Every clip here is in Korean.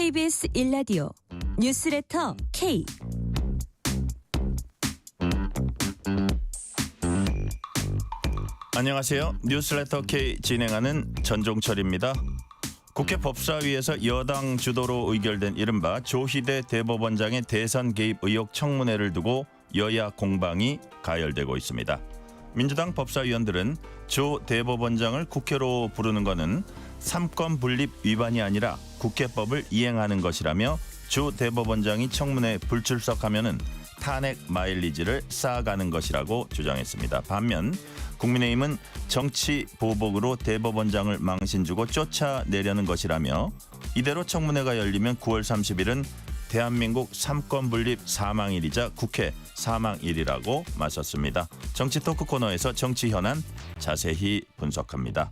KBS 1라디오 뉴스레터 K. 안녕하세요. 뉴스레터 K 진행하는 전종철입니다. 국회 법사위에서 여당 주도로 의결된 이른바 조희대 대법원장의 대선 개입 의혹 청문회를 두고 여야 공방이 가열되고 있습니다. 민주당 법사위원들은 조 대법원장을 국회로 부르는 것은 삼권 분립 위반이 아니라 국회법을 이행하는 것이라며 조 대법원장이 청문회에 불출석하면은 탄핵 마일리지를 쌓아가는 것이라고 주장했습니다. 반면 국민의힘은 정치 보복으로 대법원장을 망신주고 쫓아내려는 것이라며 이대로 청문회가 열리면 9월 30일은 대한민국 삼권분립 사망일이자 국회 사망일이라고 맞섰습니다. 정치 토크 코너에서 정치 현안 자세히 분석합니다.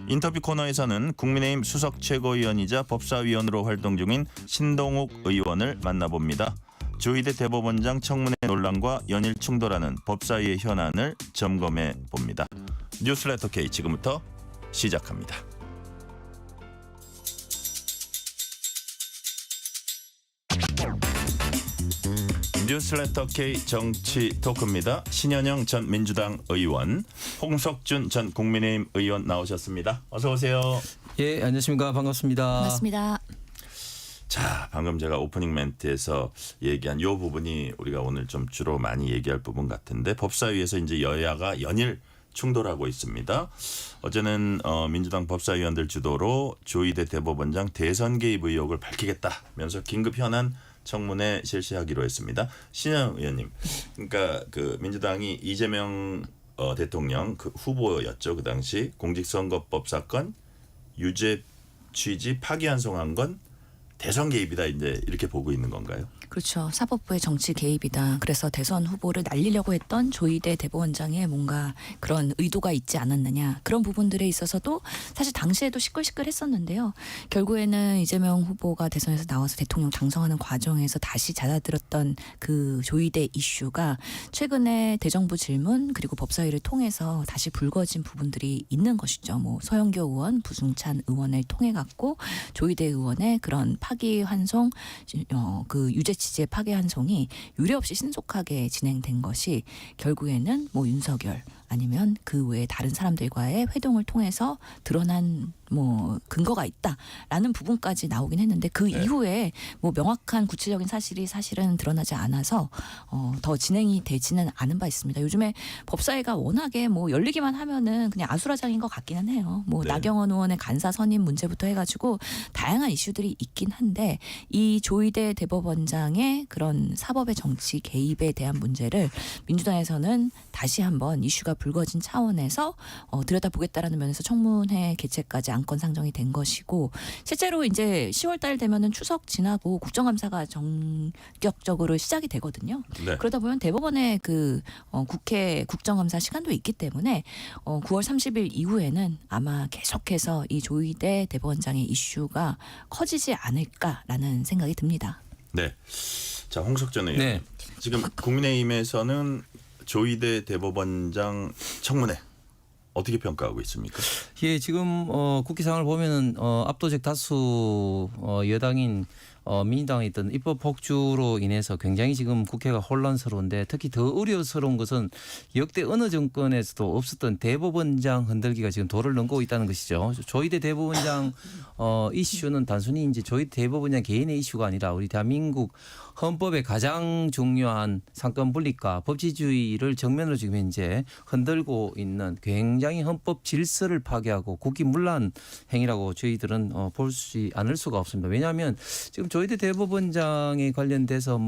인터뷰 코너에서는 국민의힘 수석 최고위원이자 법사위원으로 활동 중인 신동욱 의원을 만나봅니다. 조희대 대법원장 청문회 논란과 연일 충돌하는 법사위의 현안을 점검해 봅니다. 뉴스레터 K 지금부터 시작합니다. 뉴스레터 K 정치 토크입니다. 신현영 전 민주당 의원, 홍석준 전 국민의힘 의원 나오셨습니다. 어서 오세요. 예, 안녕하십니까. 반갑습니다. 반갑습니다. 자, 방금 제가 오프닝 멘트에서 얘기한 이 부분이 우리가 오늘 좀 주로 많이 얘기할 부분 같은데, 법사위에서 이제 여야가 연일 충돌하고 있습니다. 어제는 민주당 법사위원들 주도로 조희대 대법원장 대선 개입 의혹을 밝히겠다면서 긴급 현안 청문회 실시하기로 했습니다. 신현 의원님, 그러니까 그 민주당이 이재명 대통령 그 후보였죠. 그 당시 공직선거법 사건 유죄 취지 파기환송한 건 대선 개입이다, 이제 이렇게 보고 있는 건가요? 그렇죠. 사법부의 정치 개입이다. 그래서 대선 후보를 날리려고 했던 조희대 대법원장의 뭔가 그런 의도가 있지 않았느냐. 그런 부분들에 있어서도 사실 당시에도 시끌시끌했었는데요. 결국에는 이재명 후보가 대선에서 나와서 대통령 당선하는 과정에서 다시 잦아들었던 그 조희대 이슈가 최근에 대정부 질문 그리고 법사위를 통해서 다시 불거진 부분들이 있는 것이죠. 뭐 서영교 의원, 부승찬 의원을 통해 갖고 조희대 의원의 그런 파기환송, 그 유죄 취지의 파기환송이 유례없이 신속하게 진행된 것이 결국에는 뭐 윤석열 아니면 그 외에 다른 사람들과의 회동을 통해서 드러난 뭐 근거가 있다라는 부분까지 나오긴 했는데 그 이후에 뭐 명확한 구체적인 사실이 사실은 드러나지 않아서 더 진행이 되지는 않은 바 있습니다. 요즘에 법사위가 워낙에 뭐 열리기만 하면은 그냥 아수라장인 것 같기는 해요. 뭐 네. 나경원 의원의 간사 선임 문제부터 해가지고 다양한 이슈들이 있긴 한데 이 조희대 대법원장의 그런 사법의 정치 개입에 대한 문제를 민주당에서는 다시 한번 이슈가 불거진 차원에서 들여다보겠다라는 면에서 청문회 개최까지 안건 상정이 된 것이고, 실제로 이제 10월 달 되면은 추석 지나고 국정감사가 전격적으로 시작이 되거든요. 네. 그러다 보면 대법원의 그 국회 국정감사 시간도 있기 때문에 9월 30일 이후에는 아마 계속해서 이 조희대 대법원장의 이슈가 커지지 않을까라는 생각이 듭니다. 네. 자, 홍석준 의원. 네. 지금 국민의힘에서는 조희대 대법원장 청문회 어떻게 평가하고 있습니까? 예, 지금 국회 상황을 보면은 압도적 다수 여당인 민주당의 있던 입법 폭주로 인해서 굉장히 지금 국회가 혼란스러운데, 특히 더 우려스러운 것은 역대 어느 정권에서도 없었던 대법원장 흔들기가 지금 도를 넘고 있다는 것이죠. 조희대 대법원장 이슈는 단순히 이제 조희대 대법원장 개인의 이슈가 아니라 우리 대한민국 헌법의 가장 중요한 상권 분립과 법치주의를 정면으로 지금 현재 흔들고 있는 굉장히 헌법 질서를 파괴하고 국기문란 행위라고 저희들은 볼 수 않을 수가 없습니다. 왜냐하면 지금 조희대 대법원장에 관련돼서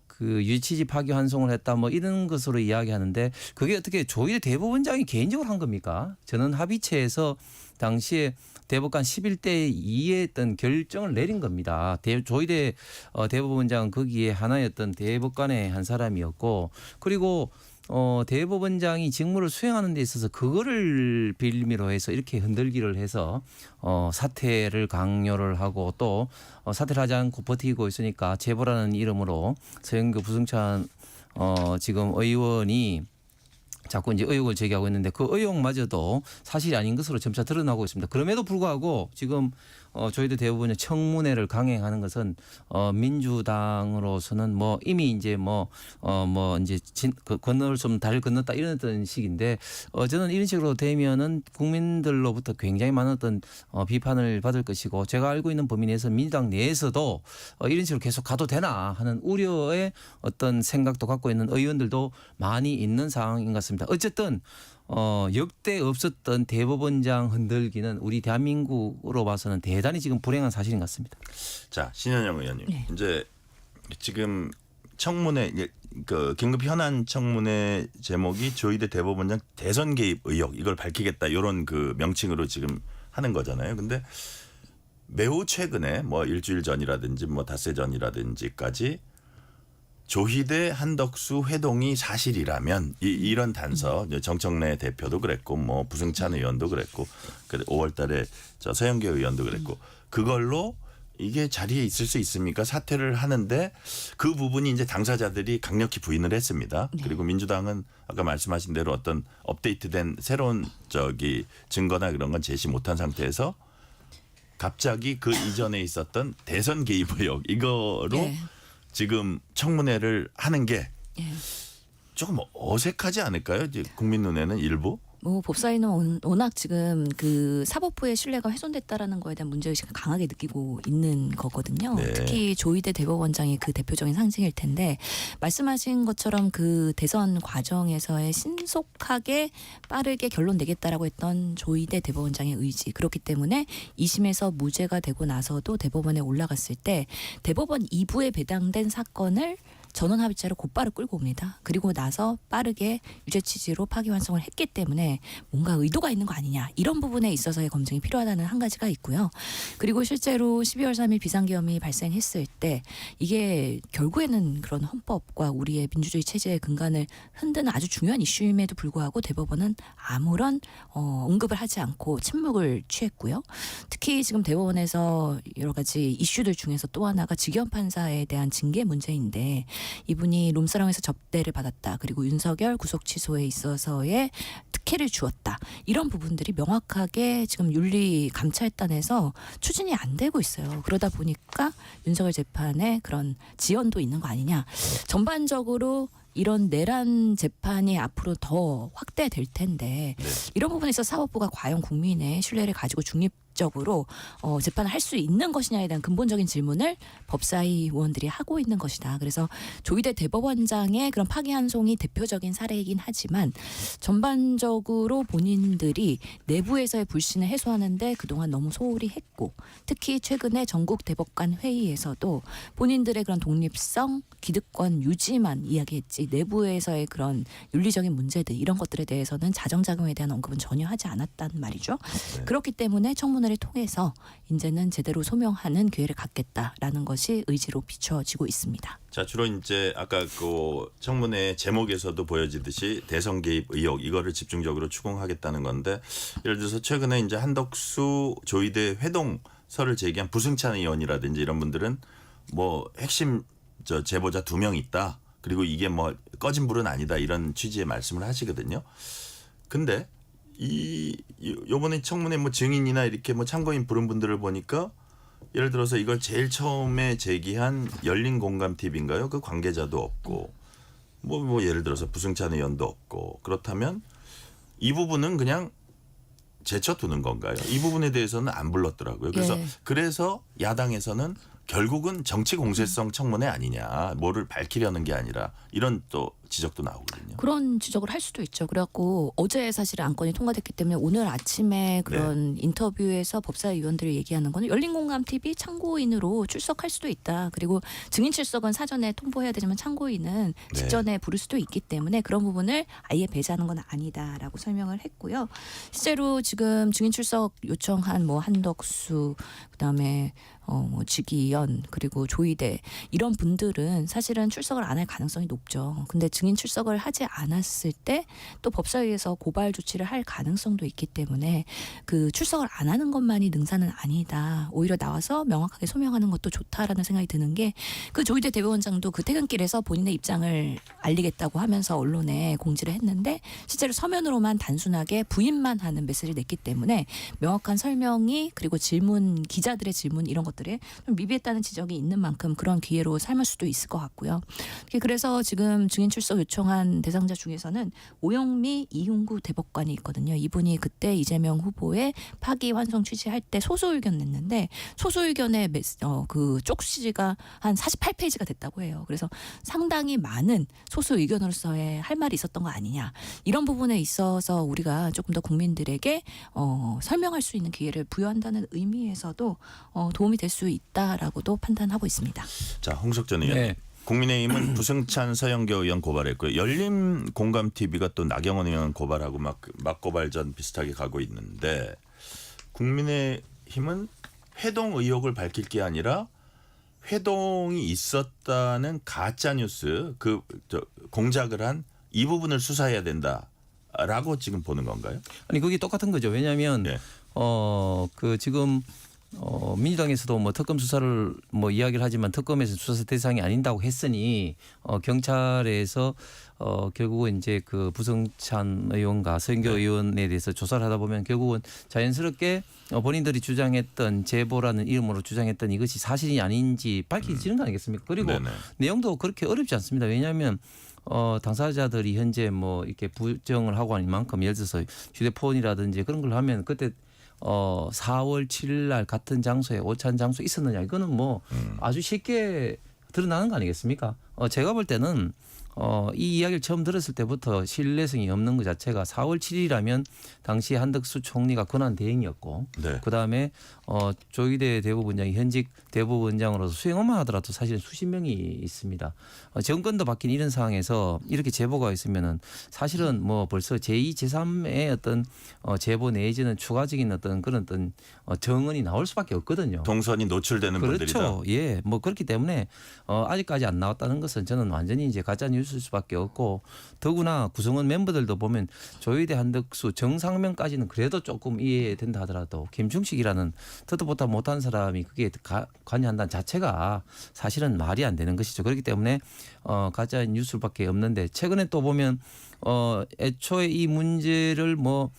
그 유치지 파기환송을 했다 뭐 이런 것으로 이야기하는데, 그게 어떻게 조희대 대법원장이 개인적으로 한 겁니까? 저는 합의체에서 당시에 대법관 11대 2의 어떤 결정을 내린 겁니다. 조희대 대법원장은 거기에 하나였던 대법관의 한 사람이었고, 그리고 대법원장이 직무를 수행하는 데 있어서 그거를 빌미로 해서 이렇게 흔들기를 해서 사퇴를 강요를 하고 또 사퇴를 하지 않고 버티고 있으니까 제보라는 이름으로 서영교 부승찬 지금 의원이 자꾸 이제 의혹을 제기하고 있는데 그 의혹마저도 사실이 아닌 것으로 점차 드러나고 있습니다. 그럼에도 불구하고 지금 조희대 대법원의 청문회를 강행하는 것은 민주당으로서는 뭐 이미 이제 건널 수 없는 다리를 건넜다 이런 어떤 식인데 저는 이런 식으로 되면은 국민들로부터 굉장히 많은 어떤 비판을 받을 것이고 제가 알고 있는 범위 내에서 민주당 내에서도 이런 식으로 계속 가도 되나 하는 우려의 어떤 생각도 갖고 있는 의원들도 많이 있는 상황인 것 같습니다. 어쨌든 역대 없었던 대법원장 흔들기는 우리 대한민국으로 봐서는 대단히 지금 불행한 사실인 것 같습니다. 자, 신현영 의원님. 네. 이제 지금 청문회 그 긴급 현안 청문회 제목이 조희대 대법원장 대선 개입 의혹 이걸 밝히겠다 이런 그 명칭으로 지금 하는 거잖아요. 근데 매우 최근에 뭐 일주일 전이라든지 뭐 닷새 전이라든지까지 조희대 한덕수 회동이 사실이라면 이런 단서 정청래 대표도 그랬고 뭐 부승찬 의원도 그랬고 5월달에 저 서영교 의원도 그랬고 그걸로 이게 자리에 있을 수 있습니까? 사퇴를 하는데 그 부분이 이제 당사자들이 강력히 부인을 했습니다. 네. 그리고 민주당은 아까 말씀하신 대로 어떤 업데이트된 새로운 증거나 그런 건 제시 못한 상태에서 갑자기 그 이전에 있었던 대선 개입 의혹 이거로 네. 지금 청문회를 하는 게 예. 조금 어색하지 않을까요? 이제 국민 눈에는 일부. 뭐 법사위는 워낙 지금 그 사법부의 신뢰가 훼손됐다라는 거에 대한 문제의식을 강하게 느끼고 있는 거거든요. 네. 특히 조희대 대법원장이 그 대표적인 상징일 텐데 말씀하신 것처럼 그 대선 과정에서의 신속하게 빠르게 결론 내겠다라고 했던 조희대 대법원장의 의지. 그렇기 때문에 2심에서 무죄가 되고 나서도 대법원에 올라갔을 때 대법원 2부에 배당된 사건을 전원 합의체로 곧바로 끌고 옵니다. 그리고 나서 빠르게 유죄 취지로 파기환송을 했기 때문에 뭔가 의도가 있는 거 아니냐 이런 부분에 있어서의 검증이 필요하다는 한 가지가 있고요. 그리고 실제로 12월 3일 비상계엄이 발생했을 때 이게 결국에는 그런 헌법과 우리의 민주주의 체제의 근간을 흔드는 아주 중요한 이슈임에도 불구하고 대법원은 아무런 언급을 하지 않고 침묵을 취했고요. 특히 지금 대법원에서 여러 가지 이슈들 중에서 또 하나가 직연 판사에 대한 징계 문제인데 이분이 룸사롱에서 접대를 받았다. 그리고 윤석열 구속 취소에 있어서의 특혜를 주었다. 이런 부분들이 명확하게 지금 윤리감찰단에서 추진이 안 되고 있어요. 그러다 보니까 윤석열 재판에 그런 지연도 있는 거 아니냐. 전반적으로 이런 내란 재판이 앞으로 더 확대될 텐데 이런 부분에 있어서 사법부가 과연 국민의 신뢰를 가지고 중립적으로 재판을 할 수 있는 것이냐에 대한 근본적인 질문을 법사위 의원들이 하고 있는 것이다. 그래서 조희대 대법원장의 그런 파기환송이 대표적인 사례이긴 하지만 전반적으로 본인들이 내부에서의 불신을 해소하는데 그동안 너무 소홀히 했고 특히 최근에 전국 대법관 회의에서도 본인들의 그런 독립성, 기득권 유지만 이야기했지 내부에서의 그런 윤리적인 문제들 이런 것들에 대해서는 자정작용에 대한 언급은 전혀 하지 않았단 말이죠. 네. 그렇기 때문에 청문회를 통해서 이제는 제대로 소명하는 기회를 갖겠다라는 것이 의지로 비춰지고 있습니다. 자, 주로 이제 아까 그 청문회 제목에서도 보여지듯이 대선 개입 의혹 이거를 집중적으로 추궁하겠다는 건데 예를 들어서 최근에 이제 한덕수 조희대 회동설을 제기한 부승찬 의원이라든지 이런 분들은 뭐 핵심 제보자 2명 있다. 그리고 이게 뭐 꺼진 불은 아니다. 이런 취지의 말씀을 하시거든요. 근데 요번에 청문회 뭐 증인이나 이렇게 뭐 참고인 부른 분들을 보니까 예를 들어서 이걸 제일 처음에 제기한 열린 공감 TV인가요? 그 관계자도 없고 뭐 예를 들어서 부승찬 의원도 없고 그렇다면 이 부분은 그냥 제쳐두는 건가요? 이 부분에 대해서는 안 불렀더라고요. 그래서 예. 그래서 야당에서는 결국은 정치 공세성 청문회 아니냐. 뭐를 밝히려는 게 아니라 이런 또 지적도 나오거든요. 그런 지적을 할 수도 있죠. 그래갖고 어제 사실 안건이 통과됐기 때문에 오늘 아침에 그런 인터뷰에서 법사위원들이 얘기하는 거는 열린공감TV 참고인으로 출석할 수도 있다. 그리고 증인 출석은 사전에 통보해야 되지만 참고인은 네. 직전에 부를 수도 있기 때문에 그런 부분을 아예 배제하는 건 아니다라고 설명을 했고요. 실제로 지금 증인 출석 요청한 뭐 한덕수 그다음에 뭐 지기현 그리고 조희대 이런 분들은 사실은 출석을 안 할 가능성이 높죠. 근데 증인 출석을 하지 않았을 때 또 법사위에서 고발 조치를 할 가능성도 있기 때문에 그 출석을 안 하는 것만이 능사는 아니다. 오히려 나와서 명확하게 소명하는 것도 좋다라는 생각이 드는 게 그 조희대 대법원장도 그 퇴근길에서 본인의 입장을 알리겠다고 하면서 언론에 공지를 했는데 실제로 서면으로만 단순하게 부인만 하는 메시지를 냈기 때문에 명확한 설명이 그리고 질문 기자들의 질문 이런 것들에 좀 미비했다는 지적이 있는 만큼 그런 기회로 삼을 수도 있을 것 같고요. 그래서 지금 증인 출석 요청한 대상자 중에서는 오영미 이흉구 대법관이 있거든요. 이분이 그때 이재명 후보의 파기환송 취지할 때 소수 의견 냈는데 소수 의견의 그 쪽지가 한 48페이지가 됐다고 해요. 그래서 상당히 많은 소수 의견으로서의 할 말이 있었던 거 아니냐. 이런 부분에 있어서 우리가 조금 더 국민들에게 설명할 수 있는 기회를 부여한다는 의미에서도 도움이 될 수 있다라고도 판단하고 있습니다. 자, 홍석천 의원. 네. 국민의힘은 부승찬 서영교 의원 고발했고요. 열린공감TV가 또 나경원 의원 고발하고 맞고발전 비슷하게 가고 있는데 국민의힘은 회동 의혹을 밝힐 게 아니라 회동이 있었다는 가짜 뉴스 공작을 한 이 부분을 수사해야 된다라고 지금 보는 건가요? 아니 그게 똑같은 거죠. 왜냐하면 네. 그 지금 민주당에서도 뭐 특검 수사를 뭐 이야기를 하지만 특검에서 수사 대상이 아닌다고 했으니 경찰에서 결국은 이제 그 부승찬 의원과 서영교 의원에 대해서 조사를 하다 보면 결국은 자연스럽게 본인들이 주장했던 제보라는 이름으로 주장했던 이것이 사실이 아닌지 밝혀지는 거 아니겠습니까? 그리고 네네. 내용도 그렇게 어렵지 않습니다. 왜냐하면 당사자들이 현재 뭐 이렇게 부정을 하고 하는 만큼 예를 들어서 휴대폰이라든지 그런 걸 하면 그때 4월 7일 날 같은 장소에 오찬 장소에 있었느냐 이거는 뭐 아주 쉽게 드러나는 거 아니겠습니까? 제가 볼 때는 이 이야기를 처음 들었을 때부터 신뢰성이 없는 것 자체가 4월 7일이라면 당시 한덕수 총리가 권한 대행이었고 네. 그다음에 조희대 대법원장이 현직 대법원장으로서 수행업만 하더라도 사실은 수십 명이 있습니다. 정권도 바뀐 이런 상황에서 이렇게 제보가 있으면은 사실은 뭐 벌써 제2, 제3의 어떤 제보 내지는 추가적인 어떤 그런 어떤 정언이 나올 수밖에 없거든요. 동선이 노출되는 분들이다. 그렇죠. 예, 뭐 그렇기 때문에 아직까지 안 나왔다는 것은 저는 완전히 이제 가짜 뉴스일 수밖에 없고 더구나 구성원 멤버들도 보면 조희대 한덕수 정상명까지는 그래도 조금 이해된다 하더라도 김중식이라는 듣도 보다 못한 사람이 그게 관여한다는 자체가 사실은 말이 안 되는 것이죠. 그렇기 때문에 가짜 뉴스밖에 없는데 최근에 또 보면 애초에 이 문제를 뭐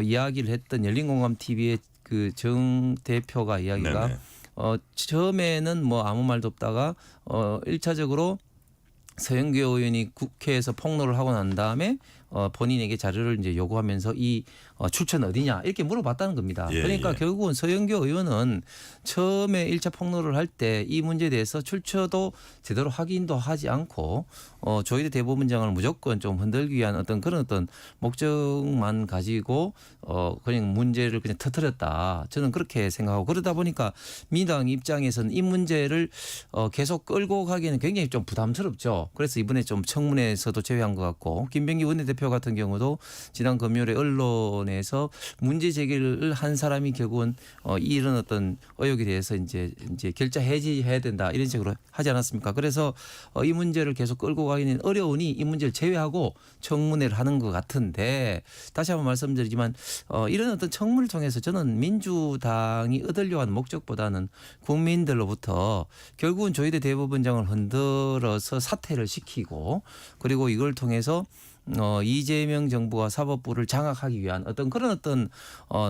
이야기를 했던 열린공감TV의 그 정 대표가 이야기가 네네. 처음에는 뭐 아무 말도 없다가 1차적으로 서영교 의원이 국회에서 폭로를 하고 난 다음에 본인에게 자료를 이제 요구하면서 이 출처는 어디냐 이렇게 물어봤다는 겁니다. 예, 그러니까 예. 결국은 서영교 의원은 처음에 1차 폭로를 할 때 이 문제에 대해서 출처도 제대로 확인도 하지 않고 조희대 대법원장을 무조건 좀 흔들기 위한 어떤 그런 어떤 목적만 가지고 그냥 문제를 그냥 터뜨렸다. 저는 그렇게 생각하고 그러다 보니까 민주당 입장에서는 이 문제를 계속 끌고 가기에는 굉장히 좀 부담스럽죠. 그래서 이번에 좀 청문회에서도 제외한 것 같고 김병기 원내대표 같은 경우도 지난 금요일에 언론에서 문제 제기를 한 사람이 결국은 이런 어떤 의혹에 대해서 이제 결자 해지해야 된다 이런 식으로 하지 않았습니까? 그래서 이 문제를 계속 끌고 가기는 어려우니 이 문제를 제외하고 청문회를 하는 것 같은데 다시 한번 말씀드리지만 이런 어떤 청문을 통해서 저는 민주당이 얻으려고 하는 목적보다는 국민들로부터 결국은 조희대 대법원장을 흔들어서 사퇴를 시키고 그리고 이걸 통해서 이재명 정부와 사법부를 장악하기 위한 어떤 그런 어떤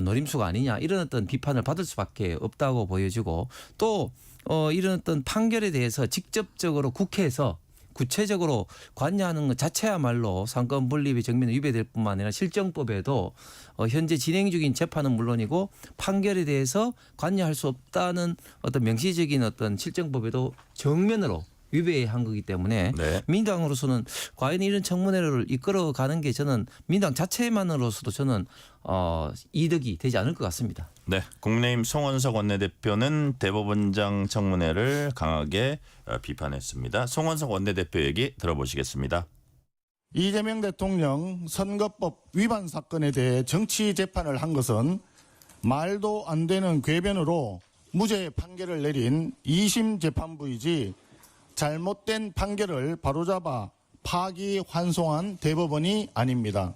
노림수가 아니냐 이런 어떤 비판을 받을 수밖에 없다고 보여지고 또 이런 어떤 판결에 대해서 직접적으로 국회에서 구체적으로 관여하는 것 자체야말로 상권 분립의 정면에 위배될 뿐만 아니라 실정법에도 현재 진행 중인 재판은 물론이고 판결에 대해서 관여할 수 없다는 어떤 명시적인 어떤 실정법에도 정면으로 위배한 거기 때문에 네. 민주당으로서는 과연 이런 청문회를 이끌어가는 게 저는 민주당 자체만으로서도 저는 이득이 되지 않을 것 같습니다. 네, 국민의힘 송원석 원내대표는 대법원장 청문회를 강하게 비판했습니다. 송원석 원내대표 얘기 들어보시겠습니다. 이재명 대통령 선거법 위반 사건에 대해 정치 재판을 한 것은 말도 안 되는 궤변으로 무죄 판결을 내린 2심 재판부이지 잘못된 판결을 바로잡아 파기환송한 대법원이 아닙니다.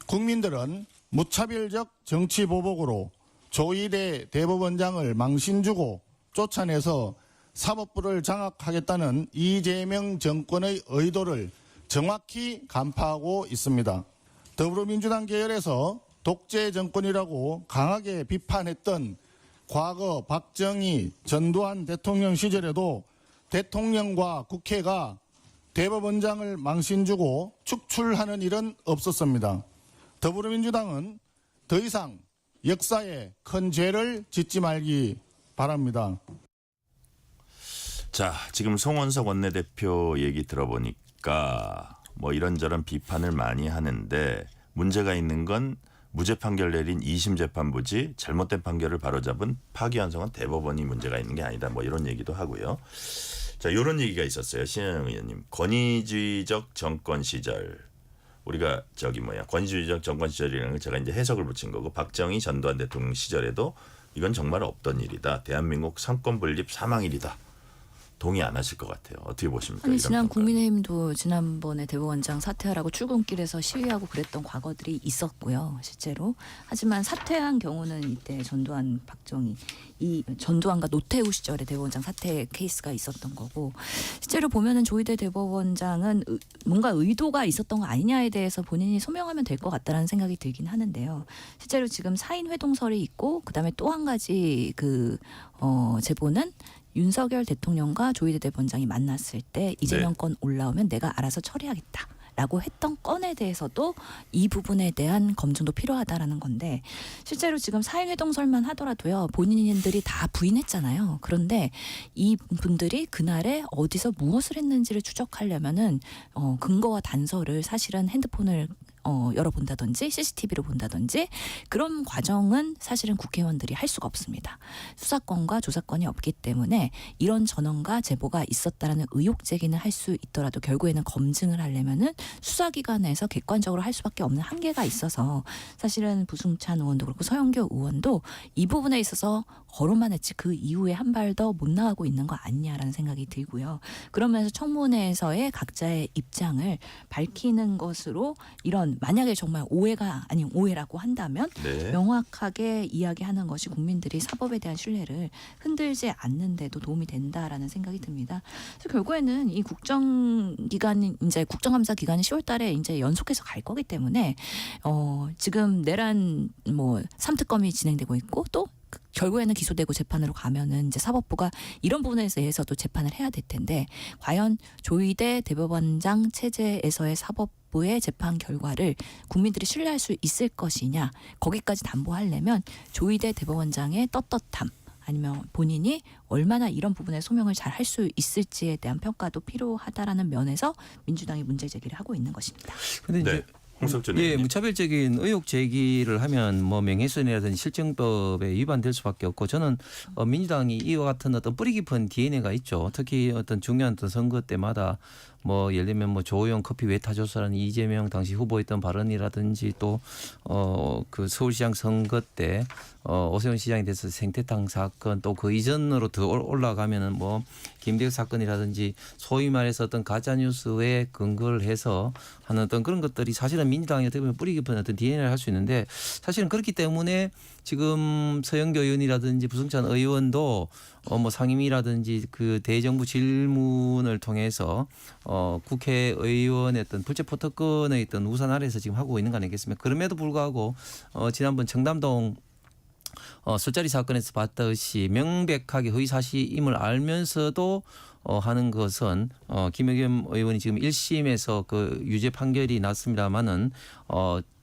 국민들은 무차별적 정치 보복으로 조희대 대법원장을 망신주고 쫓아내서 사법부를 장악하겠다는 이재명 정권의 의도를 정확히 간파하고 있습니다. 더불어민주당 계열에서 독재 정권이라고 강하게 비판했던 과거 박정희, 전두환 대통령 시절에도 대통령과 국회가 대법원장을 망신주고 축출하는 일은 없었습니다. 더불어민주당은 더 이상 역사에 큰 죄를 짓지 말기 바랍니다. 자, 지금 송원석 원내대표 얘기 들어보니까 뭐 이런저런 비판을 많이 하는데 문제가 있는 건 무죄 판결 내린 2심 재판부지 잘못된 판결을 바로잡은 파기환송한 대법원이 문제가 있는 게 아니다. 뭐 이런 얘기도 하고요. 자, 이런 얘기가 있었어요. 신현영 의원님. 권위주의적 정권 시절. 우리가 권위주의적 정권 시절이라는 걸 제가 이제 해석을 붙인 거고 박정희 전두환 대통령 시절에도 이건 정말 없던 일이다. 대한민국 삼권 분립 사망일이다. 동의 안 하실 것 같아요. 어떻게 보십니까? 아니 이런 지난 평가는. 국민의힘도 지난번에 대법원장 사퇴하라고 출근길에서 시위하고 그랬던 과거들이 있었고요. 실제로. 하지만 사퇴한 경우는 이때 전두환, 박정희, 이 전두환과 노태우 시절에 대법원장 사퇴 케이스가 있었던 거고 실제로 보면은 조희대 대법원장은 뭔가 의도가 있었던 거 아니냐에 대해서 본인이 소명하면 될 것 같다라는 생각이 들긴 하는데요. 실제로 지금 사인 회동설이 있고 그다음에 또 한 가지 제보는 윤석열 대통령과 조희대 대법원장이 만났을 때 이재명 건 올라오면 내가 알아서 처리하겠다. 라고 했던 건에 대해서도 이 부분에 대한 검증도 필요하다라는 건데 실제로 지금 사행회동설만 하더라도요. 본인들이 다 부인했잖아요. 그런데 이 분들이 그날에 어디서 무엇을 했는지를 추적하려면은 근거와 단서를 사실은 핸드폰을 열어본다든지 CCTV로 본다든지 그런 과정은 사실은 국회의원들이 할 수가 없습니다. 수사권과 조사권이 없기 때문에 이런 전원과 제보가 있었다라는 의혹 제기는 할 수 있더라도 결국에는 검증을 하려면은 수사기관에서 객관적으로 할 수밖에 없는 한계가 있어서 사실은 부승찬 의원도 그렇고 서영교 의원도 이 부분에 있어서 거론만 했지 그 이후에 한 발 더 못 나가고 있는 거 아니냐라는 생각이 들고요. 그러면서 청문회에서의 각자의 입장을 밝히는 것으로 이런 만약에 정말 오해가 아닌 오해라고 한다면 네. 명확하게 이야기하는 것이 국민들이 사법에 대한 신뢰를 흔들지 않는데도 도움이 된다라는 생각이 듭니다. 그래서 결국에는 이 국정감사 기간이 10월달에 이제 연속해서 갈 거기 때문에 지금 내란 3특검이 진행되고 있고 또 결국에는 기소되고 재판으로 가면은 이제 사법부가 이런 부분에 대해서도 재판을 해야 될 텐데 과연 조희대 대법원장 체제에서의 사법부의 재판 결과를 국민들이 신뢰할 수 있을 것이냐 거기까지 담보하려면 조희대 대법원장의 떳떳함 아니면 본인이 얼마나 이런 부분에 소명을 잘 할 수 있을지에 대한 평가도 필요하다라는 면에서 민주당이 문제 제기를 하고 있는 것입니다. 근데 이제 홍석준 예, 의원님. 무차별적인 의혹 제기를 하면 명예훼손이라든지 실정법에 위반될 수밖에 없고 저는 민주당이 이와 같은 어떤 뿌리 깊은 DNA가 있죠. 특히 어떤 중요한 어떤 선거 때마다 예를 들면 조호영 커피 외타조사라는 이재명 당시 후보했던 발언이라든지 또 그 서울시장 선거 때 오세훈 시장에 대해서 생태탕 사건 또 그 이전으로 더 올라가면은 김대혁 사건이라든지 소위 말해서 어떤 가짜 뉴스에 근거를 해서 하는 어떤 그런 것들이 사실은 민주당이 어떻게 보면 뿌리 깊은 어떤 DNA를 할 수 있는데 사실은 그렇기 때문에 지금 서영교 의원이라든지 부승찬 의원도 상임위라든지 그 대정부 질문을 통해서 국회의원의 어떤 불체 포특권의 어떤 우산 아래에서 지금 하고 있는 거 아니겠습니까? 그럼에도 불구하고 지난번 청담동 술자리 사건에서 봤듯이 명백하게 허위 사실임을 알면서도 하는 것은 김의겸 의원이 지금 1심에서 그 유죄 판결이 났습니다마는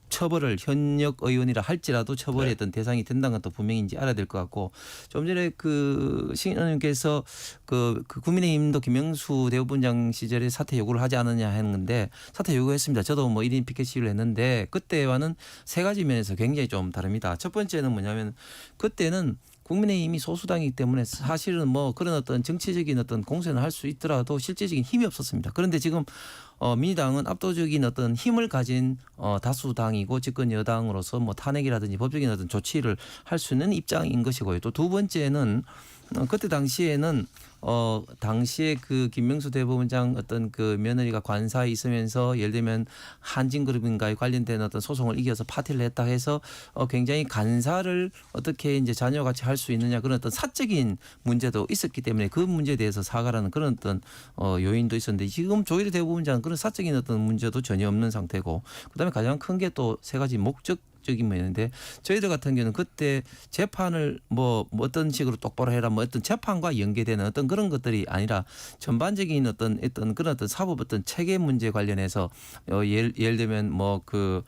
처벌을 현역 의원이라 할지라도 처벌의 어떤 대상이 된다는 것도 분명히 이제 알아야 될 것 같고 좀 전에 그 신 의원님께서 그 국민의힘도 김명수 대법원장 시절에 사퇴 요구를 하지 않느냐 하는 건데 사퇴 요구했습니다. 저도 1인 피켓 시위를 했는데 그때와는 세 가지 면에서 굉장히 좀 다릅니다. 첫 번째는 뭐냐면 그때는 국민의힘이 소수당이기 때문에 사실은 그런 어떤 정치적인 어떤 공세는 할 수 있더라도 실제적인 힘이 없었습니다. 그런데 지금 민주당은 압도적인 어떤 힘을 가진 다수당이고 집권 여당으로서 탄핵이라든지 법적인 어떤 조치를 할 수 있는 입장인 것이고요. 또 두 번째는 그때 당시에는 당시에 그 김명수 대법원장 어떤 그 며느리가 관사에 있으면서 예를 들면 한진그룹인가에 관련된 어떤 소송을 이겨서 파티를 했다 해서 굉장히 간사를 어떻게 이제 자녀와 같이 할 수 있느냐 그런 어떤 사적인 문제도 있었기 때문에 그 문제에 대해서 사과라는 그런 어떤 요인도 있었는데 지금 조희대 대법원장은 그런 사적인 어떤 문제도 전혀 없는 상태고 그다음에 가장 큰 게 또 세 가지 목적적인 면인데 저희들 같은 경우는 그때 재판을 뭐 어떤 식으로 똑바로 해라 뭐 어떤 재판과 연계되는 어떤 그런 것들이 아니라 전반적인 어떤 그런 어떤 사법 어떤 체계 문제 관련해서 예를 들면 뭐 그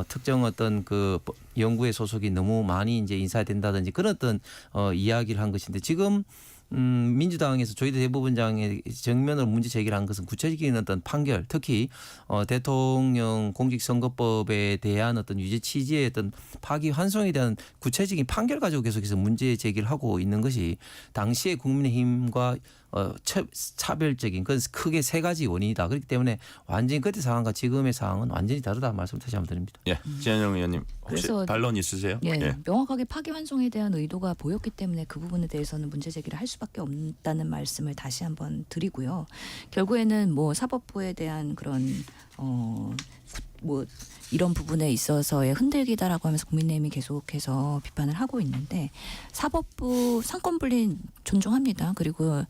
특정 어떤 그 연구의 소속이 너무 많이 이제 인사된다든지 그런 어떤 이야기를 한 것인데 지금 민주당에서 조희대 대법원장의 정면으로 문제 제기를 한 것은 구체적인 어떤 판결, 특히 대통령 공직선거법에 대한 어떤 유죄 취지의 어떤 파기환송에 대한 구체적인 판결 가지고 계속해서 문제 제기를 하고 있는 것이 당시의 국민의힘과 차별적인 그건 크게 세 가지 원인이다. 그렇기 때문에 완전히 그때 상황과 지금의 상황은 완전히 다르다 말씀 다시 한번 드립니다. 예, 신현영 의원님 혹시 그래서 반론 있으세요? 예, 명확하게 파기환송에 대한 의도가 보였기 때문에 그 부분에 대해서는 문제 제기를 할 수밖에 없다는 말씀을 다시 한번 드리고요. 결국에는 뭐 사법부에 대한 그런 뭐 이런 부분에 있어서의 흔들기다라고 하면서 국민의힘이 계속해서 비판을 하고 있는데 사법부 상권분리 존중합니다. 그리고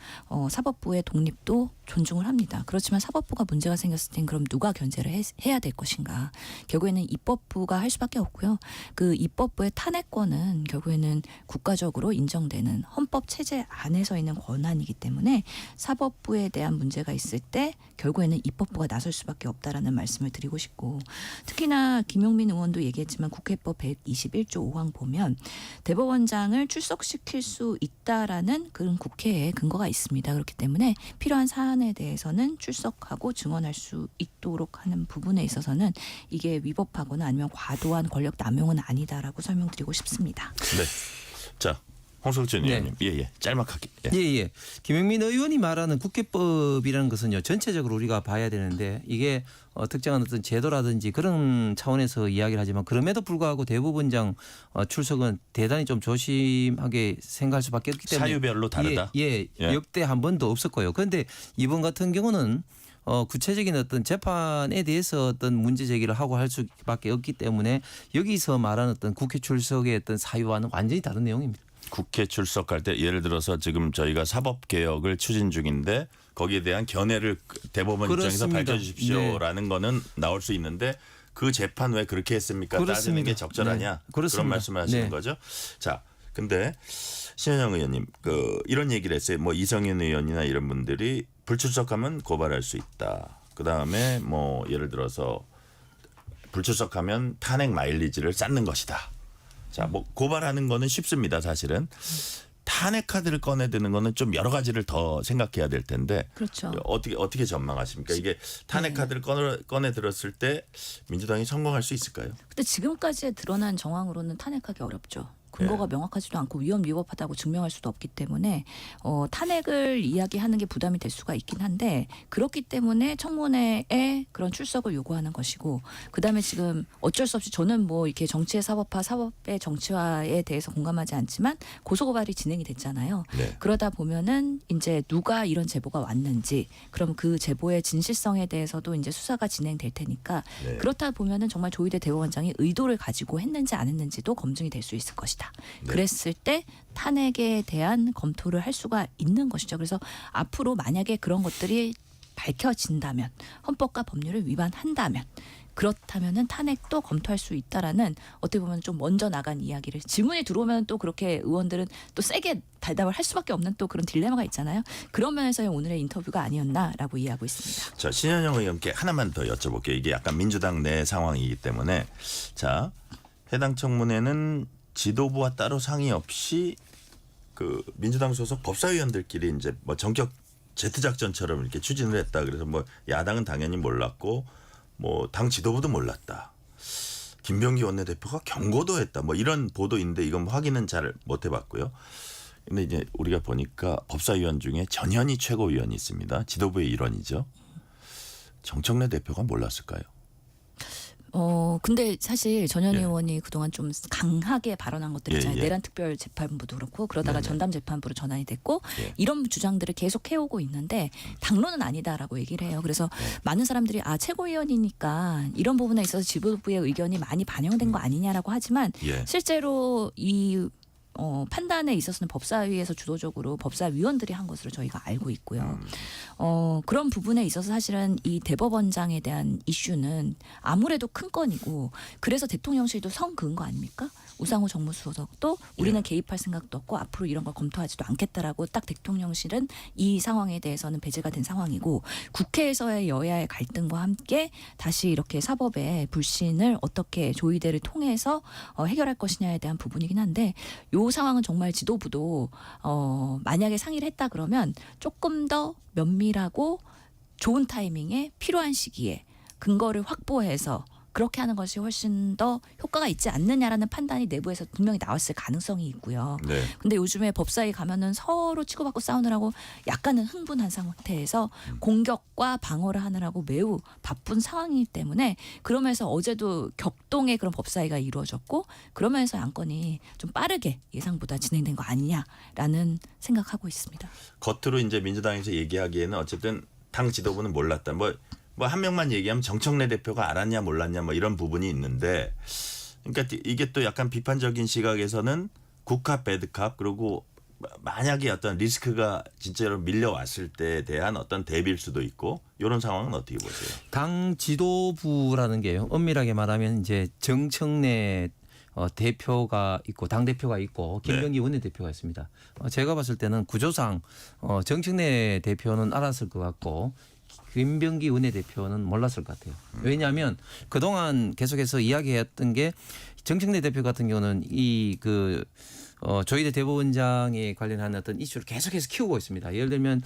사법부의 독립도 존중을 합니다. 그렇지만 사법부가 문제가 생겼을 땐 그럼 누가 견제를 해야 될 것인가. 결국에는 입법부가 할 수밖에 없고요. 그 입법부의 탄핵권은 결국에는 국가적으로 인정되는 헌법 체제 안에서 있는 권한이기 때문에 사법부에 대한 문제가 있을 때 결국에는 입법부가 나설 수밖에 없다라는 말씀을 드리고 싶고 특히나 김용민 의원도 얘기했지만 국회법 121조 5항 보면 대법원장을 출석시킬 수 있다라는 그런 국회에 근거가 있습니다. 그렇기 때문에 필요한 사안에 대해서는 출석하고 증언할 수 있도록 하는 부분에 있어서는 이게 위법하거나 아니면 과도한 권력 남용은 아니다라고 설명드리고 싶습니다. 네. 자, 홍석천 의원님. 예. 짤막하게. 예. 김영민 의원이 말하는 국회법이라는 것은요. 전체적으로 우리가 봐야 되는데 이게 특정한 어떤 제도라든지 그런 차원에서 이야기를 하지만 그럼에도 불구하고 대법원장 출석은 대단히 좀 조심하게 생각할 수밖에 없기 때문에 사유별로 다르다. 예. 역대 한 번도 없었고요. 그런데 이번 같은 경우는 구체적인 어떤 재판에 대해서 어떤 문제 제기를 하고 할 수밖에 없기 때문에 여기서 말하는 어떤 국회 출석의 어떤 사유와는 완전히 다른 내용입니다. 국회 출석할 때 예를 들어서 지금 저희가 사법개혁을 추진 중인데 거기에 대한 견해를 대법원 입장에서 밝혀주십시오라는 거는 나올 수 있는데 그 재판 왜 그렇게 했습니까? 따지는 게 적절하냐? 그런 말씀을 하시는 거죠. 자, 근데 신현영 의원님 이런 얘기를 했어요. 뭐 이성윤 의원이나 이런 분들이 불출석하면 고발할 수 있다. 그다음에 뭐 예를 들어서 불출석하면 탄핵 마일리지를 쌓는 것이다. 자, 뭐 고발하는 거는 쉽습니다, 사실은. 탄핵 카드를 꺼내드는 거는 좀 여러 가지를 더 생각해야 될 텐데. 그렇죠. 어떻게 전망하십니까? 이게 탄핵 카드를 꺼내 들었을 때 민주당이 성공할 수 있을까요? 근데 지금까지 드러난 정황으로는 탄핵하기 어렵죠. 근거가 명확하지도 않고 위헌위법하다고 증명할 수도 없기 때문에 탄핵을 이야기하는 게 부담이 될 수가 있긴 한데 그렇기 때문에 청문회에 그런 출석을 요구하는 것이고 그다음에 지금 어쩔 수 없이 저는 뭐 이렇게 정치의 사법화, 사법의 정치화에 대해서 공감하지 않지만 고소고발이 진행이 됐잖아요. 네. 그러다 보면은 이제 누가 이런 제보가 왔는지 그럼 그 제보의 진실성에 대해서도 이제 수사가 진행될 테니까 네. 그렇다 보면은 정말 조희대 대법원장이 의도를 가지고 했는지 안 했는지도 검증이 될 수 있을 것이다. 네. 그랬을 때 탄핵에 대한 검토를 할 수가 있는 것이죠. 그래서 앞으로 만약에 그런 것들이 밝혀진다면 헌법과 법률을 위반한다면 그렇다면은 탄핵도 검토할 수 있다라는 어떻게 보면 좀 먼저 나간 이야기를 질문이 들어오면 또 그렇게 의원들은 또 세게 대답을 할 수밖에 없는 또 그런 딜레마가 있잖아요. 그런 면에서의 오늘의 인터뷰가 아니었나라고 이해하고 있습니다. 자, 신현영 의원께 하나만 더 여쭤볼게요. 이게 약간 민주당 내 상황이기 때문에 자, 해당 청문회는 지도부와 따로 상의 없이 그 민주당 소속 법사위원들끼리 이제 뭐 전격 제트 작전처럼 이렇게 추진을 했다. 그래서 뭐 야당은 당연히 몰랐고 뭐 당 지도부도 몰랐다. 김병기 원내대표가 경고도 했다. 뭐 이런 보도인데 이건 확인은 잘 못 해봤고요. 근데 이제 우리가 보니까 법사위원 중에 전현희 최고위원이 있습니다. 지도부의 일원이죠. 정청래 대표가 몰랐을까요? 근데 사실 전현 예. 의원이 그동안 좀 강하게 발언한 것들 예, 있잖아요. 예. 내란 특별 재판부도 그렇고 그러다가 네네. 전담 재판부로 전환이 됐고 예. 이런 주장들을 계속 해오고 있는데 당론은 아니다라고 얘기를 해요. 그래서 많은 사람들이 최고위원이니까 이런 부분에 있어서 지도부의 의견이 많이 반영된 거 아니냐라고 하지만 예. 실제로 이 판단에 있어서는 법사위에서 주도적으로 법사위원들이 한 것으로 저희가 알고 있고요. 그런 부분에 있어서 사실은 이 대법원장에 대한 이슈는 아무래도 큰 건이고 그래서 대통령실도 성 그은 거 아닙니까? 우상호 정무수석도 우리는 개입할 생각도 없고 앞으로 이런 걸 검토하지도 않겠다라고 딱 대통령실은 이 상황에 대해서는 배제가 된 상황이고 국회에서의 여야의 갈등과 함께 다시 이렇게 사법의 불신을 어떻게 조의대를 통해서 해결할 것이냐에 대한 부분이긴 한데 요 상황은 정말 지도부도 만약에 상의를 했다 그러면 조금 더 면밀하고 좋은 타이밍에 필요한 시기에 근거를 확보해서 그렇게 하는 것이 훨씬 더 효과가 있지 않느냐라는 판단이 내부에서 분명히 나왔을 가능성이 있고요. 네. 근데 요즘에 법사위 가면은 서로 치고받고 싸우느라고 약간은 흥분한 상태에서 공격과 방어를 하느라고 매우 바쁜 상황이기 때문에 그러면서 어제도 격동의 그런 법사위가 이루어졌고 그러면서 안건이 좀 빠르게 예상보다 진행된 거 아니냐라는 생각하고 있습니다. 겉으로 이제 민주당에서 얘기하기에는 어쨌든 당 지도부는 몰랐다. 뭐 한 명만 얘기하면 정청래 대표가 알았냐 몰랐냐 뭐 이런 부분이 있는데 그러니까 이게 또 약간 비판적인 시각에서는 굿캅 배드캅 그리고 만약에 어떤 리스크가 진짜로 밀려왔을 때에 대한 어떤 대비일 수도 있고 이런 상황은 어떻게 보세요? 당 지도부라는 게요. 엄밀하게 말하면 이제 정청래 대표가 있고 당 대표가 있고 김병기 원내대표가 있습니다. 제가 봤을 때는 구조상 정청래 대표는 알았을 것 같고 김병기 원내대표는 몰랐을 것 같아요. 왜냐하면 그동안 계속해서 이야기했던 게 정청래 대표 같은 경우는 조희대 대법원장에 관련한 어떤 이슈를 계속해서 키우고 있습니다. 예를 들면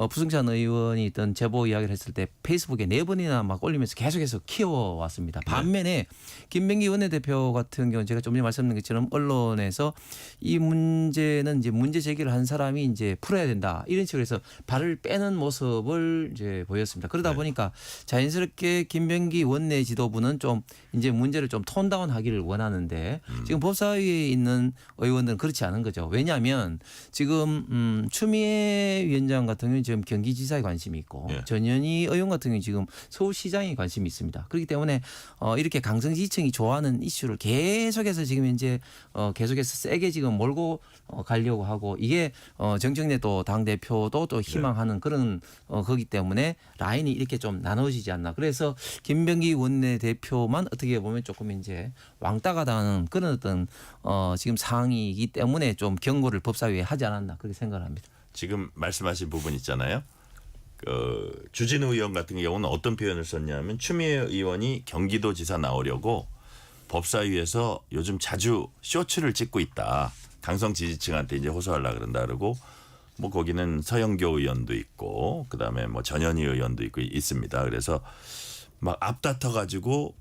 부승찬 의원이 있던 제보 이야기를 했을 때 페이스북에 4번이나 막 올리면서 계속해서 키워왔습니다. 반면에 김병기 원내대표 같은 경우는 제가 좀 전에 말씀드린 것처럼 언론에서 이 문제는 이제 문제 제기를 한 사람이 이제 풀어야 된다 이런 식으로 해서 발을 빼는 모습을 이제 보였습니다. 그러다 보니까 자연스럽게 김병기 원내 지도부는 좀 이제 문제를 좀 톤다운하기를 원하는데 지금 법사위에 있는 의원들은 그렇지 않은 거죠. 왜냐하면 지금 추미애 위원장 같은 경우는 지금 경기지사에 관심이 있고 전현희 의원 같은 경우는 지금 서울시장에 관심이 있습니다. 그렇기 때문에 이렇게 강성지지층이 좋아하는 이슈를 계속해서 지금 이제 계속해서 세게 지금 몰고 가려고 하고 이게 정청래 또 당대표도 또 희망하는 그런 거기 때문에 라인이 이렇게 좀 나눠지지 않나. 그래서 김병기 원내대표만 어떻게 보면 조금 이제 왕따가 당하는 그런 어떤 지금 상황이기 때문에 좀 경고를 법사위에 하지 않았나 그렇게 생각을 합니다. 지금 말씀하신 부분 있잖아요. 주진우 의원 같은 경우는 어떤 표현을 썼냐면 추미애 의원이 경기도지사 나오려고 법사위에서 요즘 자주 쇼츠를 찍고 있다. 강성 지지층한테 이제 호소하려고 그런다 그러고 뭐 거기는 서영교 의원도 있고 그다음에 뭐 전현희 의원도 있고 있습니다. 그래서 막 앞다퉈 가지고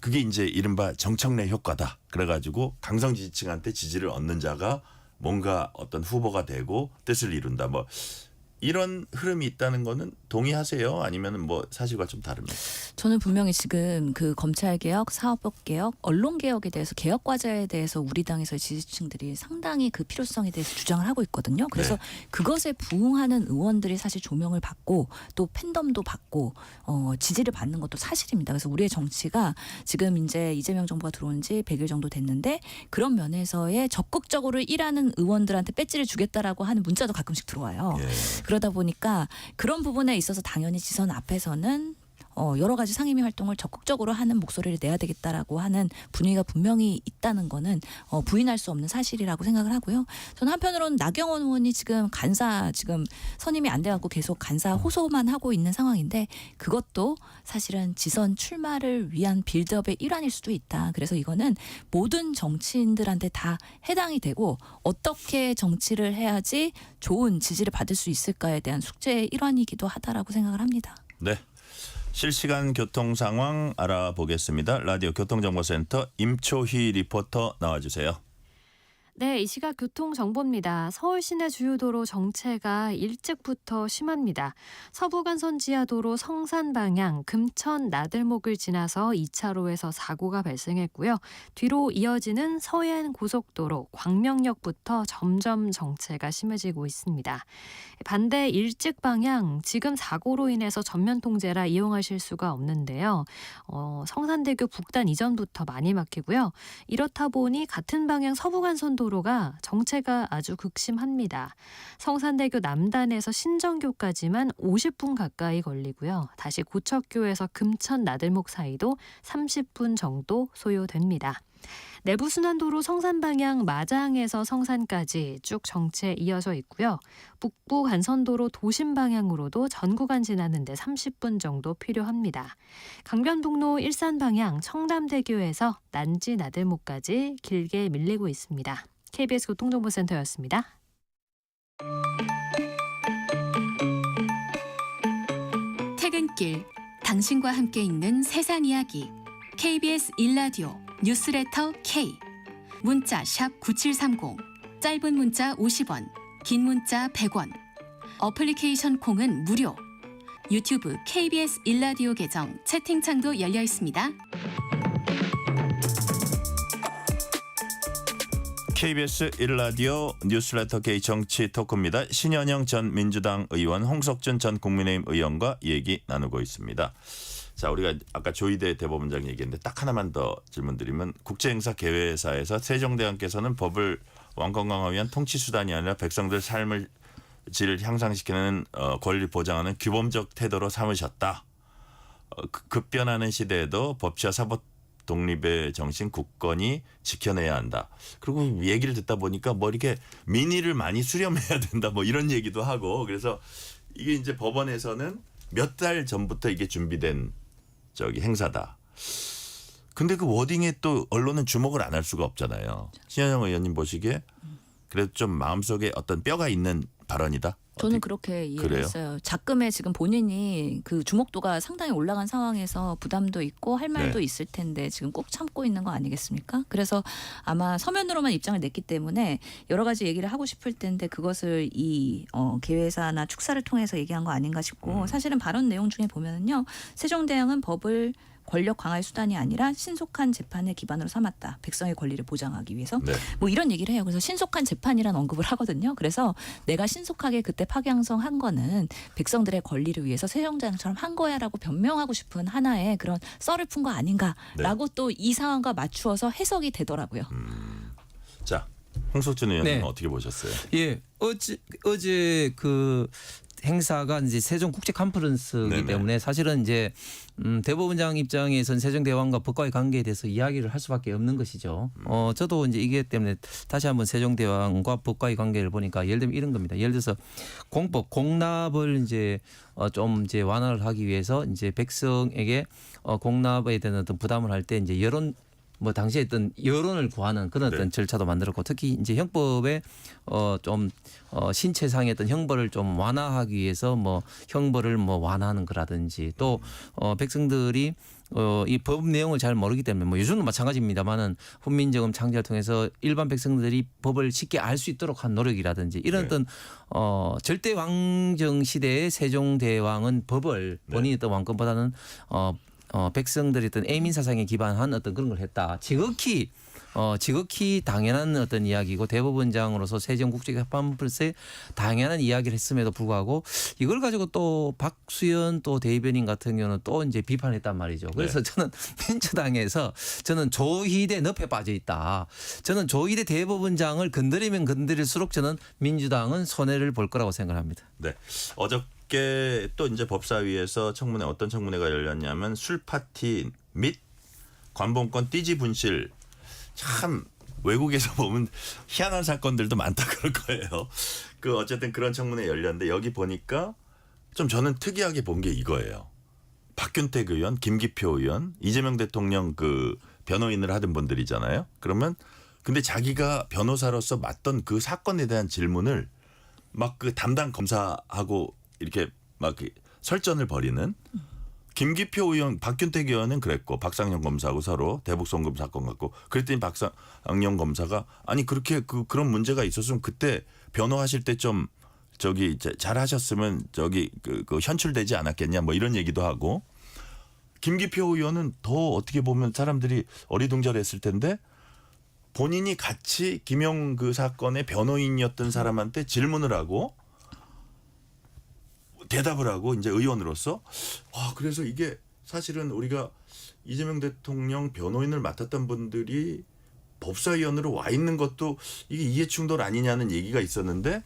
그게 이제 이른바 정청래 효과다. 그래가지고 강성 지지층한테 지지를 얻는 자가 뭔가 어떤 후보가 되고 뜻을 이룬다. 뭐 이런 흐름이 있다는 거는 동의하세요? 아니면은 뭐 사실과 좀 다릅니까? 저는 분명히 지금 그 검찰개혁, 사법개혁, 언론개혁에 대해서 개혁 과제에 대해서 우리 당에서의 지지층들이 상당히 그 필요성에 대해서 주장을 하고 있거든요. 그래서 그것에 부응하는 의원들이 사실 조명을 받고 또 팬덤도 받고 지지를 받는 것도 사실입니다. 그래서 우리의 정치가 지금 이제 이재명 정부가 들어온 지 100일 정도 됐는데 그런 면에서의 적극적으로 일하는 의원들한테 배지를 주겠다라고 하는 문자도 가끔씩 들어와요. 그러다 보니까 그런 부분에 있어서 당연히 지선 앞에서는 여러 가지 상임위 활동을 적극적으로 하는 목소리를 내야 되겠다라고 하는 분위기가 분명히 있다는 거는 부인할 수 없는 사실이라고 생각을 하고요. 저는 한편으로는 나경원 의원이 지금 간사 지금 선임이 안 돼갖고 계속 간사 호소만 하고 있는 상황인데 그것도 사실은 지선 출마를 위한 빌드업의 일환일 수도 있다. 그래서 이거는 모든 정치인들한테 다 해당이 되고 어떻게 정치를 해야지 좋은 지지를 받을 수 있을까에 대한 숙제의 일환이기도 하다라고 생각을 합니다. 네. 실시간 교통 상황 알아보겠습니다. 라디오 교통정보센터 임초희 리포터 나와주세요. 네, 이 시각 교통정보입니다. 서울 시내 주요 도로 정체가 일찍부터 심합니다. 서부간선 지하도로 성산 방향 금천 나들목을 지나서 2차로에서 사고가 발생했고요. 뒤로 이어지는 서해안 고속도로 광명역부터 점점 정체가 심해지고 있습니다. 반대 일찍 방향 지금 사고로 인해서 전면 통제라 이용하실 수가 없는데요. 성산대교 북단 이전부터 많이 막히고요. 이렇다 보니 같은 방향 서부간선도로가 정체가 아주 극심합니다. 성산대교 남단에서 신정교까지만 50분 가까이 걸리고요. 다시 고척교에서 금천 나들목 사이도 30분 정도 소요됩니다. 내부순환도로 성산 방향 마장에서 성산까지 쭉 정체 이어져 있고요. 북부 간선도로 도심 방향으로도 전 구간 지나는데 30분 정도 필요합니다. 강변북로 일산 방향 청담대교에서 난지 나들목까지 길게 밀리고 있습니다. KBS 교통정보센터였습니다. 퇴근길 당신과 함께 읽는 세상 이야기 KBS 1라디오 뉴스레터 K 문자 샵 9730 짧은 문자 50원 긴 문자 100원 어플리케이션 콩은 무료 유튜브 KBS 1라디오 계정 채팅창도 열려 있습니다. KBS 1라디오 뉴스레터 K 정치 토크입니다. 신현영 전 민주당 의원, 홍석준 전 국민의힘 의원과 얘기 나누고 있습니다. 자, 우리가 아까 조희대 대법원장 얘기했는데 딱 하나만 더 질문드리면 국제행사 개회사에서 세종대왕께서는 법을 왕권 강화 위한 통치 수단이 아니라 백성들 삶을 질 향상시키는 권리를 보장하는 규범적 태도로 삼으셨다. 급변하는 시대에도 법치와 사법 독립의 정신 굳건히 지켜내야 한다. 그리고 얘기를 듣다 보니까 뭐 이렇게 민의를 많이 수렴해야 된다. 뭐 이런 얘기도 하고 그래서 이게 이제 법원에서는 몇 달 전부터 이게 준비된 행사다. 근데 그 워딩에 또 언론은 주목을 안 할 수가 없잖아요. 신현영 의원님 보시기에 그래도 좀 마음속에 어떤 뼈가 있는 발언이다. 저는 그렇게 이해를 했어요. 작금에 지금 본인이 그 주목도가 상당히 올라간 상황에서 부담도 있고 할 말도 네. 있을 텐데 지금 꼭 참고 있는 거 아니겠습니까? 그래서 아마 서면으로만 입장을 냈기 때문에 여러 가지 얘기를 하고 싶을 텐데 그것을 이 개회사나 축사를 통해서 얘기한 거 아닌가 싶고 사실은 발언 내용 중에 보면은요. 세종대왕은 법을 권력 강화의 수단이 아니라 신속한 재판을 기반으로 삼았다. 백성의 권리를 보장하기 위해서. 네. 뭐 이런 얘기를 해요. 그래서 신속한 재판이라는 언급을 하거든요. 그래서 내가 신속하게 그때 파기환송한 거는 백성들의 권리를 위해서 세종대왕처럼 한 거야라고 변명하고 싶은 하나의 그런 썰을 푼 거 아닌가라고 또 이 상황과 맞추어서 해석이 되더라고요. 자, 홍석준 의원님 네. 어떻게 보셨어요? 예, 어제 그 행사가 이제 세종 국제 컨퍼런스이기 네네. 때문에 사실은 이제 대법원장 입장에선 세종대왕과 법과의 관계에 대해서 이야기를 할 수밖에 없는 것이죠. 저도 이제 이게 때문에 다시 한번 세종대왕과 법과의 관계를 보니까 예를 들면 이런 겁니다. 예를 들어서 공납을 이제 좀 이제 완화를 하기 위해서 이제 백성에게 공납에 대한 어떤 부담을 할 때 이제 여론 뭐 당시에 어떤 여론을 구하는 그런 어떤 네. 절차도 만들었고 특히 이제 형법에 좀 신체상의 어떤 형벌을 좀 완화하기 위해서 뭐 형벌을 뭐 완화하는 거라든지 또 백성들이 이 법 내용을 잘 모르기 때문에 뭐 요즘도 마찬가지입니다만은 훈민정음 창제를 통해서 일반 백성들이 법을 쉽게 알 수 있도록 한 노력이라든지 이런 네. 어떤 절대 왕정 시대의 세종대왕은 법을 본인이 어떤 왕권보다는 백성들이 어떤 애민 사상에 기반한 어떤 그런 걸 했다. 지극히 당연한 어떤 이야기고 대법원장으로서 세종국제협판플스에 당연한 이야기를 했음에도 불구하고 이걸 가지고 또 박수현 또 대변인 같은 경우는 또 이제 비판했단 말이죠. 그래서 저는 민주당에서 저는 조희대 늪에 빠져 있다. 저는 조희대 대법원장을 건드리면 건드릴수록 저는 민주당은 손해를 볼 거라고 생각합니다. 네. 어저께 또 이제 법사위에서 청문회 어떤 청문회가 열렸냐면 술 파티 및 관봉권 띠지 분실 참 외국에서 보면 희한한 사건들도 많다 그럴 거예요. 그 어쨌든 그런 청문회 열렸는데 여기 보니까 좀 저는 특이하게 본 게 이거예요. 박균택 의원, 김기표 의원, 이재명 대통령 그 변호인을 하던 분들이잖아요. 그러면 근데 자기가 변호사로서 맡던 그 사건에 대한 질문을 막 그 담당 검사하고 이렇게 막 설전을 벌이는 김기표 의원, 박균택 의원은 그랬고 박상영 검사하고 서로 대북 송금 사건 갖고 그랬더니 박상영 검사가 아니 그렇게 그런 문제가 있었으면 그때 변호하실 때 좀 저기 잘하셨으면 저기 그 현출되지 않았겠냐 뭐 이런 얘기도 하고 김기표 의원은 더 어떻게 보면 사람들이 어리둥절했을 텐데 본인이 같이 김용 그 사건의 변호인이었던 사람한테 질문을 하고 대답을 하고 이제 의원으로서 그래서 이게 사실은 우리가 이재명 대통령 변호인을 맡았던 분들이 법사위원으로 와 있는 것도 이게 이해충돌 아니냐는 얘기가 있었는데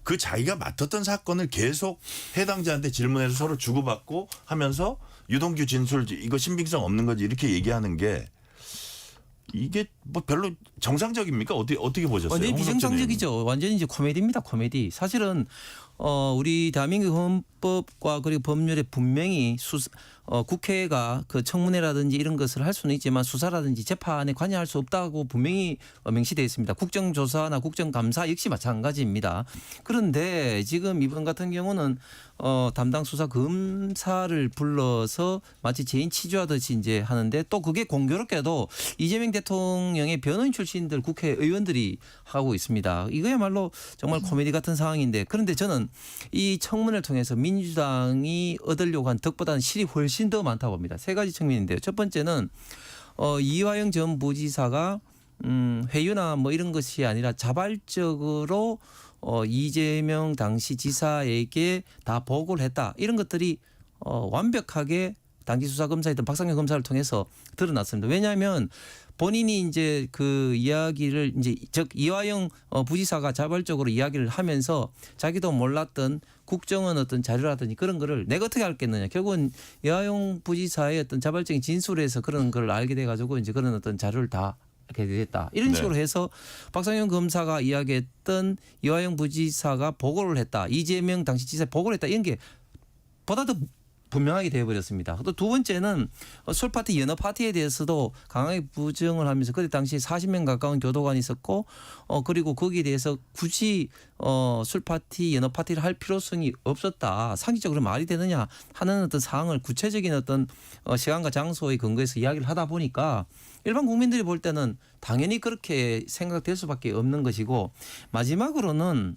그 자기가 맡았던 사건을 계속 해당자한테 질문해서 서로 주고받고 하면서 유동규 진술 이거 신빙성 없는 거지 이렇게 얘기하는 게 이게 뭐 별로 정상적입니까? 어떻게 보셨어요? 완전히 비정상적이죠. 완전히 이제 코미디입니다. 코미디. 사실은 우리 대한민국 헌법과 그리고 법률에 분명히 국회가 그 청문회라든지 이런 것을 할 수는 있지만 수사라든지 재판에 관여할 수 없다고 분명히 명시되어 있습니다. 국정조사나 국정감사 역시 마찬가지입니다. 그런데 지금 이번 같은 경우는 담당 수사 검사를 불러서 마치 죄인 치주하듯이 이제 하는데 또 그게 공교롭게도 이재명 대통령의 변호인 출신들 국회의원들이 하고 있습니다. 이거야말로 정말 코미디 같은 상황인데 그런데 저는 이 청문회를 통해서 민주당이 얻으려고 한 덕보다는 실이 훨씬 더 많다고 봅니다. 세 가지 측면인데요. 첫 번째는 이화영 전 부지사가 회유나 뭐 이런 것이 아니라 자발적으로 이재명 당시 지사에게 다 보고를 했다. 이런 것들이 완벽하게 당시 수사검사였던 박상영 검사를 통해서 드러났습니다. 왜냐하면 본인이 이제 그 이야기를 이제 즉 이화영 부지사가 자발적으로 이야기를 하면서 자기도 몰랐던 국정원 어떤 자료라든지 그런 거를 내가 어떻게 알겠느냐. 결국은 이화영 부지사의 어떤 자발적인 진술에서 그런 걸 알게 돼 가지고 이제 그런 어떤 자료를 다 이렇게 됐다. 이런 네. 식으로 해서 박상영 검사가 이야기했던 이화영 부지사가 보고를 했다. 이재명 당시 지사 보고를 했다. 이런 게 보다 더 분명하게 되어버렸습니다. 또 두 번째는 술 파티, 연어 파티에 대해서도 강하게 부정을 하면서 그때 당시 40명 가까운 교도관이 있었고 그리고 거기에 대해서 굳이 술 파티, 연어 파티를 할 필요성이 없었다. 상식적으로 말이 되느냐 하는 어떤 사항을 구체적인 어떤 시간과 장소의 근거에서 이야기를 하다 보니까 일반 국민들이 볼 때는 당연히 그렇게 생각될 수밖에 없는 것이고 마지막으로는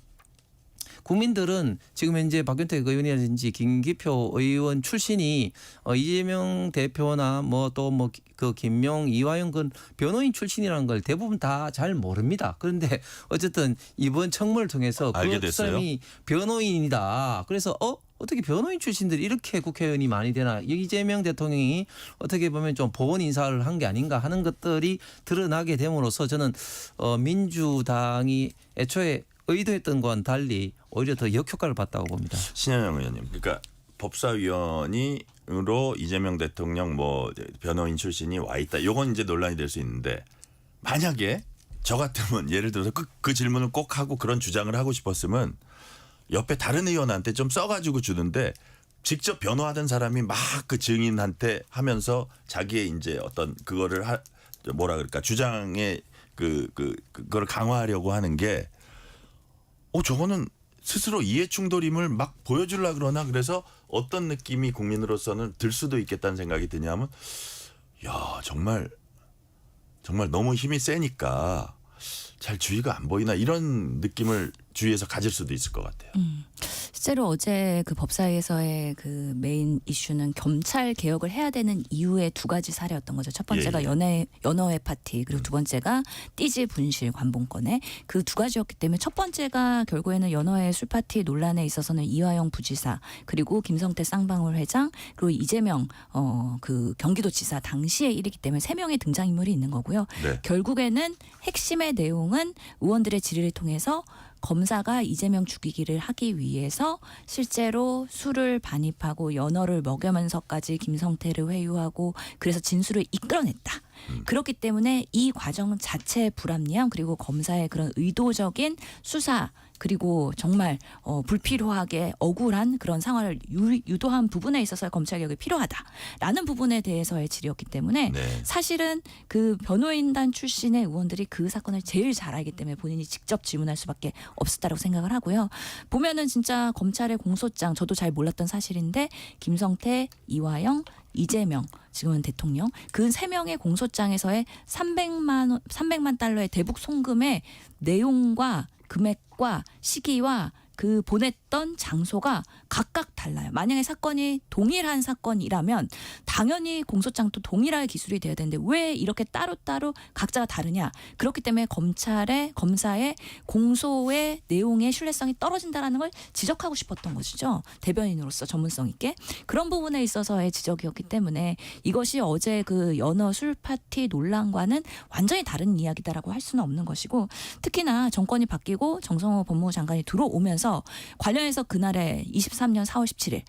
국민들은 지금 현재 박균택 의원이라든지 김기표 의원 출신이 이재명 대표나 뭐 또 뭐 그 김용, 이화영 그 변호인 출신이라는 걸 대부분 다 잘 모릅니다. 그런데 어쨌든 이번 청문을 통해서 알게 그 됐어요? 사람이 변호인이다. 그래서 어떻게 변호인 출신들이 이렇게 국회의원이 많이 되나. 이재명 대통령이 어떻게 보면 좀 보원 인사를 한 게 아닌가 하는 것들이 드러나게 됨으로써 저는 민주당이 애초에 의도했던 것과는 달리 오히려 더 역효과를 봤다고 봅니다. 신현영 의원님, 그러니까 법사위원으로 이재명 대통령 뭐 변호인 출신이 와 있다. 요건 이제 논란이 될 수 있는데 만약에 저 같으면 예를 들어서 그 질문을 꼭 하고 그런 주장을 하고 싶었으면 옆에 다른 의원한테 좀 써가지고 주는데 직접 변호하던 사람이 막 그 증인한테 하면서 자기의 이제 어떤 그거를 뭐라 그럴까 주장의 그거를 강화하려고 하는 게 저거는 스스로 이해충돌임을 막 보여주려고 그러나 그래서 어떤 느낌이 국민으로서는 들 수도 있겠다는 생각이 드냐면 야 정말 너무 힘이 세니까 잘 주의가 안 보이나 이런 느낌을 주위에서 가질 수도 있을 것 같아요. 실제로 어제 그 법사위에서의 그 메인 이슈는 검찰 개혁을 해야 되는 이유의 두 가지 사례였던 거죠. 첫 번째가 연어회 파티 그리고 두 번째가 띠지 분실 관봉건에 그 두 가지였기 때문에 첫 번째가 결국에는 연어회 술 파티 논란에 있어서는 이화영 부지사 그리고 김성태 쌍방울 회장 그리고 이재명 그 경기도지사 당시의 일이기 때문에 세 명의 등장인물이 있는 거고요. 네. 결국에는 핵심의 내용은 의원들의 질의를 통해서 검사가 이재명 죽이기를 하기 위해서 실제로 술을 반입하고 연어를 먹여면서까지 김성태를 회유하고 그래서 진술을 이끌어냈다. 그렇기 때문에 이 과정 자체의 불합리함 그리고 검사의 그런 의도적인 수사 그리고 정말 불필요하게 억울한 그런 상황을 유도한 부분에 있어서 검찰개혁이 필요하다라는 부분에 대해서의 질의였기 때문에 네. 사실은 그 변호인단 출신의 의원들이 그 사건을 제일 잘 알기 때문에 본인이 직접 질문할 수밖에 없었다고 생각을 하고요. 보면은 진짜 검찰의 공소장 저도 잘 몰랐던 사실인데 김성태, 이화영, 이재명 지금은 대통령 그 3명의 공소장에서의 300만 달러의 대북 송금의 내용과 금액과 시기와 그 보냈던 장소가 각각 달라요. 만약에 사건이 동일한 사건이라면 당연히 공소장도 동일하게 기술이 돼야 되는데 왜 이렇게 따로따로 각자가 다르냐. 그렇기 때문에 검사의 공소의 내용의 신뢰성이 떨어진다라는 걸 지적하고 싶었던 것이죠. 대변인으로서 전문성 있게. 그런 부분에 있어서의 지적이었기 때문에 이것이 어제 그 연어 술 파티 논란과는 완전히 다른 이야기다라고 할 수는 없는 것이고 특히나 정권이 바뀌고 정성호 법무부 장관이 들어오면서 관련해서 그날에 23년 4월 17일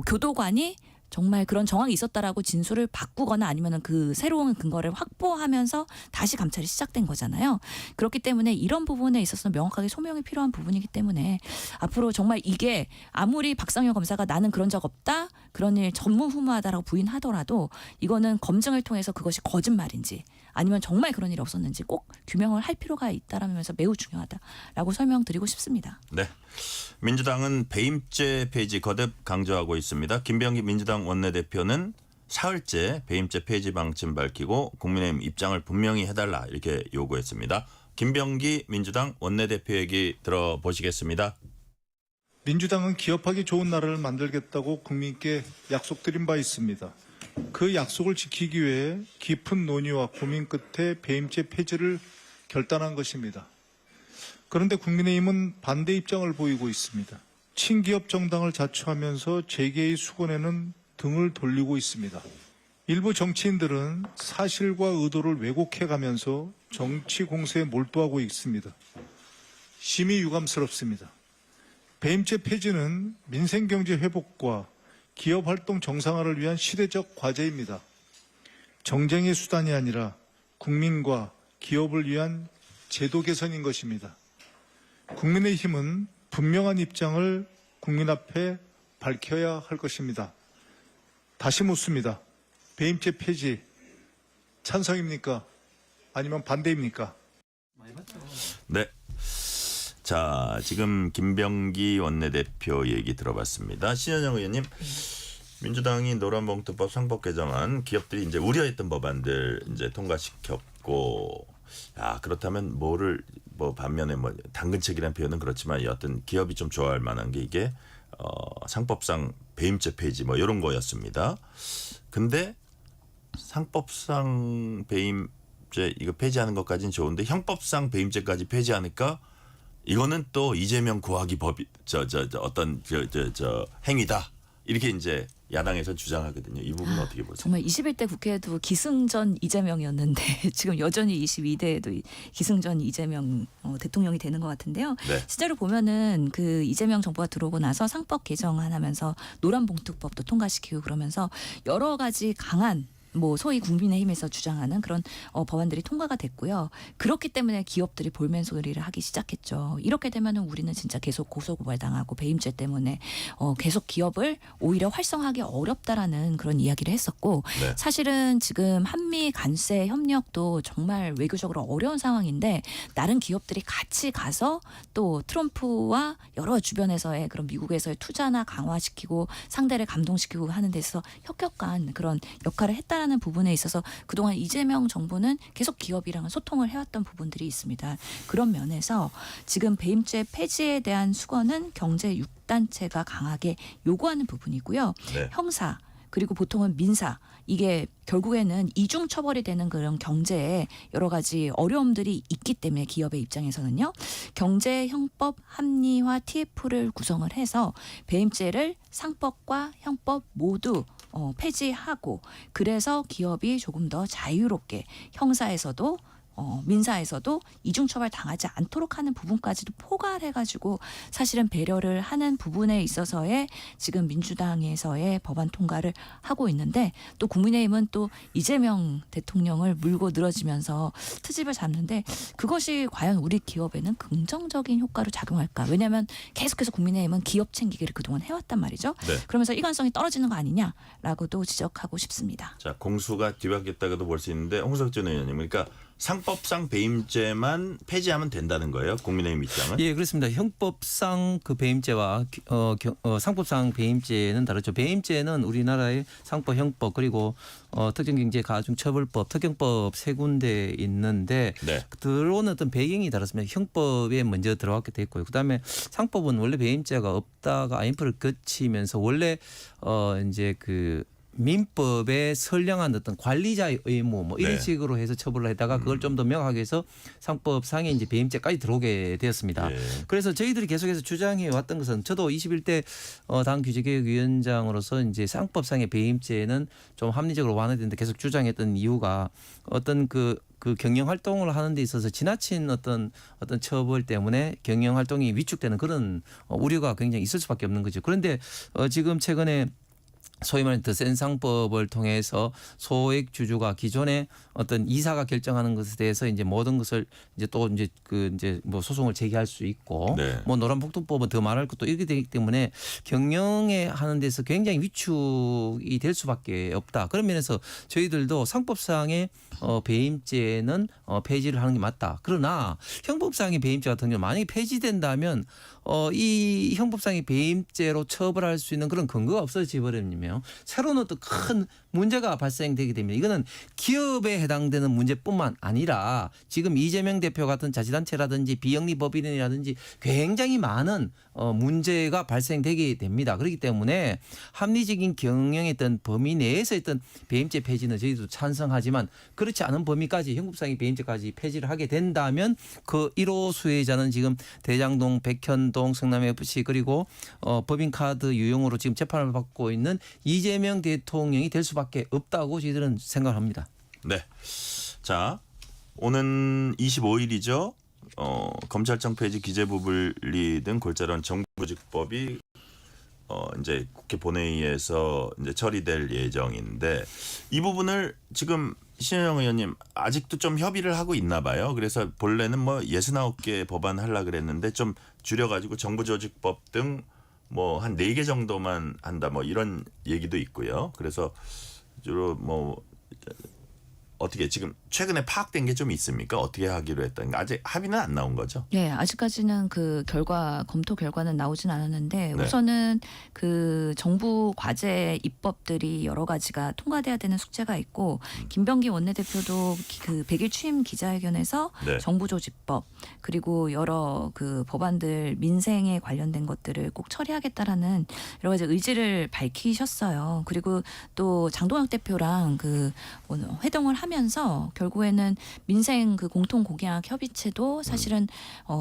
교도관이 정말 그런 정황이 있었다라고 진술을 바꾸거나 아니면은 그 새로운 근거를 확보하면서 다시 감찰이 시작된 거잖아요. 그렇기 때문에 이런 부분에 있어서 명확하게 소명이 필요한 부분이기 때문에 앞으로 정말 이게 아무리 박상효 검사가 나는 그런 적 없다, 그런 일 전무후무하다라고 부인하더라도 이거는 검증을 통해서 그것이 거짓말인지 아니면 정말 그런 일이 없었는지 꼭 규명을 할 필요가 있다라면서 매우 중요하다라고 설명드리고 싶습니다. 네. 민주당은 배임죄 폐지 거듭 강조하고 있습니다. 김병기 민주당 원내대표는 사흘째 배임죄 폐지 방침 밝히고 국민의힘 입장을 분명히 해달라 이렇게 요구했습니다. 김병기 민주당 원내대표 얘기 들어보시겠습니다. 민주당은 기업하기 좋은 나라를 만들겠다고 국민께 약속드린 바 있습니다. 그 약속을 지키기 위해 깊은 논의와 고민 끝에 배임죄 폐지를 결단한 것입니다. 그런데 국민의힘은 반대 입장을 보이고 있습니다. 친기업 정당을 자처하면서 재계의 수건에는 등을 돌리고 있습니다. 일부 정치인들은 사실과 의도를 왜곡해가면서 정치 공세에 몰두하고 있습니다. 심히 유감스럽습니다. 배임죄 폐지는 민생경제 회복과 기업활동 정상화를 위한 시대적 과제입니다. 정쟁의 수단이 아니라 국민과 기업을 위한 제도 개선인 것입니다. 국민의힘은 분명한 입장을 국민 앞에 밝혀야 할 것입니다. 다시 묻습니다. 배임죄 폐지 찬성입니까? 아니면 반대입니까? 네. 자, 지금 김병기 원내대표 얘기 들어봤습니다. 신현영 의원님, 민주당이 노란봉투법 상법 개정안 기업들이 이제 우려했던 법안들 이제 통과시켰고, 그렇다면 반면에 당근책이라는 표현은 그렇지만 여하튼 기업이 좀 좋아할 만한 게 이게 상법상 배임죄 폐지 이런 거였습니다. 근데 상법상 배임죄 이거 폐지하는 것까지는 좋은데 형법상 배임죄까지 폐지하니까 이거는 또 이재명 구하기 법이 어떤 행위다 이렇게 이제 야당에서 주장하거든요. 이 부분은 어떻게 보세요? 정말 21대 국회에도 기승전 이재명이었는데 지금 여전히 22대에도 기승전 이재명 대통령이 되는 것 같은데요. 네. 실제로 보면은 그 이재명 정부가 들어오고 나서 상법 개정하면서 노란봉투법도 통과시키고 그러면서 여러 가지 강한 소위 국민의힘에서 주장하는 그런 법안들이 통과가 됐고요. 그렇기 때문에 기업들이 볼멘소리를 하기 시작했죠. 이렇게 되면은 우리는 진짜 계속 고소고발당하고 배임죄 때문에 계속 기업을 오히려 활성화하기 어렵다라는 그런 이야기를 했었고 네. 사실은 지금 한미 관세 협력도 정말 외교적으로 어려운 상황인데 다른 기업들이 같이 가서 또 트럼프와 여러 주변에서의 그런 미국에서의 투자나 강화시키고 상대를 감동시키고 하는 데서 혁혁한 그런 역할을 했다는 부분에 있어서 그동안 이재명 정부는 계속 기업이랑은 소통을 해왔던 부분들이 있습니다. 그런 면에서 지금 배임죄 폐지에 대한 수건은 경제 6단체가 강하게 요구하는 부분이고요. 네. 형사 그리고 보통은 민사 이게 결국에는 이중 처벌이 되는 그런 경제에 여러 가지 어려움들이 있기 때문에 기업의 입장에서는요. 경제형법 합리화 TF를 구성을 해서 배임죄를 상법과 형법 모두 폐지하고 그래서 기업이 조금 더 자유롭게 형사에서도 민사에서도 이중처벌 당하지 않도록 하는 부분까지도 포괄해가지고 사실은 배려를 하는 부분에 있어서의 지금 민주당에서의 법안 통과를 하고 있는데 또 국민의힘은 또 이재명 대통령을 물고 늘어지면서 트집을 잡는데 그것이 과연 우리 기업에는 긍정적인 효과로 작용할까? 왜냐하면 계속해서 국민의힘은 기업 챙기기를 그동안 해왔단 말이죠. 네. 그러면서 일관성이 떨어지는 거 아니냐라고도 지적하고 싶습니다. 자, 공수가 뒤바뀌었다고도 볼 수 있는데 홍석준 의원님, 그러니까 상법상 배임죄만 폐지하면 된다는 거예요. 국민의힘 입장은. 예, 그렇습니다. 형법상 그 배임죄와 상법상 배임죄는 다르죠. 배임죄는 우리나라의 상법, 형법 그리고 특정경제가중처벌법, 특경법 세 군데 있는데 네. 들어오는 어떤 배경이 다릅니다. 형법에 먼저 들어왔게 돼 있고요. 그다음에 상법은 원래 배임죄가 없다가 IMF를 거치면서 원래 이제 그 민법에 선량한 어떤 관리자의 의무 뭐 이런 네. 식으로 해서 처벌을 했다가 그걸 좀 더 명확하게 해서 상법상에 이제 배임죄까지 들어오게 되었습니다. 예. 그래서 저희들이 계속해서 주장해 왔던 것은 저도 21대 당 규제개혁위원장으로서 이제 상법상의 배임죄는 좀 합리적으로 완화되는데 계속 주장했던 이유가 어떤 그 경영 활동을 하는 데 있어서 지나친 어떤 처벌 때문에 경영 활동이 위축되는 그런 우려가 굉장히 있을 수밖에 없는 거죠. 그런데 지금 최근에 소위 말하는 더 센 상법을 통해서 소액 주주가 기존에 어떤 이사가 결정하는 것에 대해서 이제 모든 것을 이제 또 이제 뭐 소송을 제기할 수 있고 네. 뭐 노란복통법은 더 말할 것도 이렇게 되기 때문에 경영에 하는 데서 굉장히 위축이 될 수밖에 없다. 그런 면에서 저희들도 상법상의 배임죄는 폐지를 하는 게 맞다. 그러나 형법상의 배임죄 같은 경우 만약에 폐지된다면 이 형법상의 배임죄로 처벌할 수 있는 그런 근거가 없어져 버리면 새로운 어떤 큰 문제가 발생되게 됩니다. 이거는 기업에 해당되는 문제뿐만 아니라 지금 이재명 대표 같은 자치단체라든지 비영리 법인이라든지 굉장히 많은 문제가 발생되게 됩니다. 그렇기 때문에 합리적인 경영의 어떤 범위 내에서 어떤 배임죄 폐지는 저희도 찬성하지만 그렇지 않은 범위까지 형법상의 배임죄까지 폐지를 하게 된다면 그 1호 수혜자는 지금 대장동, 백현동, 성남FC 그리고 법인카드 유용으로 지금 재판을 받고 있는 이재명 대통령이 될 수밖에 없다고 저희들은 생각합니다. 네. 자, 오는 25일이죠. 검찰청 폐지 기재부 분리 등 골자론 정부조직법이 이제 국회 본회의에서 이제 처리될 예정인데 이 부분을 지금 신현영 의원님 아직도 좀 협의를 하고 있나 봐요. 그래서 본래는 뭐 69개 법안 하려고 그랬는데 좀 줄여가지고 정부조직법 등 뭐 한 4개 정도만 한다 뭐 이런 얘기도 있고요. 그래서 주로 뭐 어떻게 지금 최근에 파악된 게 좀 있습니까? 어떻게 하기로 했다는 게 아직 합의는 안 나온 거죠? 네, 아직까지는 그 검토 결과는 나오진 않았는데 네. 우선은 그 정부 과제 입법들이 여러 가지가 통과돼야 되는 숙제가 있고 김병기 원내대표도 그 100일 취임 기자회견에서 네. 정부조직법 그리고 여러 그 법안들 민생에 관련된 것들을 꼭 처리하겠다라는 여러 가지 의지를 밝히셨어요. 그리고 또 장동혁 대표랑 그 회동을 하면서 결국에는 민생 그 공통 공약 협의체도 사실은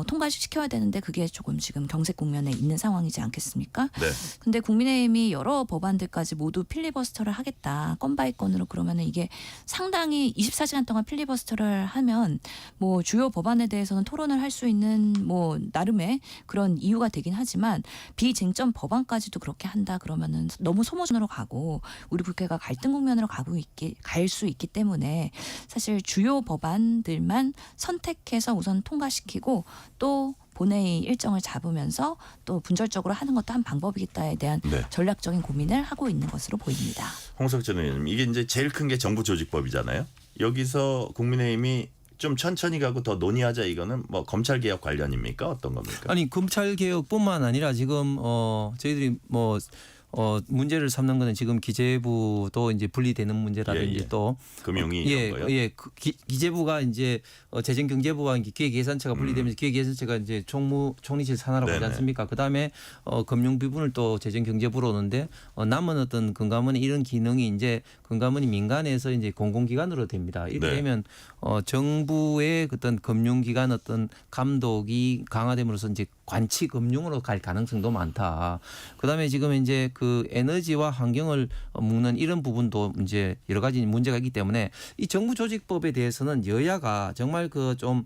통과시켜야 되는데 그게 조금 지금 경색 국면에 있는 상황이지 않겠습니까? 네. 근데 국민의힘이 여러 법안들까지 모두 필리버스터를 하겠다. 건 바이 건으로 그러면은 이게 상당히 24시간 동안 필리버스터를 하면 뭐 주요 법안에 대해서는 토론을 할 수 있는 뭐 나름의 그런 이유가 되긴 하지만 비쟁점 법안까지도 그렇게 한다 그러면은 너무 소모전으로 가고 우리 국회가 갈등 국면으로 갈 수 있기 때문에 사실 주요 법안들만 선택해서 우선 통과시키고 또 본회의 일정을 잡으면서 또 분절적으로 하는 것도 한 방법이겠다에 대한 네. 전략적인 고민을 하고 있는 것으로 보입니다. 홍석천 의원님 이게 이제 제일 큰 게 정부조직법이잖아요. 여기서 국민의힘이 좀 천천히 가고 더 논의하자 이거는 뭐 검찰 개혁 관련입니까? 어떤 겁니까? 아니 검찰 개혁뿐만 아니라 지금 저희들이 뭐 문제를 삼는 거는 지금 기재부도 이제 분리되는 문제라든지 예, 예. 또 금융위 이런 거요? 예, 기재부가 이제 재정경제부와 기획예산처가 분리되면서 기획예산처가 이제 총리실 산하로 가지 네네. 않습니까? 그다음에 금융 부분을 또 재정경제부로 오는데 남은 어떤 금감원의 이런 기능이 이제 금감원이 민간에서 이제 공공기관으로 됩니다. 이렇게 네. 되면 정부의 어떤 금융기관 어떤 감독이 강화됨으로써 이제 관치 금융으로 갈 가능성도 많다. 그다음에 지금 이제 그 에너지와 환경을 묶는 이런 부분도 이제 여러 가지 문제가 있기 때문에 이 정부조직법에 대해서는 여야가 정말 그 좀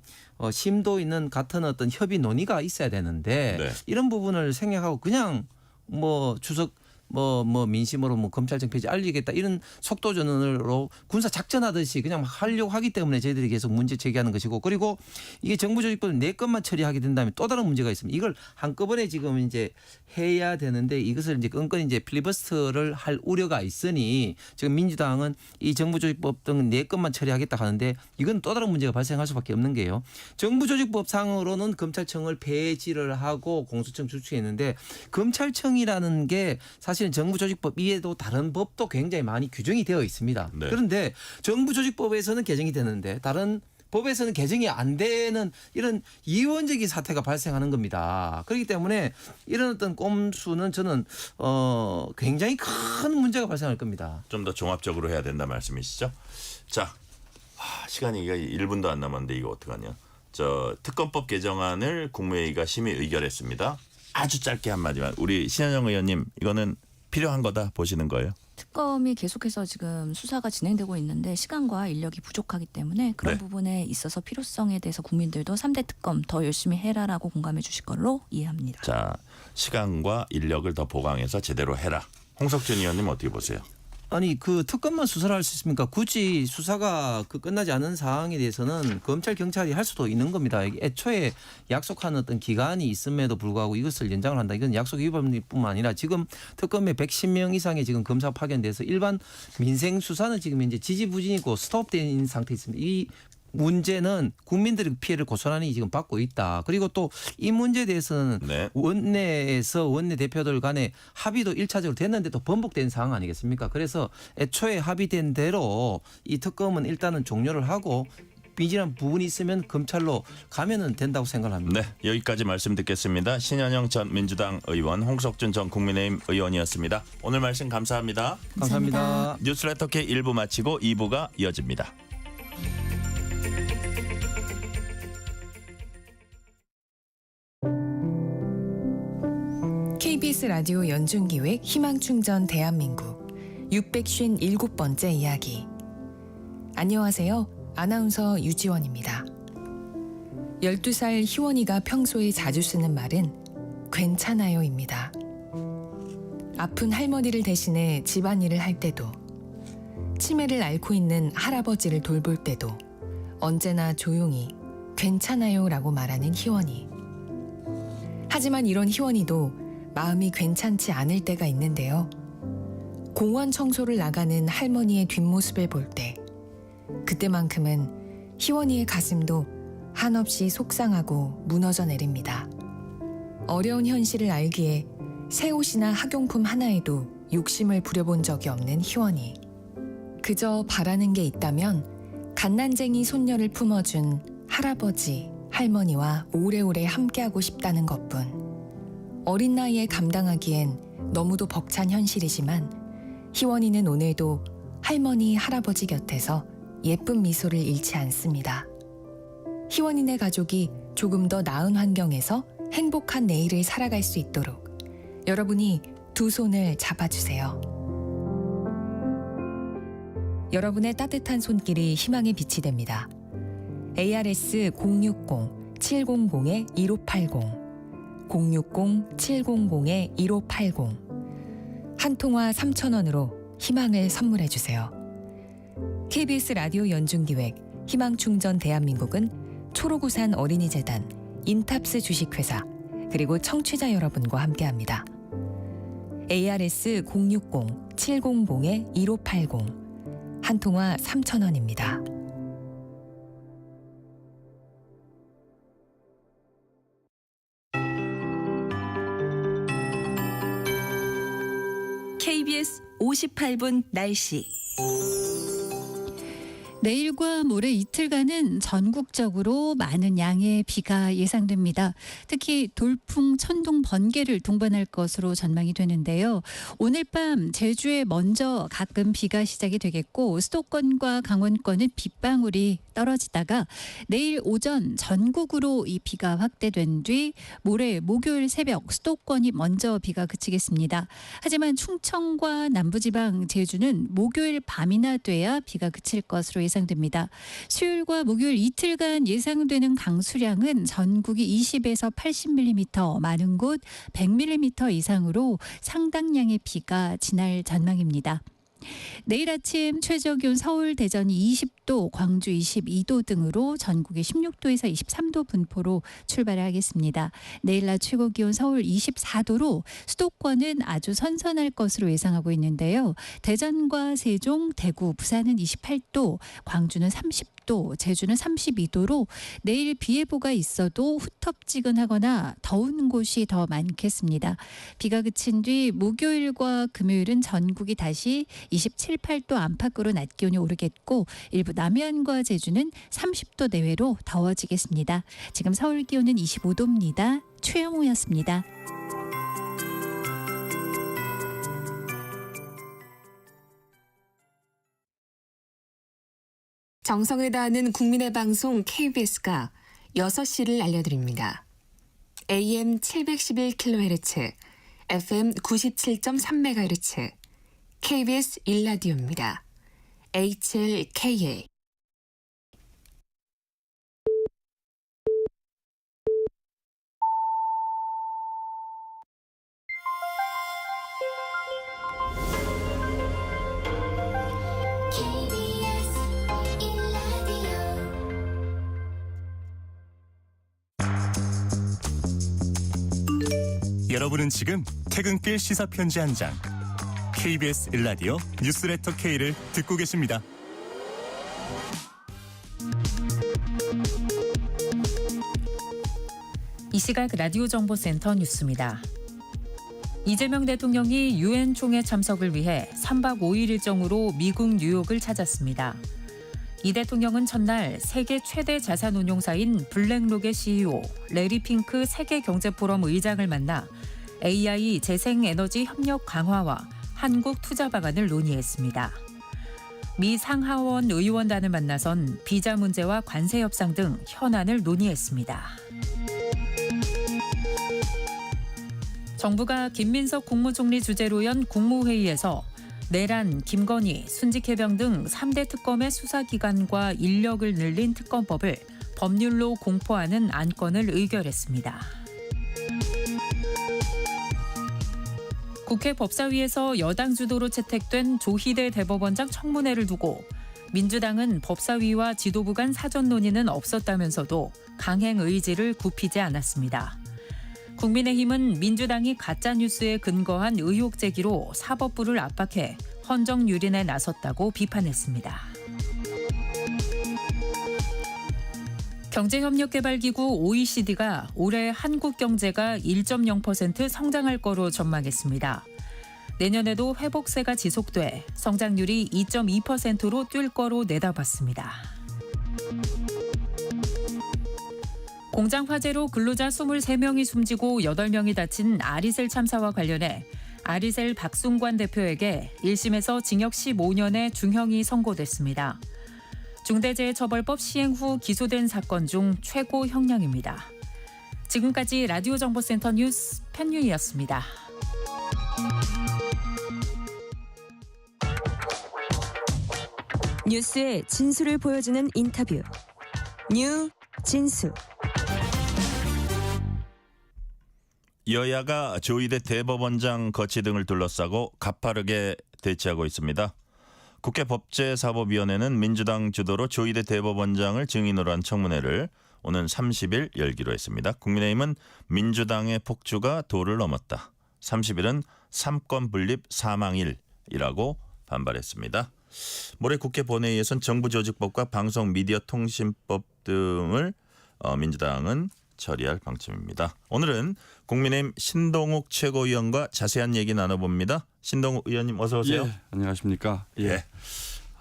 심도 있는 같은 어떤 협의 논의가 있어야 되는데 네. 이런 부분을 생략하고 그냥 뭐 추석 뭐 민심으로 뭐 검찰청 폐지 알리겠다 이런 속도 전환으로 군사 작전하듯이 그냥 막 하려고 하기 때문에 저희들이 계속 문제 제기하는 것이고, 그리고 이게 정부조직법 4건만 처리하게 된다면 또 다른 문제가 있습니다. 이걸 한꺼번에 지금 이제 해야 되는데 이것을 이제 끈끈이 이제 필리버스터를 할 우려가 있으니 지금 민주당은 이 정부조직법 등 4건만 처리하겠다 하는데 이건 또 다른 문제가 발생할 수밖에 없는 게요. 정부조직법상으로는 검찰청을 폐지를 하고 공수처 주축했는데 검찰청이라는 게 사실은 정부조직법 이외에도 다른 법도 굉장히 많이 규정이 되어 있습니다. 네. 그런데 정부조직법에서는 개정이 되는데 다른 법에서는 개정이 안 되는 이런 이원적인 사태가 발생하는 겁니다. 그렇기 때문에 이런 어떤 꼼수는 저는 굉장히 큰 문제가 발생할 겁니다. 좀 더 종합적으로 해야 된다 말씀이시죠? 자, 시간이 1분도 안 남았는데 이거 어떡하냐. 특검법 개정안을 국무회의가 심의 의결했습니다. 아주 짧게 한마디만. 우리 신현영 의원님 이거는 필요한 거다 보시는 거예요? 특검이 계속해서 지금 수사가 진행되고 있는데 시간과 인력이 부족하기 때문에 그런 네. 부분에 있어서 필요성에 대해서 국민들도 3대 특검 더 열심히 해라라고 공감해 주실 걸로 이해합니다. 자, 시간과 인력을 더 보강해서 제대로 해라. 홍석준 의원님 어떻게 보세요? 아니 그 특검만 수사를 할 수 있습니까? 굳이 수사가 끝나지 않은 사항에 대해서는 검찰 경찰이 할 수도 있는 겁니다. 애초에 약속한 어떤 기간이 있음에도 불구하고 이것을 연장을 한다. 이건 약속 위반뿐만 아니라 지금 특검에 110명 이상의 지금 검사 파견돼서 일반 민생 수사는 지금 이제 지지부진이고 스톱된 상태에 있습니다. 이 문제는 국민들의 피해를 고스란히 지금 받고 있다. 그리고 또 이 문제에 대해서는 네. 원내에서 원내 대표들 간에 합의도 1차적으로 됐는데도 번복된 상황 아니겠습니까? 그래서 애초에 합의된 대로 이 특검은 일단은 종료를 하고 삐질한 부분이 있으면 검찰로 가면은 된다고 생각합니다. 네, 여기까지 말씀 듣겠습니다. 신현영 전 민주당 의원, 홍석준 전 국민의힘 의원이었습니다. 오늘 말씀 감사합니다. 감사합니다. 뉴스레터 K 1부 마치고 2부가 이어집니다. KBS 라디오 연중기획 희망충전 대한민국 657번째 이야기. 안녕하세요. 아나운서 유지원입니다. 12살 희원이가 평소에 자주 쓰는 말은 괜찮아요입니다. 아픈 할머니를 대신해 집안일을 할 때도, 치매를 앓고 있는 할아버지를 돌볼 때도 언제나 조용히 괜찮아요라고 말하는 희원이. 하지만 이런 희원이도 마음이 괜찮지 않을 때가 있는데요. 공원 청소를 나가는 할머니의 뒷모습을 볼 때, 그때만큼은 희원이의 가슴도 한없이 속상하고 무너져 내립니다. 어려운 현실을 알기에 새 옷이나 학용품 하나에도 욕심을 부려본 적이 없는 희원이. 그저 바라는 게 있다면 갓난쟁이 손녀를 품어준 할아버지, 할머니와 오래오래 함께하고 싶다는 것뿐. 어린 나이에 감당하기엔 너무도 벅찬 현실이지만 희원이는 오늘도 할머니, 할아버지 곁에서 예쁜 미소를 잃지 않습니다. 희원이네 가족이 조금 더 나은 환경에서 행복한 내일을 살아갈 수 있도록 여러분이 두 손을 잡아주세요. 여러분의 따뜻한 손길이 희망의 빛이 됩니다. ARS 060-700-1580 060-700-1580 한 통화 3,000원으로 희망을 선물해 주세요. KBS 라디오 연중기획 희망충전 대한민국은 초록우산 어린이재단, 인탑스 주식회사, 그리고 청취자 여러분과 함께합니다. ARS 060-700-1580 한 통화 3,000원입니다. KBS 58분 날씨. 내일과 모레 이틀간은 전국적으로 많은 양의 비가 예상됩니다. 특히 돌풍, 천둥, 번개를 동반할 것으로 전망이 되는데요. 오늘 밤 제주에 먼저 가끔 비가 시작이 되겠고 수도권과 강원권은 빗방울이 떨어지다가 내일 오전 전국으로 이 비가 확대된 뒤 모레 목요일 새벽 수도권이 먼저 비가 그치겠습니다. 하지만 충청과 남부지방 제주는 목요일 밤이나 돼야 비가 그칠 것으로 예상됩니다. 수요일과 목요일 이틀간 예상되는 강수량은 전국이 20에서 80mm, 많은 곳 100mm 이상으로 상당량의 비가 지날 전망입니다. 내일 아침 최저기온 서울, 대전이 20도, 광주 22도 등으로 전국이 16도에서 23도 분포로 출발을 하겠습니다. 내일 낮 최고기온 서울 24도로 수도권은 아주 선선할 것으로 예상하고 있는데요. 대전과 세종, 대구, 부산은 28도, 광주는 30도, 제주는 32도로 내일 비 예보가 있어도 후텁지근하거나 더운 곳이 더 많겠습니다. 비가 그친 뒤 목요일과 금요일은 전국이 다시 27, 8도 안팎으로 낮 기온이 오르겠고 일부 남해안과 제주는 30도 내외로 더워지겠습니다. 지금 서울 기온은 25도입니다. 최영우였습니다. 정성을 다하는 국민의 방송 KBS가 6시를 알려드립니다. AM 711kHz, FM 97.3MHz, KBS 1라디오입니다. HLKA. 여러분은 지금 퇴근길 시사편지 한 장, KBS 1라디오 뉴스레터 K를 듣고 계십니다. 이 시각 라디오 정보센터 뉴스입니다. 이재명 대통령이 유엔 총회 참석을 위해 3박 5일 일정으로 미국 뉴욕을 찾았습니다. 이 대통령은 첫날 세계 최대 자산운용사인 블랙록의 CEO 레리 핑크 세계경제포럼 의장을 만나 AI 재생에너지 협력 강화와 한국 투자 방안을 논의했습니다. 미 상하원 의원단을 만나선 비자 문제와 관세 협상 등 현안을 논의했습니다. 정부가 김민석 국무총리 주재로 연 국무회의에서 내란, 김건희, 순직해병 등 3대 특검의 수사기관과 인력을 늘린 특검법을 법률로 공포하는 안건을 의결했습니다. 국회 법사위에서 여당 주도로 채택된 조희대 대법원장 청문회를 두고 민주당은 법사위와 지도부 간 사전 논의는 없었다면서도 강행 의지를 굽히지 않았습니다. 국민의힘은 민주당이 가짜뉴스에 근거한 의혹 제기로 사법부를 압박해 헌정 유린에 나섰다고 비판했습니다. 경제협력개발기구 OECD가 올해 한국 경제가 1.0% 성장할 거로 전망했습니다. 내년에도 회복세가 지속돼 성장률이 2.2%로 뛸 거로 내다봤습니다. 공장 화재로 근로자 23명이 숨지고 8명이 다친 아리셀 참사와 관련해 아리셀 박순관 대표에게 1심에서 징역 15년의 중형이 선고됐습니다. 중대재해처벌법 시행 후 기소된 사건 중 최고 형량입니다. 지금까지 라디오 정보센터 뉴스 편유희였습니다. 뉴스의 진수를 보여주는 인터뷰. 뉴 진수. 여야가 조희대 대법원장 거취 등을 둘러싸고 가파르게 대치하고 있습니다. 국회 법제사법위원회는 민주당 주도로 조희대 대법원장을 증인으로 한 청문회를 오는 30일 열기로 했습니다. 국민의힘은 민주당의 폭주가 도를 넘었다. 30일은 삼권 분립 사망일이라고 반발했습니다. 모레 국회 본회의에선 정부조직법과 방송미디어통신법 등을 민주당은 처리할 방침입니다. 오늘은 국민의힘 신동욱 최고위원과 자세한 얘기 나눠봅니다. 신동욱 의원님 어서 오세요. 예, 안녕하십니까. 예.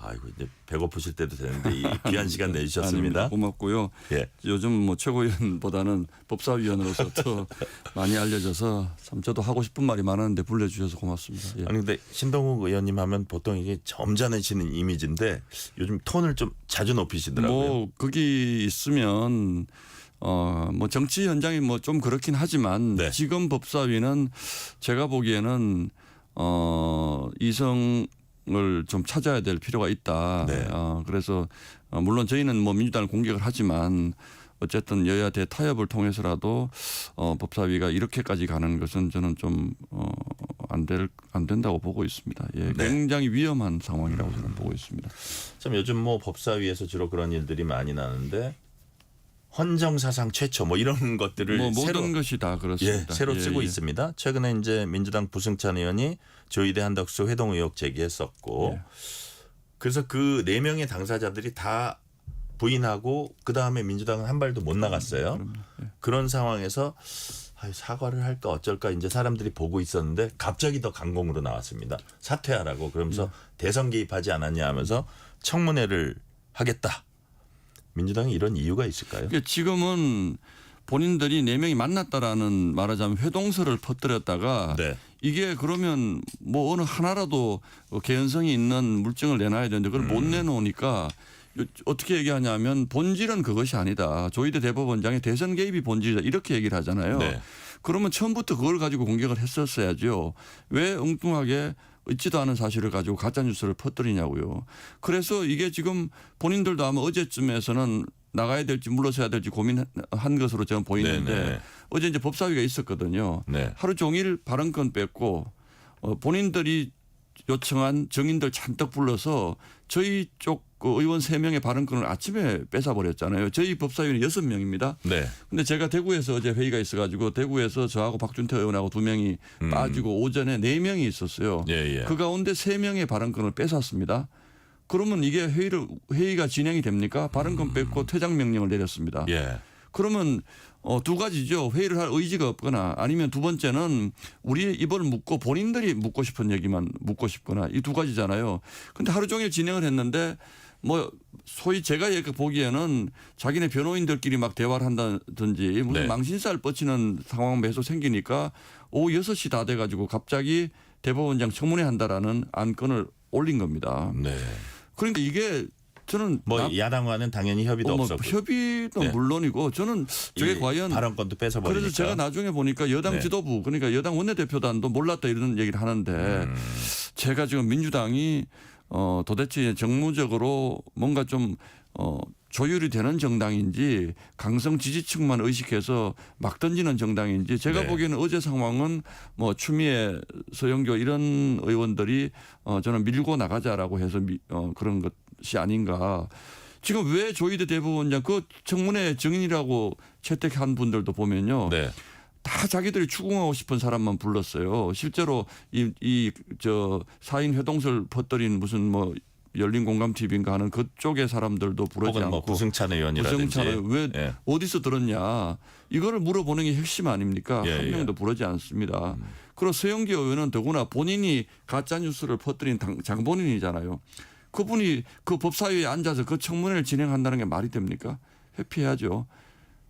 아이고 이제 배고프실 때도 되는데 이 귀한 시간 내주셨습니다. 아닙니다. 고맙고요. 예. 요즘 뭐 최고위원보다는 법사위원으로서 더 많이 알려져서 참 저도 하고 싶은 말이 많았는데 불러주셔서 고맙습니다. 예. 아니 근데 신동욱 의원님 하면 보통 이게 점잖으시는 이미지인데 요즘 톤을 좀 자주 높이시더라고요. 뭐 거기 있으면 뭐 정치 현장이 뭐 좀 그렇긴 하지만 네. 지금 법사위는 제가 보기에는 이성을 좀 찾아야 될 필요가 있다. 네. 그래서 물론 저희는 뭐 민주당을 공격을 하지만 어쨌든 여야 대타협을 통해서라도 법사위가 이렇게까지 가는 것은 저는 좀 안 된다고 보고 있습니다. 예, 네. 굉장히 위험한 상황이라고 저는 보고 있습니다. 참 요즘 뭐 법사위에서 주로 그런 일들이 많이 나는데 헌정사상 최초 뭐 이런 것들을 뭐 모든 새로 것이 다 그렇습니다. 새로 예, 쓰고 예. 있습니다. 최근에 이제 민주당 부승찬 의원이 조희대 한덕수 회동 의혹 제기했었고 예. 그래서 그 4명의 당사자들이 다 부인하고 그다음에 민주당은 한 발도 못 나갔어요. 예. 그런 상황에서 사과를 할까 어쩔까 이제 사람들이 보고 있었는데 갑자기 더 강공으로 나왔습니다. 사퇴하라고 그러면서 대선 개입하지 않았냐 하면서 청문회를 하겠다. 민주당이 이런 이유가 있을까요? 그러니까 지금은 본인들이 4명이 만났다라는 말하자면 회동설을 퍼뜨렸다가 네. 이게 그러면 뭐 어느 하나라도 개연성이 있는 물증을 내놔야 되는데 그걸 못 내놓으니까 어떻게 얘기하냐면 본질은 그것이 아니다. 조희대 대법원장의 대선 개입이 본질이다. 이렇게 얘기를 하잖아요. 네. 그러면 처음부터 그걸 가지고 공격을 했었어야죠. 왜 엉뚱하게 있지도 않은 사실을 가지고 가짜뉴스를 퍼뜨리냐고요. 그래서 이게 지금 본인들도 아마 어제쯤에서는 나가야 될지 물러서야 될지 고민한 것으로 저는 보이는데 네네. 어제 이제 법사위가 있었거든요. 네. 하루 종일 발언권 뺐고 본인들이 요청한 정인들 잔뜩 불러서 저희 쪽 의원 3명의 발언권을 아침에 뺏어버렸잖아요. 저희 법사위는 6명입니다. 네. 근데 제가 대구에서 어제 회의가 있어가지고 대구에서 저하고 박준태 의원하고 2명이 빠지고 오전에 4명이 있었어요. 예. 그 가운데 3명의 발언권을 뺏었습니다. 그러면 이게 회의가 진행이 됩니까? 발언권 뺏고 퇴장 명령을 내렸습니다. 예. 그러면 두 가지죠. 회의를 할 의지가 없거나 아니면 두 번째는 우리 입을 묻고 본인들이 묻고 싶은 얘기만 묻고 싶거나 이 두 가지잖아요. 근데 하루 종일 진행을 했는데 뭐 소위 제가 보기에는 자기네 변호인들끼리 막 대화를 한다든지 무슨 네. 망신살 뻗치는 상황 계속 생기니까 오후 6시 다 돼가지고 갑자기 대법원장 청문회 한다라는 안건을 올린 겁니다. 네. 그러니까 이게 저는 뭐 야당과는 당연히 협의도 뭐 없었고 협의도 네. 물론이고 저는 저게 과연 발언권도 뺏어버리니까. 그래서 제가 나중에 보니까 여당 네. 지도부 그러니까 여당 원내대표단도 몰랐다 이런 얘기를 하는데 제가 지금 민주당이 도대체 정무적으로 뭔가 좀 조율이 되는 정당인지 강성 지지층만 의식해서 막 던지는 정당인지 제가 네. 보기에는 어제 상황은 뭐 추미애 서영교 이런 의원들이 저는 밀고 나가자라고 해서 그런 것이 아닌가. 지금 왜 조희대 대법원장 그 청문회 증인이라고 채택한 분들도 보면요. 네. 다 자기들이 추궁하고 싶은 사람만 불렀어요. 실제로 저 사인 회동설 퍼뜨린 무슨 뭐 열린 공감 TV인가 하는 그쪽의 사람들도 부르지 혹은 않고 뭐 부승찬 의원이라든지. 부승찬 왜 예. 어디서 들었냐 이거를 물어보는 게 핵심 아닙니까? 예, 한 명도 부르지 않습니다. 그리고 서영기 의원은 더구나 본인이 가짜 뉴스를 퍼뜨린 장본인이잖아요. 그분이 그 법사위에 앉아서 그 청문회를 진행한다는 게 말이 됩니까? 회피해야죠.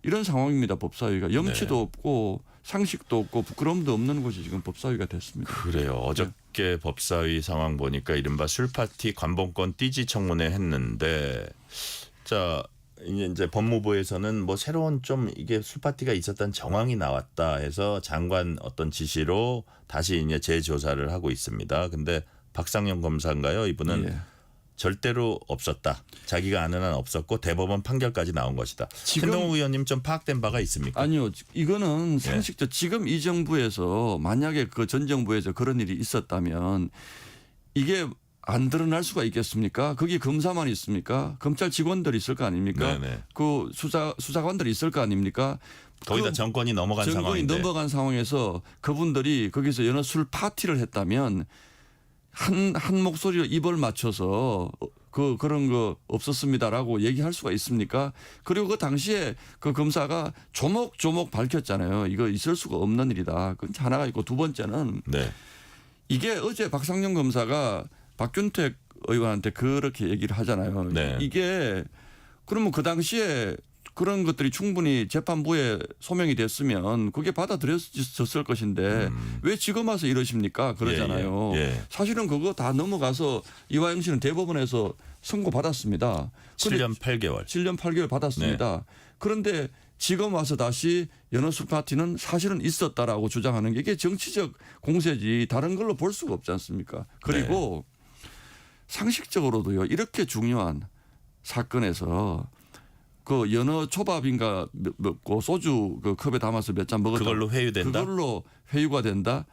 이런 상황입니다. 법사위가 염치도 네. 없고 상식도 없고 부끄러움도 없는 곳이 지금 법사위가 됐습니다. 그래요. 어저께 법사위 상황 보니까 이른바 술파티 관봉권 띠지 청문회 했는데 자 이제 법무부에서는 뭐 새로운 좀 이게 술파티가 있었다는 정황이 나왔다 해서 장관 어떤 지시로 다시 이제 재조사를 하고 있습니다. 근데 박상영 검사인가요? 이분은 예. 절대로 없었다. 자기가 아는 한 없었고 대법원 판결까지 나온 것이다. 신동욱 의원님 좀 파악된 바가 있습니까? 아니요. 이거는 상식적 지금 이 정부에서 만약에 그 전 정부에서 그런 일이 있었다면 이게 안 드러날 수가 있겠습니까? 거기 검사만 있습니까? 검찰 직원들이 있을 거 아닙니까? 네네. 그 수사관들이 있을 거 아닙니까? 거의 다 정권이 넘어간 상황인데. 넘어간 상황에서 그분들이 거기서 여느 술 파티를 했다면 한 목소리로 입을 맞춰서 그런 거 없었습니다라고 얘기할 수가 있습니까? 그리고 그 당시에 그 검사가 조목조목 밝혔잖아요. 이거 있을 수가 없는 일이다. 그건 하나가 있고 두 번째는 네. 이게 어제 박상영 검사가 박균택 의원한테 그렇게 얘기를 하잖아요. 네. 이게 그러면 그 당시에 그런 것들이 충분히 재판부에 소명이 됐으면 그게 받아들여졌을 것인데 왜 지금 와서 이러십니까? 그러잖아요. 사실은 그거 다 넘어가서 이화영 씨는 대법원에서 선고 받았습니다. 7년 8개월. 7년 8개월 받았습니다. 그런데 지금 와서 다시 연합술 파티는 사실은 있었다라고 주장하는 게 이게 정치적 공세지 다른 걸로 볼 수가 없지 않습니까? 그리고 상식적으로도요. 이렇게 중요한 사건에서 그 연어 초밥인가 먹고 소주 그 컵에 담아서 몇 잔 먹었다. 그걸로 회유된다? 그걸로 회유가 된다?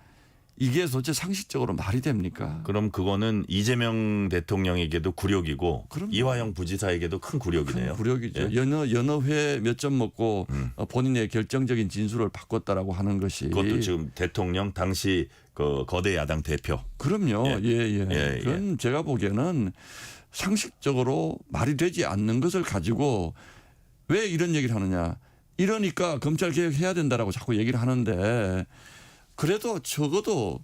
이게 도대체 상식적으로 말이 됩니까? 그럼 그거는 이재명 대통령에게도 굴욕이고 그럼요. 이화영 부지사에게도 큰 굴욕이네요. 큰 굴욕이죠. 예. 연어회 몇 점 먹고 본인의 결정적인 진술을 바꿨다라고 하는 것이 그것도 지금 대통령 당시 그 거대 야당 대표. 그럼요. 예. 그건 제가 보기에는 상식적으로 말이 되지 않는 것을 가지고 왜 이런 얘기를 하느냐. 이러니까 검찰 개혁해야 된다라고 자꾸 얘기를 하는데 그래도 적어도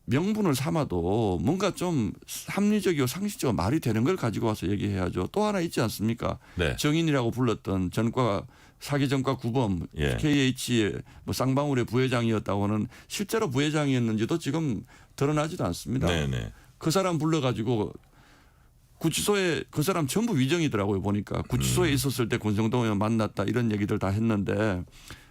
명분을 삼아도 뭔가 좀 합리적이고 상식적으로 말이 되는 걸 가지고 와서 얘기해야죠. 또 하나 있지 않습니까? 네. 정인이라고 불렀던 전과 사기 전과 구범 KH의 뭐 쌍방울의 부회장이었다고 하는 실제로 부회장이었는지도 지금 드러나지도 않습니다. 네네. 그 사람 불러가지고 구치소에 그 사람 전부 위정이더라고요. 보니까 구치소에 있었을 때 권성동 의원 만났다 이런 얘기들 다 했는데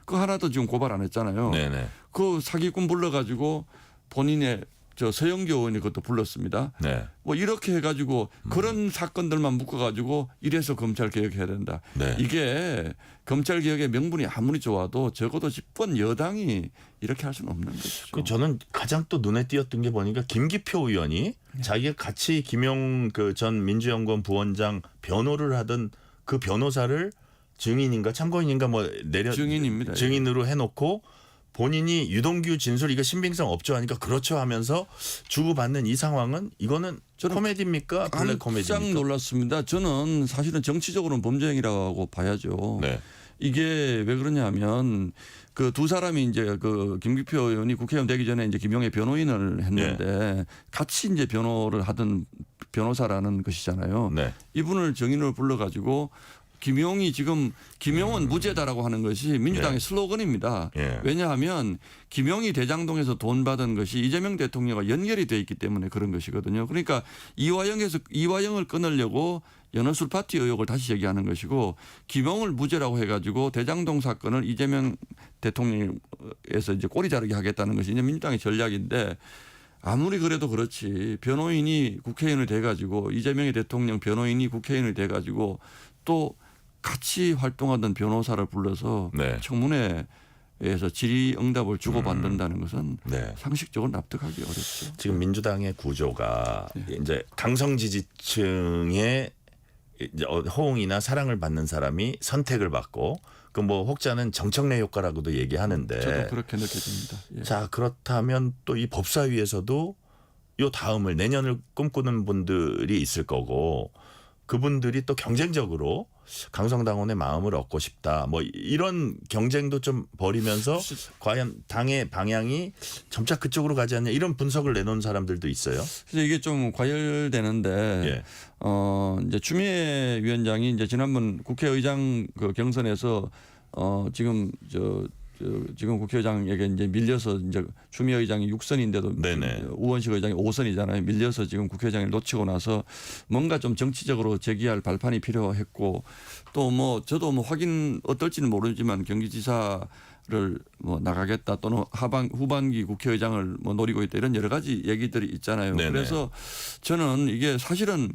그 하나도 지금 고발 안 했잖아요. 네네. 그 사기꾼 불러가지고 본인의 저 서영교 의원이 그것도 불렀습니다. 네. 뭐 이렇게 해가지고 그런 사건들만 묶어가지고 이래서 검찰 개혁해야 된다. 네. 이게 검찰 개혁의 명분이 아무리 좋아도 적어도 집권 여당이 이렇게 할 수는 없는 것이죠. 저는 가장 또 눈에 띄었던 게 보니까 김기표 의원이 자기가 같이 김용 그 전 민주연구원 부원장 변호를 하던 그 변호사를 증인인가 참고인인가 뭐 증인입니다. 증인으로 해놓고 본인이 유동규 진술 이거 신빙성 없죠 하니까 그렇죠 하면서 주고받는 이 상황은 이거는 코미디입니까? 블랙 코미디입니까? 깜짝 놀랐습니다. 저는 사실은 정치적으로는 범죄행위라고 봐야죠. 네. 이게 왜 그러냐면 그 두 사람이 이제 그 김기표 의원이 국회의원 되기 전에 이제 김용의 변호인을 했는데 같이 이제 변호를 하던 변호사라는 것이잖아요. 네. 이분을 정인으로 불러가지고 김용은 무죄다라고 하는 것이 민주당의 슬로건입니다. 왜냐하면 김용이 대장동에서 돈 받은 것이 이재명 대통령과 연결이 돼 있기 때문에 그런 것이거든요. 그러니까 이화영을 끊으려고 연합술 파티 의혹을 다시 제기하는 것이고 김용을 무죄라고 해가지고 대장동 사건을 이재명 대통령에서 이제 꼬리 자르게 하겠다는 것이 이제 민주당의 전략인데 아무리 그래도 그렇지 변호인이 국회의원이 돼가지고 이재명의 대통령 변호인이 국회의원이 돼가지고 또 같이 활동하던 변호사를 불러서 청문회에서 질의응답을 주고받는다는 것은 상식적으로 납득하기 어렵죠. 지금 민주당의 구조가 이제 강성 지지층의 이제 호응이나 사랑을 받는 사람이 선택을 받고 그 뭐 혹자는 정청래 효과라고도 얘기하는데 저도 그렇게 느껴집니다. 자 그렇다면 또 이 법사위에서도 요 다음을 내년을 꿈꾸는 분들이 있을 거고 그분들이 또 경쟁적으로 강성당원의 마음을 얻고 싶다. 뭐 이런 경쟁도 좀 벌이면서 과연 당의 방향이 점차 그쪽으로 가지 않냐 이런 분석을 내놓은 사람들도 있어요. 그래서 이게 좀 과열되는데 이제 추미애 위원장이 이제 지난번 국회의장 그 경선에서 지금 지금 국회의장에게 이제 밀려서 이제 추미애 의장이 6선인데도 우원식 의장이 5선이잖아요. 밀려서 지금 국회의장을 놓치고 나서 뭔가 좀 정치적으로 제기할 발판이 필요했고 또 뭐 저도 뭐 확인 어떨지는 모르지만 경기지사를 뭐 나가겠다 또는 후반기 국회의장을 뭐 노리고 있다 이런 여러 가지 얘기들이 있잖아요. 그래서 저는 이게 사실은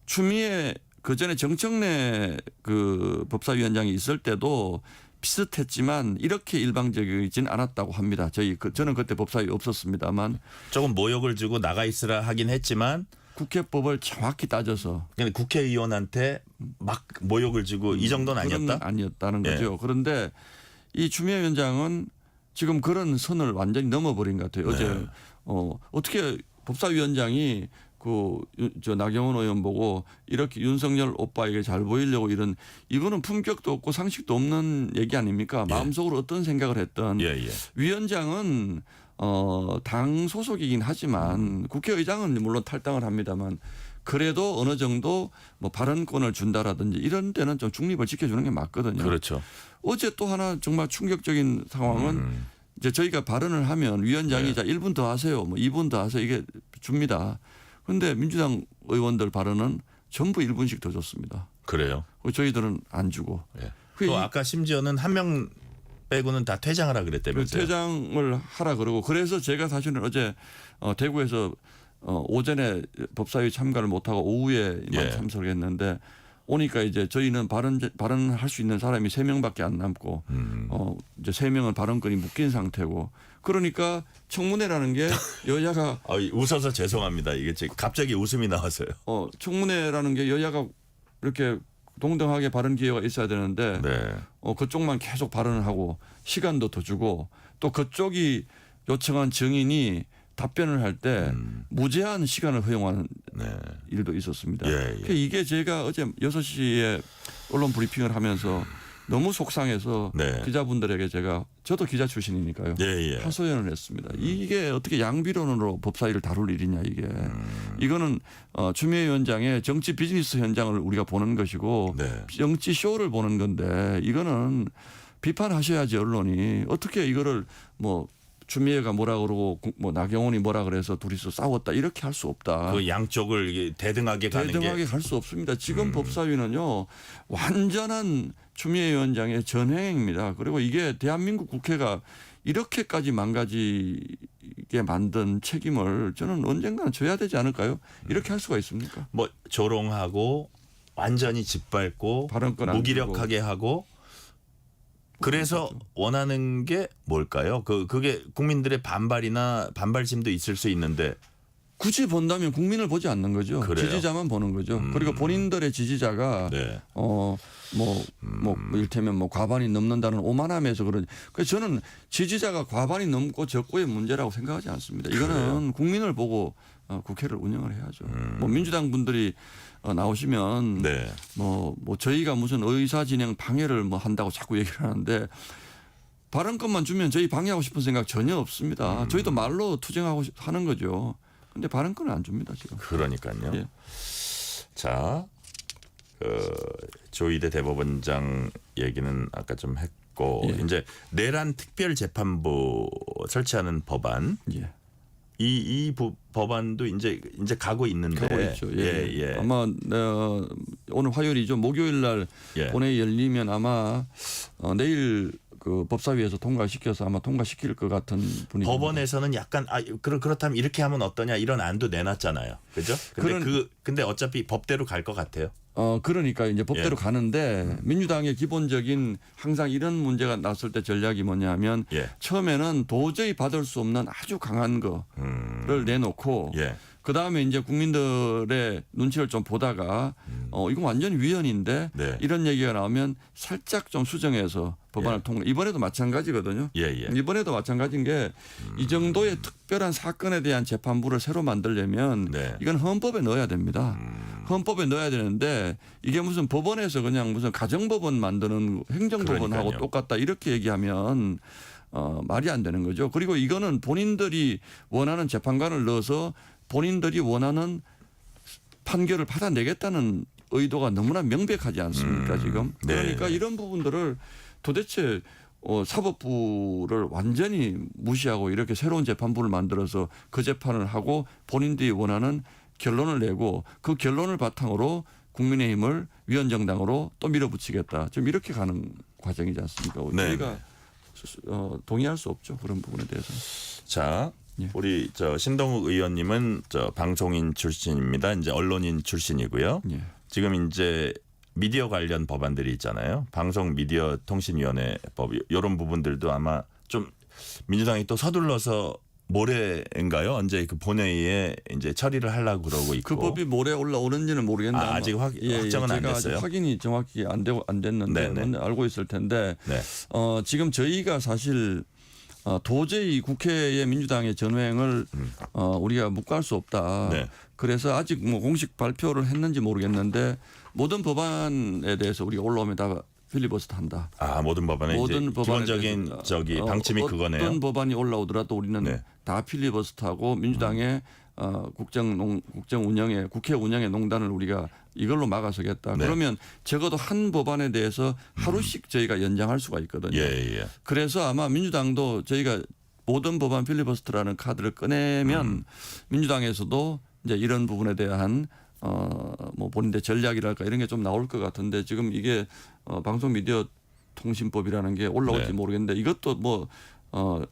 추미애 그 전에 정청래 그 법사위원장이 있을 때도 비슷했지만 이렇게 일방적이진 않았다고 합니다. 저는 그때 법사위 없었습니다만 조금 모욕을 주고 나가 있으라 하긴 했지만 국회법을 정확히 따져서 국회의원한테 막 모욕을 주고 이 정도는 아니었다? 아니었다는 거죠. 그런데 이 추미애 위원장은 지금 그런 선을 완전히 넘어버린 것 같아요. 어제 어떻게 법사위원장이 저 나경원 의원 보고 이렇게 윤석열 오빠에게 잘 보이려고 이거는 품격도 없고 상식도 없는 얘기 아닙니까? 마음속으로 어떤 생각을 했던 위원장은 당 소속이긴 하지만 국회의장은 물론 탈당을 합니다만 그래도 어느 정도 뭐 발언권을 준다라든지 이런 데는 좀 중립을 지켜주는 게 맞거든요. 그렇죠. 어제 또 하나 정말 충격적인 상황은 이제 저희가 발언을 하면 위원장이 자 1분 더 하세요. 뭐 2분 더 하세요. 이게 줍니다. 그런데 민주당 의원들 발언은 전부 1분씩 더 줬습니다. 그래요. 저희들은 안 주고. 예. 또 아까 심지어는 한 명 빼고는 다 퇴장하라 그랬다면서요. 퇴장을 하라 그러고 그래서 제가 사실은 어제 대구에서 오전에 법사위 참가를 못하고 오후에만 참석을 했는데 오니까 이제 저희는 발언할 수 있는 사람이 3명밖에 안 남고 이제 3명은 발언권이 묶인 상태고 그러니까 청문회라는 게 여야가 웃어서 죄송합니다. 이게 갑자기 웃음이 나왔어요. 청문회라는 게 여야가 이렇게 동등하게 발언 기회가 있어야 되는데 그쪽만 계속 발언을 하고 시간도 더 주고 또 그쪽이 요청한 증인이 답변을 할 때 무제한 시간을 허용하는 일도 있었습니다. 이게 제가 어제 6시에 언론 브리핑을 하면서 너무 속상해서 기자분들에게 저도 기자 출신이니까요. 하소연을 했습니다. 이게 어떻게 양비론으로 법사위를 다룰 일이냐 이게. 이거는 추미애 위원장의 정치 비즈니스 현장을 우리가 보는 것이고 정치 쇼를 보는 건데 이거는 비판하셔야지 언론이 어떻게 이거를 뭐 추미애가 뭐라 그러고 뭐 나경원이 뭐라 그래서 둘이서 싸웠다 이렇게 할 수 없다. 그 양쪽을 대등하게 가는 게. 대등하게 갈 수 없습니다. 지금 법사위는요. 완전한 추미애 위원장의 전횡입니다. 그리고 이게 대한민국 국회가 이렇게까지 망가지게 만든 책임을 저는 언젠가는 져야 되지 않을까요? 이렇게 할 수가 있습니까? 뭐 조롱하고 완전히 짓밟고 무기력하게 하고 그래서 원하는 게 뭘까요? 그게 국민들의 반발심도 있을 수 있는데 굳이 본다면 국민을 보지 않는 거죠. 그래요? 지지자만 보는 거죠. 그리고 본인들의 지지자가 이를테면 뭐 과반이 넘는다는 오만함에서 그런. 그래서 저는 지지자가 과반이 넘고 적고의 문제라고 생각하지 않습니다. 이거는 국민을 보고 국회를 운영을 해야죠. 뭐 민주당 분들이 나오시면 뭐 저희가 무슨 의사 진행 방해를 뭐 한다고 자꾸 얘기를 하는데 발언권만 주면 저희 방해하고 싶은 생각 전혀 없습니다. 저희도 말로 투쟁하고 하는 거죠. 근데 발언권을 안 줍니다 지금. 그러니까요. 자, 조희대 대법원장 얘기는 아까 좀 했고 이제 내란 특별재판부 설치하는 법안. 이 법안도 이제 가고 있는데. 가고 있죠. 아마 오늘 화요일이죠. 목요일 날 본회의 열리면 아마 내일 그 법사위에서 통과시켜서 아마 통과시킬 것 같은 분위기. 법원에서는 약간 그렇다면 이렇게 하면 어떠냐 이런 안도 내놨잖아요. 그죠? 근데 어차피 법대로 갈 것 같아요. 그러니까 이제 법대로 가는데 민주당의 기본적인 항상 이런 문제가 났을 때 전략이 뭐냐면 처음에는 도저히 받을 수 없는 아주 강한 거를 내놓고 그다음에 이제 국민들의 눈치를 좀 보다가 이건 완전 위헌인데 이런 얘기가 나오면 살짝 좀 수정해서 법안을 통과. 이번에도 마찬가지거든요. 이번에도 마찬가지인 게 이 정도의 특별한 사건에 대한 재판부를 새로 만들려면 이건 헌법에 넣어야 됩니다. 헌법에 넣어야 되는데 이게 무슨 법원에서 그냥 무슨 가정법원 만드는 행정법원하고 똑같다 이렇게 얘기하면 말이 안 되는 거죠. 그리고 이거는 본인들이 원하는 재판관을 넣어서 본인들이 원하는 판결을 받아내겠다는 의도가 너무나 명백하지 않습니까 지금. 그러니까 이런 부분들을 도대체 사법부를 완전히 무시하고 이렇게 새로운 재판부를 만들어서 그 재판을 하고 본인들이 원하는 결론을 내고 그 결론을 바탕으로 국민의힘을 위헌정당으로 또 밀어붙이겠다. 지금 이렇게 가는 과정이지 않습니까? 저희가 동의할 수 없죠. 그런 부분에 대해서. 자, 우리 신동욱 의원님은 방송인 출신입니다. 이제 언론인 출신이고요. 지금 이제 미디어 관련 법안들이 있잖아요. 방송 미디어 통신위원회법 이런 부분들도 아마 좀 민주당이 또 서둘러서 모레인가요? 언제 그 본회의에 이제 처리를 하려고 그러고 있고. 그 법이 모레 올라오는지는 모르겠는데 아직 확정은 안 됐어요. 확인이 정확히 안 됐는데 알고 있을 텐데 지금 저희가 사실 도저히 국회의 민주당의 전횡을 우리가 묵과할 수 없다. 그래서 아직 뭐 공식 발표를 했는지 모르겠는데 모든 법안에 대해서 우리가 올라오면 다 필리버스터 한다. 아, 모든 법안에 모든 이제 기본적인 방침이 그거네요. 어떤 법안이 올라오더라도 우리는 네. 다 필리버스터하고 민주당의 국정 운영에 국회 운영의 농단을 우리가 이걸로 막아서겠다. 네. 그러면 적어도 한 법안에 대해서 하루씩 저희가 연장할 수가 있거든요. 예. 그래서 아마 민주당도 저희가 모든 법안 필리버스터라는 카드를 꺼내면 민주당에서도 이제 이런 부분에 대한 뭐 본인의 전략이랄까 이런 게 좀 나올 것 같은데 지금 이게 방송 미디어 통신법이라는 게 올라올지 네. 모르겠는데 이것도 뭐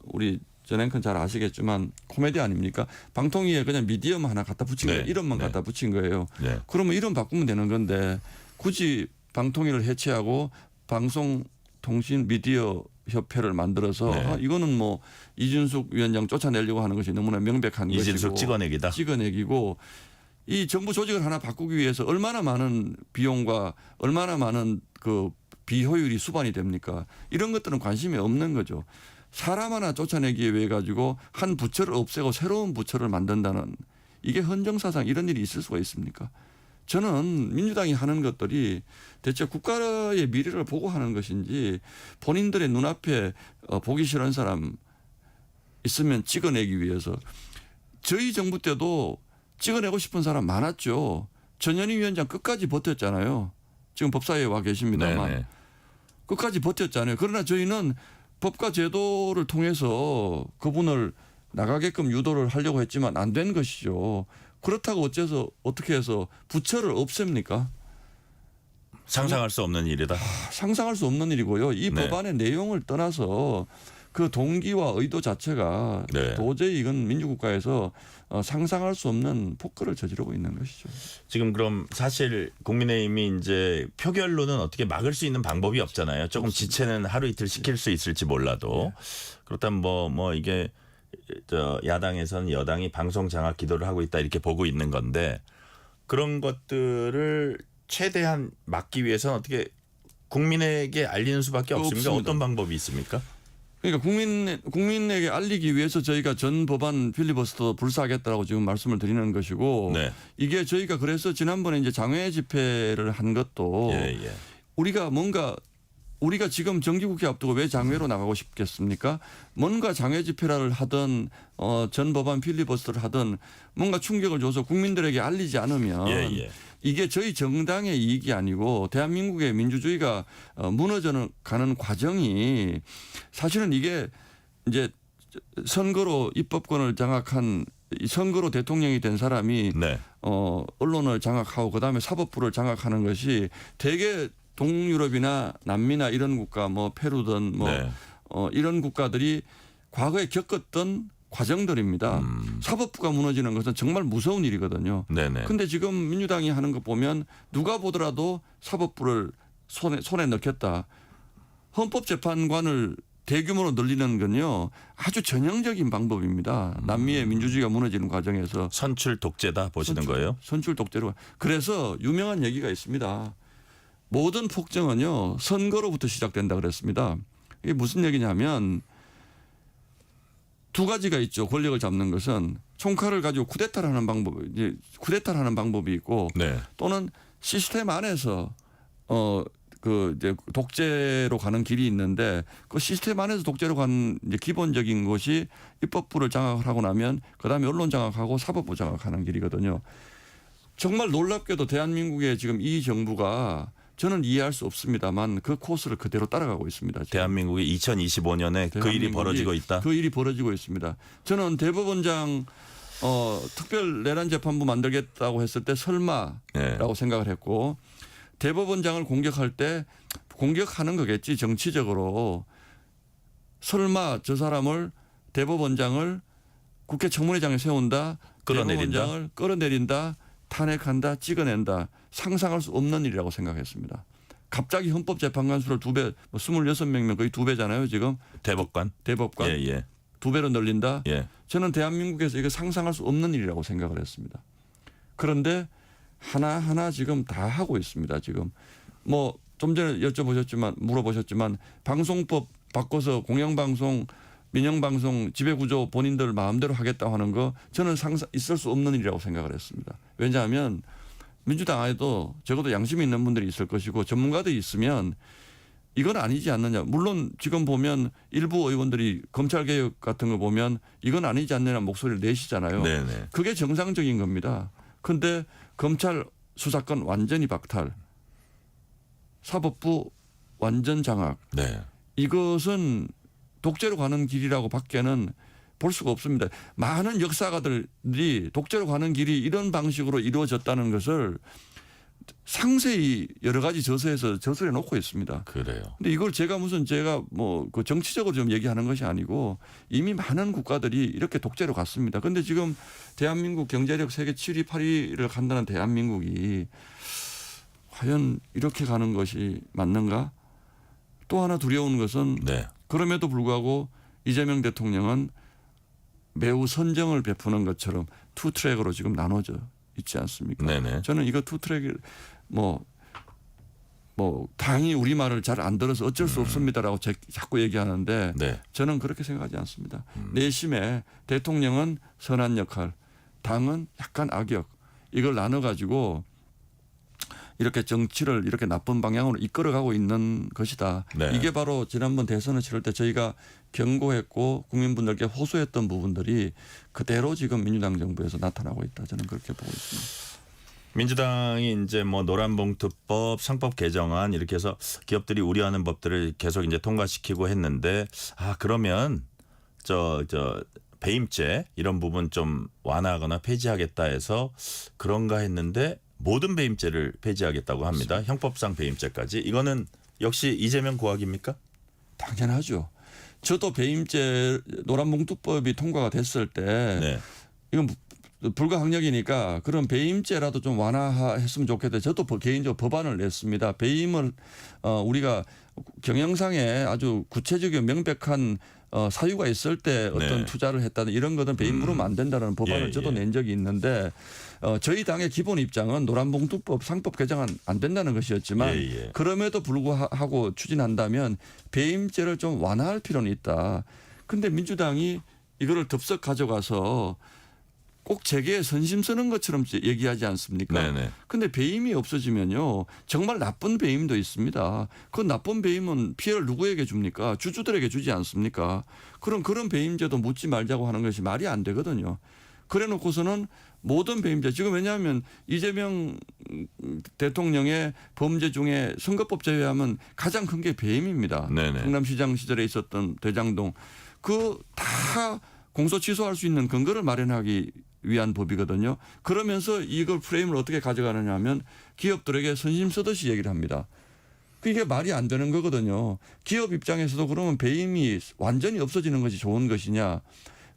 우리 전 앵커는 잘 아시겠지만 코미디 아닙니까? 방통위에 그냥 미디어만 하나 갖다 붙인 거예요. 이름만 갖다 붙인 거예요. 네. 그러면 이름 바꾸면 되는 건데 굳이 방통위를 해체하고 방송통신 미디어 협회를 만들어서 네. 이거는 뭐 이준숙 위원장 쫓아내려고 하는 것이 너무나 명백한 것이고 이준숙 찍어내기고 이 정부 조직을 하나 바꾸기 위해서 얼마나 많은 비용과 얼마나 많은 그 비효율이 수반이 됩니까? 이런 것들은 관심이 없는 거죠. 사람 하나 쫓아내기 위해 가지고 한 부처를 없애고 새로운 부처를 만든다는 이게 헌정사상 이런 일이 있을 수가 있습니까? 저는 민주당이 하는 것들이 대체 국가의 미래를 보고 하는 것인지 본인들의 눈앞에 보기 싫은 사람 있으면 찍어내기 위해서 저희 정부 때도 찍어내고 싶은 사람 많았죠. 전현희 위원장 끝까지 버텼잖아요. 지금 법사위에 와 계십니다만 네네. 끝까지 버텼잖아요. 그러나 저희는 법과 제도를 통해서 그분을 나가게끔 유도를 하려고 했지만 안 된 것이죠. 그렇다고 어째서 어떻게 해서 부처를 없앱니까? 상상할 수 없는 일이다. 상상할 수 없는 일이고요. 이 네. 법안의 내용을 떠나서 그 동기와 의도 자체가 네. 도저히 이건 민주국가에서 상상할 수 없는 폭거를 저지르고 있는 것이죠. 지금 그럼 사실 국민의힘이 이제 표결로는 어떻게 막을 수 있는 방법이 없잖아요. 조금 지체는 하루 이틀 시킬 수 있을지 몰라도 그렇다면 뭐 이게 야당에서는 여당이 방송 장악 기도를 하고 있다 이렇게 보고 있는 건데 그런 것들을 최대한 막기 위해서는 어떻게 국민에게 알리는 수밖에 없습니까? 없습니다. 어떤 방법이 있습니까? 그러니까 국민에게 알리기 위해서 저희가 전 법안 필리버스터 불사하겠다라고 지금 말씀을 드리는 것이고 네. 이게 저희가 그래서 지난번에 이제 장외 집회를 한 것도 우리가 지금 정기국회 앞두고 왜 장외로 나가고 싶겠습니까? 뭔가 장외 집회를 하든 전 법안 필리버스터를 하든 뭔가 충격을 줘서 국민들에게 알리지 않으면 이게 저희 정당의 이익이 아니고 대한민국의 민주주의가 무너져 가는 과정이 사실은 이게 이제 선거로 입법권을 장악한 선거로 대통령이 된 사람이 언론을 장악하고 그다음에 사법부를 장악하는 것이 대개 동유럽이나 남미나 이런 국가 뭐 페루든 이런 국가들이 과거에 겪었던 과정들입니다. 사법부가 무너지는 것은 정말 무서운 일이거든요. 그런데 지금 민주당이 하는 거 보면 누가 보더라도 사법부를 손에 넣겠다. 헌법재판관을 대규모로 늘리는 건요 아주 전형적인 방법입니다. 남미의 민주주의가 무너지는 과정에서 선출 독재다 보시는 거예요? 선출 독재로. 그래서 유명한 얘기가 있습니다. 모든 폭정은요 선거로부터 시작된다 그랬습니다. 이게 무슨 얘기냐면 두 가지가 있죠. 권력을 잡는 것은 총칼을 가지고 쿠데타를 하는 방법이 있고 또는 시스템 안에서 이제 독재로 가는 길이 있는데 그 시스템 안에서 독재로 가는 이제 기본적인 것이 입법부를 장악을 하고 나면 그다음에 언론 장악하고 사법부 장악하는 길이거든요. 정말 놀랍게도 대한민국의 지금 이 정부가 저는 이해할 수 없습니다만 그 코스를 그대로 따라가고 있습니다. 지금. 대한민국이 2025년에 그 일이 벌어지고 있다. 그 일이 벌어지고 있습니다. 저는 대법원장 특별 내란 재판부 만들겠다고 했을 때 설마라고 생각을 했고 대법원장을 공격할 때 공격하는 거겠지 정치적으로 설마 저 사람을 대법원장을 국회 청문회장에 세운다. 대법원장을 끌어내린다. 탄핵한다. 찍어낸다. 상상할 수 없는 일이라고 생각했습니다. 갑자기 헌법재판관 수를 2배, 26명이면 거의 2배잖아요. 지금. 대법관. 2배로 늘린다. 저는 대한민국에서 이거 상상할 수 없는 일이라고 생각을 했습니다. 그런데 하나하나 지금 다 하고 있습니다. 지금. 뭐 좀 전에 물어보셨지만 방송법 바꿔서 공영방송, 민영방송 지배구조 본인들 마음대로 하겠다고 하는 거 저는 있을 수 없는 일이라고 생각을 했습니다. 왜냐하면 민주당 안에도 적어도 양심이 있는 분들이 있을 것이고 전문가들이 있으면 이건 아니지 않느냐. 물론 지금 보면 일부 의원들이 검찰개혁 같은 거 보면 이건 아니지 않느냐 목소리를 내시잖아요. 네네. 그게 정상적인 겁니다. 그런데 검찰 수사권 완전히 박탈, 사법부 완전 장악. 네. 이것은 독재로 가는 길이라고 밖에는 볼 수가 없습니다. 많은 역사가들이 독재로 가는 길이 이런 방식으로 이루어졌다는 것을 상세히 여러 가지 저서에서 저술해 놓고 있습니다. 그래요. 근데 이걸 제가 뭐 그 정치적으로 좀 얘기하는 것이 아니고 이미 많은 국가들이 이렇게 독재로 갔습니다. 근데 지금 대한민국 경제력 세계 7위, 8위를 간다는 대한민국이 과연 이렇게 가는 것이 맞는가? 또 하나 두려운 것은 네. 그럼에도 불구하고 이재명 대통령은 매우 선정을 베푸는 것처럼 투 트랙으로 지금 나눠져 있지 않습니까? 네네. 저는 이거 투 트랙을 뭐 당연히 우리말을 잘 안 들어서 어쩔 수 없습니다라고 자꾸 얘기하는데 네. 저는 그렇게 생각하지 않습니다. 내심에 대통령은 선한 역할, 당은 약간 악역, 이걸 나눠가지고 이렇게 정치를 이렇게 나쁜 방향으로 이끌어가고 있는 것이다. 네. 이게 바로 지난번 대선을 치를 때 저희가 경고했고 국민분들께 호소했던 부분들이 그대로 지금 민주당 정부에서 나타나고 있다. 저는 그렇게 보고 있습니다. 민주당이 이제 뭐 노란봉투법, 상법 개정안 이렇게 해서 기업들이 우려하는 법들을 계속 이제 통과시키고 했는데 그러면 저 배임죄 이런 부분 좀 완화하거나 폐지하겠다 해서 그런가 했는데 모든 배임죄를 폐지하겠다고 합니다. 형법상 배임죄까지. 이거는 역시 이재명 고학입니까? 당연하죠. 저도 배임죄 노란봉투법이 통과가 됐을 때 네. 이건 불가항력이니까 그런 배임죄라도 좀 완화했으면 좋겠다. 저도 개인적으로 법안을 냈습니다. 배임을 우리가 경영상에 아주 구체적이고 명백한 사유가 있을 때 어떤 네. 투자를 했다는 이런 것은 배임 물으면 안 된다는 법안을 저도 낸 적이 있는데 저희 당의 기본 입장은 노란봉투법 상법 개정은 안 된다는 것이었지만 그럼에도 불구하고 추진한다면 배임죄를 좀 완화할 필요는 있다. 그런데 민주당이 이거를 덥석 가져가서 꼭 재계에 선심 쓰는 것처럼 얘기하지 않습니까? 그런데 배임이 없어지면요. 정말 나쁜 배임도 있습니다. 그 나쁜 배임은 피해를 누구에게 줍니까? 주주들에게 주지 않습니까? 그런 배임죄도 묻지 말자고 하는 것이 말이 안 되거든요. 그래 놓고서는 모든 배임죄. 지금 왜냐하면 이재명 대통령의 범죄 중에 선거법 제외하면 가장 큰 게 배임입니다. 성남시장 시절에 있었던 대장동. 그 다 공소 취소할 수 있는 근거를 마련하기 위한 법이거든요. 그러면서 이걸 프레임을 어떻게 가져가느냐 하면 기업들에게 선심 쓰듯이 얘기를 합니다. 그게 말이 안 되는 거거든요. 기업 입장에서도 그러면 배임이 완전히 없어지는 것이 좋은 것이냐.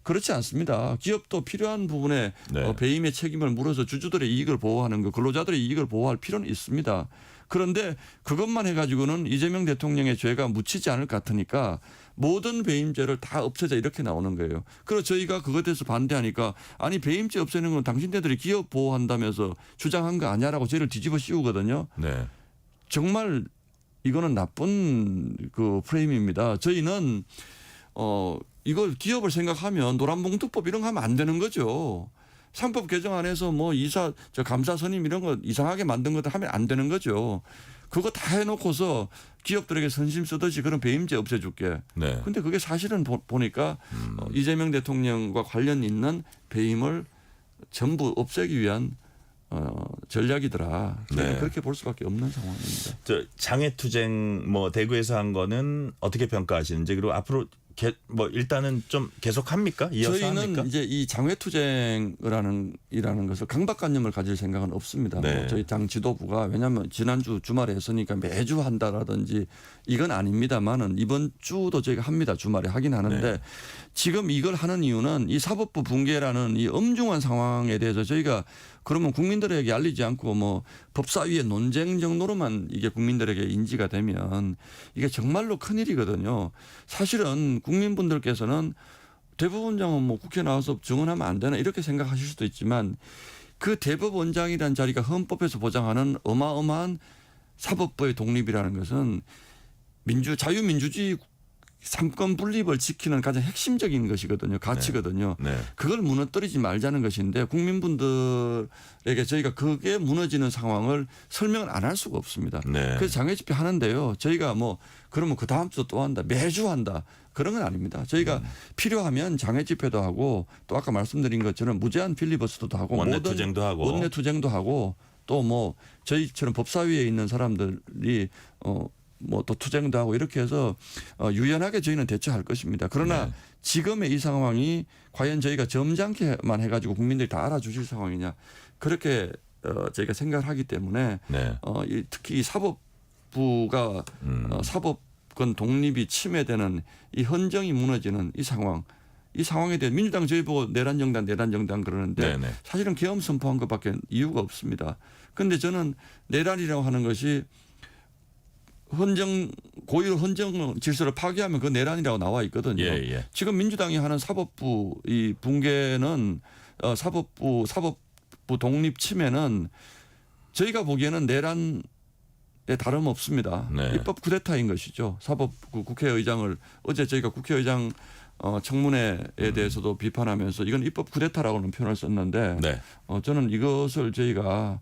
그렇지 않습니다. 기업도 필요한 부분에 배임의 책임을 물어서 주주들의 이익을 보호하는 것, 근로자들의 이익을 보호할 필요는 있습니다. 그런데 그것만 해가지고는 이재명 대통령의 죄가 묻히지 않을 것 같으니까 모든 배임죄를 다 없애자 이렇게 나오는 거예요. 그래서 저희가 그것에 대해서 반대하니까 아니 배임죄 없애는 건 당신네들이 기업 보호한다면서 주장한 거 아니야라고 저희를 뒤집어 씌우거든요. 정말 이거는 나쁜 그 프레임입니다. 저희는 이걸 기업을 생각하면 노란봉투법 이런 거 하면 안 되는 거죠. 상법 개정안에서 뭐 감사 선임 이런 거 이상하게 만든 것도 하면 안 되는 거죠. 그거 다 해놓고서 기업들에게 선심 쓰듯이 그런 배임죄 없애줄게. 근데 그게 사실은 보니까 이재명 대통령과 관련 있는 배임을 전부 없애기 위한 전략이더라. 그렇게 볼 수밖에 없는 상황입니다. 장외투쟁 뭐 대구에서 한 거는 어떻게 평가하시는지 그리고 앞으로 일단은 좀 계속합니까? 이어서 저희는 합니까? 이제 이 장외투쟁이라는 것을 강박관념을 가질 생각은 없습니다. 저희 당 지도부가 왜냐하면 지난주 주말에 했으니까 매주 한다라든지 이건 아닙니다만은 이번 주도 저희가 합니다. 주말에 하긴 하는데 지금 이걸 하는 이유는 이 사법부 붕괴라는 이 엄중한 상황에 대해서 저희가 그러면 국민들에게 알리지 않고 뭐 법사위의 논쟁 정도로만 이게 국민들에게 인지가 되면 이게 정말로 큰일이거든요. 사실은 국민분들께서는 대법원장은 뭐 국회 나와서 증언하면 안 되나 이렇게 생각하실 수도 있지만 그 대법원장이라는 자리가 헌법에서 보장하는 어마어마한 사법부의 독립이라는 것은 자유민주주의 삼권 분립을 지키는 가장 핵심적인 것이거든요. 가치거든요. 네. 그걸 무너뜨리지 말자는 것인데 국민분들에게 저희가 그게 무너지는 상황을 설명을 안 할 수가 없습니다. 네. 그래서 장애 집회 하는데요. 저희가 뭐 그러면 그 다음 주 또 한다. 매주 한다. 그런 건 아닙니다. 저희가 필요하면 장애 집회도 하고 또 아까 말씀드린 것처럼 무제한 필리버스터도 하고 원내 투쟁도 하고 원내 투쟁도 하고 또 뭐 저희처럼 법사위에 있는 사람들이 뭐 또 투쟁도 하고 이렇게 해서 유연하게 저희는 대처할 것입니다. 그러나 네. 지금의 이 상황이 과연 저희가 점잖게만 해가지고 국민들이 다 알아주실 상황이냐 그렇게 저희가 생각을 하기 때문에 네. 특히 이 사법부가 사법권 독립이 침해되는 이 헌정이 무너지는 이 상황에 대해 민주당 저희 보고 내란정당 그러는데 네네. 사실은 계엄 선포한 것밖에 이유가 없습니다. 그런데 저는 내란이라고 하는 것이 고의로 헌정 질서를 파괴하면 그 내란이라고 나와 있거든요. 예. 지금 민주당이 하는 사법부 이 붕괴는 사법부 독립 침해는 저희가 보기에는 내란에 다름없습니다. 네. 입법 쿠데타인 것이죠. 사법부 국회의장을 어제 저희가 국회의장 청문회에 대해서도 비판하면서 이건 입법 쿠데타라고는 표현을 썼는데 네. 저는 이것을 저희가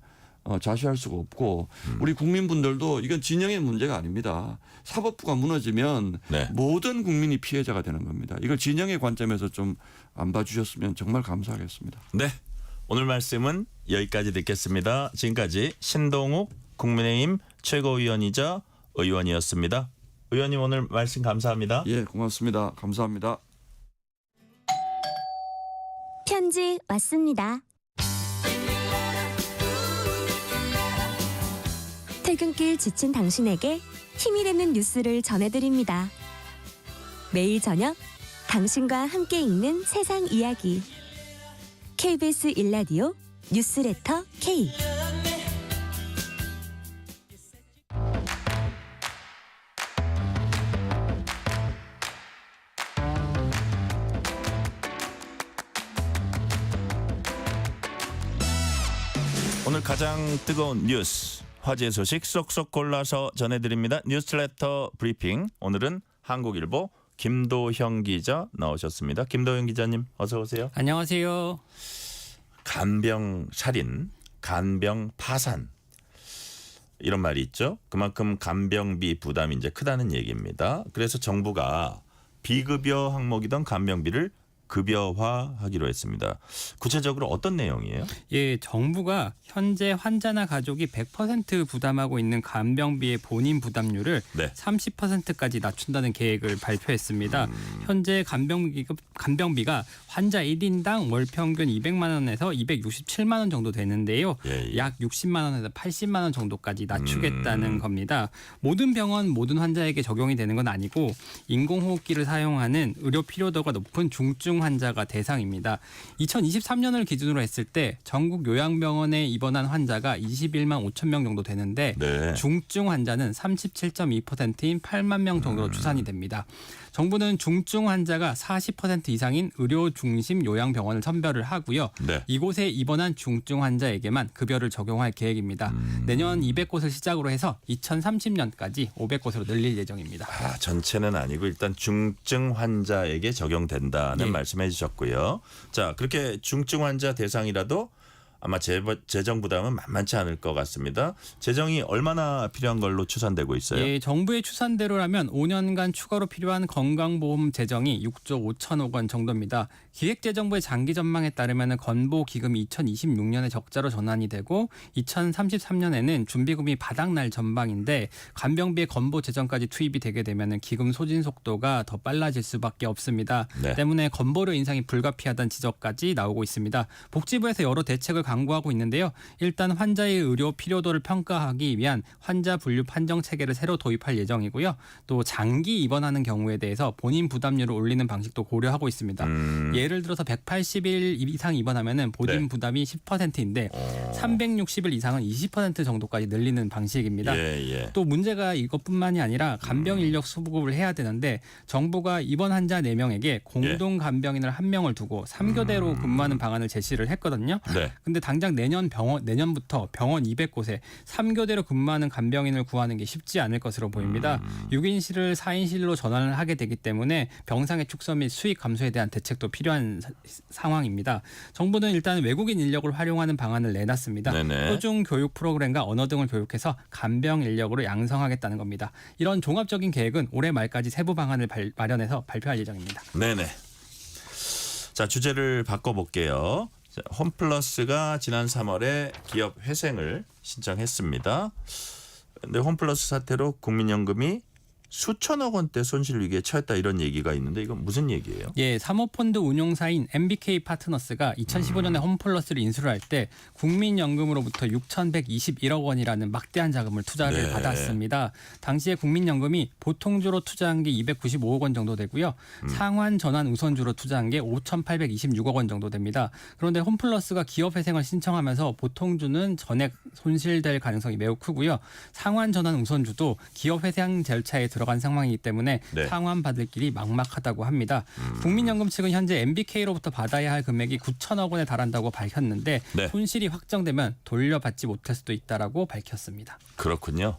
자시할 수가 없고 우리 국민분들도 이건 진영의 문제가 아닙니다. 사법부가 무너지면 네. 모든 국민이 피해자가 되는 겁니다. 이걸 진영의 관점에서 좀 안 봐주셨으면 정말 감사하겠습니다. 네. 오늘 말씀은 여기까지 듣겠습니다. 지금까지 신동욱 국민의힘 최고위원이자 의원이었습니다. 의원님 오늘 말씀 감사합니다. 예, 고맙습니다. 감사합니다. 편지 왔습니다. 퇴근길 지친 당신에게 힘이 되는 뉴스를 전해드립니다. 매일 저녁 당신과 함께 읽는 세상 이야기. KBS 1라디오 뉴스레터 K. 오늘 가장 뜨거운 뉴스, 화제 소식 쏙쏙 골라서 전해드립니다. 뉴스레터 브리핑. 오늘은 한국일보 김도형 기자 나오셨습니다. 김도형 기자님 어서 오세요. 안녕하세요. 간병 살인, 간병 파산 이런 말이 있죠. 그만큼 간병비 부담이 이제 크다는 얘기입니다. 그래서 정부가 비급여 항목이던 간병비를 급여화하기로 했습니다. 구체적으로 어떤 내용이에요? 예, 정부가 현재 환자나 가족이 100% 부담하고 있는 간병비의 본인 부담률을 30%까지 낮춘다는 계획을 발표했습니다. 현재 간병비가 환자 1인당 월 평균 200만 원에서 267만 원 정도 되는데요. 약 60만 원에서 80만 원 정도까지 낮추겠다는 겁니다. 모든 병원, 모든 환자에게 적용이 되는 건 아니고 인공호흡기를 사용하는 의료 필요도가 높은 중증 환자가 대상입니다. 2023년을 기준으로 했을 때 전국 요양병원에 입원한 환자가 21만 5천 명 정도 되는데 중증 환자는 37.2%인 8만 명 정도로 추산이 됩니다. 정부는 중증 환자가 40% 이상인 의료 중심 요양병원을 선별을 하고요. 이곳에 입원한 중증 환자에게만 급여를 적용할 계획입니다. 내년 200곳을 시작으로 해서 2030년까지 500곳으로 늘릴 예정입니다. 전체는 아니고 일단 중증 환자에게 적용된다는 말씀해 주셨고요. 자, 그렇게 중증 환자 대상이라도 아마 재정 부담은 만만치 않을 것 같습니다. 재정이 얼마나 필요한 걸로 추산되고 있어요? 예, 정부의 추산대로라면 5년간 추가로 필요한 건강보험 재정이 6조 5천억 원 정도입니다. 기획재정부의 장기 전망에 따르면 건보기금이 2026년에 적자로 전환이 되고 2033년에는 준비금이 바닥날 전망인데 간병비의 건보 재정까지 투입이 되게 되면 기금 소진 속도가 더 빨라질 수밖에 없습니다. 때문에 건보료 인상이 불가피하다는 지적까지 나오고 있습니다. 복지부에서 여러 대책을 강구하고 있는데요. 일단 환자의 의료 필요도를 평가하기 위한 환자 분류 판정 체계를 새로 도입할 예정이고요. 또 장기 입원하는 경우에 대해서 본인 부담률을 올리는 방식도 고려하고 있습니다. 예를 들어서 180일 이상 입원하면 본인 부담이 10%인데 360일 이상은 20% 정도까지 늘리는 방식입니다. 또 문제가 이것뿐만이 아니라 간병 인력 수급을 해야 되는데 정부가 입원 환자 4명에게 공동 간병인을 1명을 두고 3교대로 근무하는 방안을 제시를 했거든요. 근데 당장 내년부터 병원 200곳에 3교대로 근무하는 간병인을 구하는 게 쉽지 않을 것으로 보입니다. 6인실을 4인실로 전환을 하게 되기 때문에 병상의 축소 및 수익 감소에 대한 대책도 필요한 상황입니다. 정부는 일단 외국인 인력을 활용하는 방안을 내놨습니다. 네네. 표준 교육 프로그램과 언어 등을 교육해서 간병 인력으로 양성하겠다는 겁니다. 이런 종합적인 계획은 올해 말까지 세부 방안을 마련해서 발표할 예정입니다. 네네. 자, 주제를 바꿔볼게요. 자, 홈플러스가 지난 3월에 기업 회생을 신청했습니다. 근데 홈플러스 사태로 국민연금이 수천억 원대 손실 위기에 처했다 이런 얘기가 있는데 이건 무슨 얘기예요? 예, 사모펀드 운용사인 MBK 파트너스가 2015년에 홈플러스를 인수를 할 때 국민연금으로부터 6,121억 원이라는 막대한 자금을 투자를 네. 받았습니다. 당시에 국민연금이 보통주로 투자한 게 295억 원 정도 되고요. 상환 전환 우선주로 투자한 게 5,826억 원 정도 됩니다. 그런데 홈플러스가 기업 회생을 신청하면서 보통주는 전액 손실될 가능성이 매우 크고요. 상환 전환 우선주도 기업 회생 절차에 들어간 상황이기 때문에 네. 상환받을 길이 막막하다고 합니다. 국민연금 측은 현재 MBK로부터 받아야 할 금액이 9천억 원에 달한다고 밝혔는데 네. 손실이 확정되면 돌려받지 못할 수도 있다라고 밝혔습니다. 그렇군요.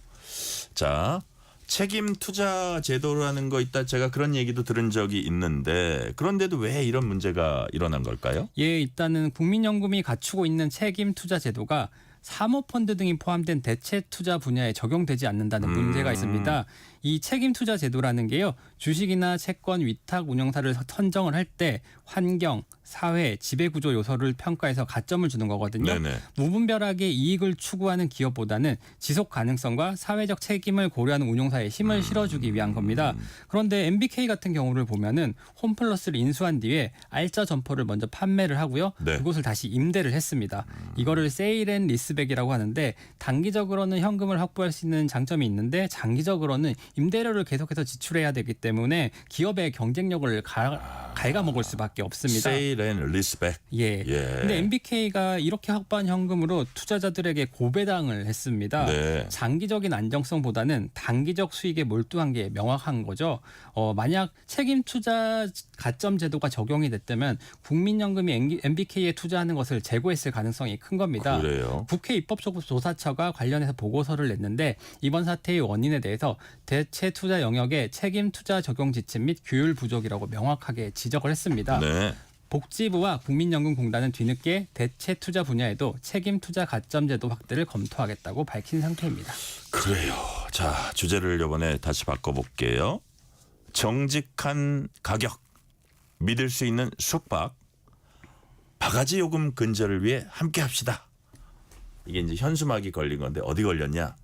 자, 책임 투자 제도라는 거 있다 제가 그런 얘기도 들은 적이 있는데 그런데도 왜 이런 문제가 일어난 걸까요? 예, 일단은 국민연금이 갖추고 있는 책임 투자 제도가 사모펀드 등이 포함된 대체 투자 분야에 적용되지 않는다는 문제가 있습니다. 이 책임 투자 제도라는 게요. 주식이나 채권 위탁 운용사를 선정을 할 때 환경, 사회, 지배구조 요소를 평가해서 가점을 주는 거거든요. 네네. 무분별하게 이익을 추구하는 기업보다는 지속 가능성과 사회적 책임을 고려하는 운용사에 힘을 실어주기 위한 겁니다. 그런데 MBK 같은 경우를 보면은 홈플러스를 인수한 뒤에 알짜 점포를 먼저 판매를 하고요. 네. 그곳을 다시 임대를 했습니다. 이거를 세일 앤 리스백이라고 하는데 단기적으로는 현금을 확보할 수 있는 장점이 있는데 장기적으로는 임대료를 계속해서 지출해야 되기 때문에 기업의 경쟁력을 갉아먹을 수밖에 없습니다. 세일 앤 리스백. 예. 근데 MBK가 이렇게 확보한 현금으로 투자자들에게 고배당을 했습니다. 네. 장기적인 안정성보다는 단기적 수익에 몰두한 게 명확한 거죠. 만약 책임 투자 가점 제도가 적용이 됐다면 국민연금이 MBK에 투자하는 것을 제고했을 가능성이 큰 겁니다. 그래요. 국회 입법조사처가 관련해서 보고서를 냈는데 이번 사태의 원인에 대해서 대체 투자 영역의 책임 투자 적용 지침 및 규율 부족이라고 명확하게 지적을 했습니다. 네. 복지부와 국민연금공단은 뒤늦게 대체 투자 분야에도 책임 투자 가점 제도 확대를 검토하겠다고 밝힌 상태입니다. 그래요. 자, 주제를 이번에 다시 바꿔볼게요. 정직한 가격, 믿을 수 있는 숙박, 바가지 요금 근절을 위해 함께합시다. 이게 이제 현수막이 걸린 건데 어디 걸렸냐?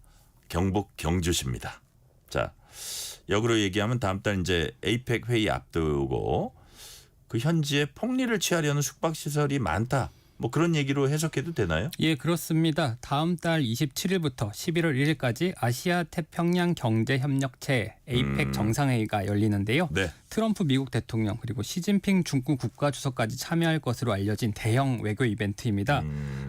경북 경주시입니다. 자, 역으로 얘기하면 다음 달 이제 에이펙 회의 앞두고 그 현지에 폭리를 취하려는 숙박시설이 많다. 뭐 그런 얘기로 해석해도 되나요? 예, 그렇습니다. 다음 달 27일부터 11월 1일까지 아시아 태평양 경제협력체 에이펙 정상회의가 열리는데요. 네. 트럼프 미국 대통령 그리고 시진핑 중국 국가주석까지 참여할 것으로 알려진 대형 외교 이벤트입니다.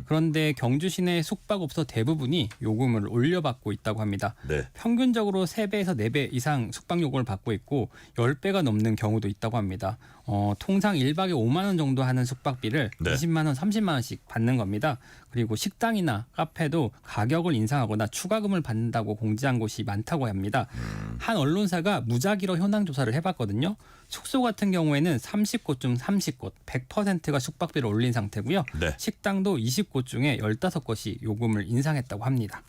그런데 경주 시내 숙박업소 대부분이 요금을 올려받고 있다고 합니다. 네. 평균적으로 3배에서 4배 이상 숙박 요금을 받고 있고 10배가 넘는 경우도 있다고 합니다. 통상 1박에 5만 원 정도 하는 숙박비를 네. 20만 원, 30만 원씩 받는 겁니다. 그리고 식당이나 카페도 가격을 인상하거나 추가금을 받는다고 공지한 곳이 많다고 합니다. 한 언론사가 무작위로 현황 조사를 해봤거든요. 숙소 같은 경우에는 30곳 중 30곳, 100%가 숙박비를 올린 상태고요. 네. 식당도 20곳 중에 15곳이 요금을 인상했다고 합니다.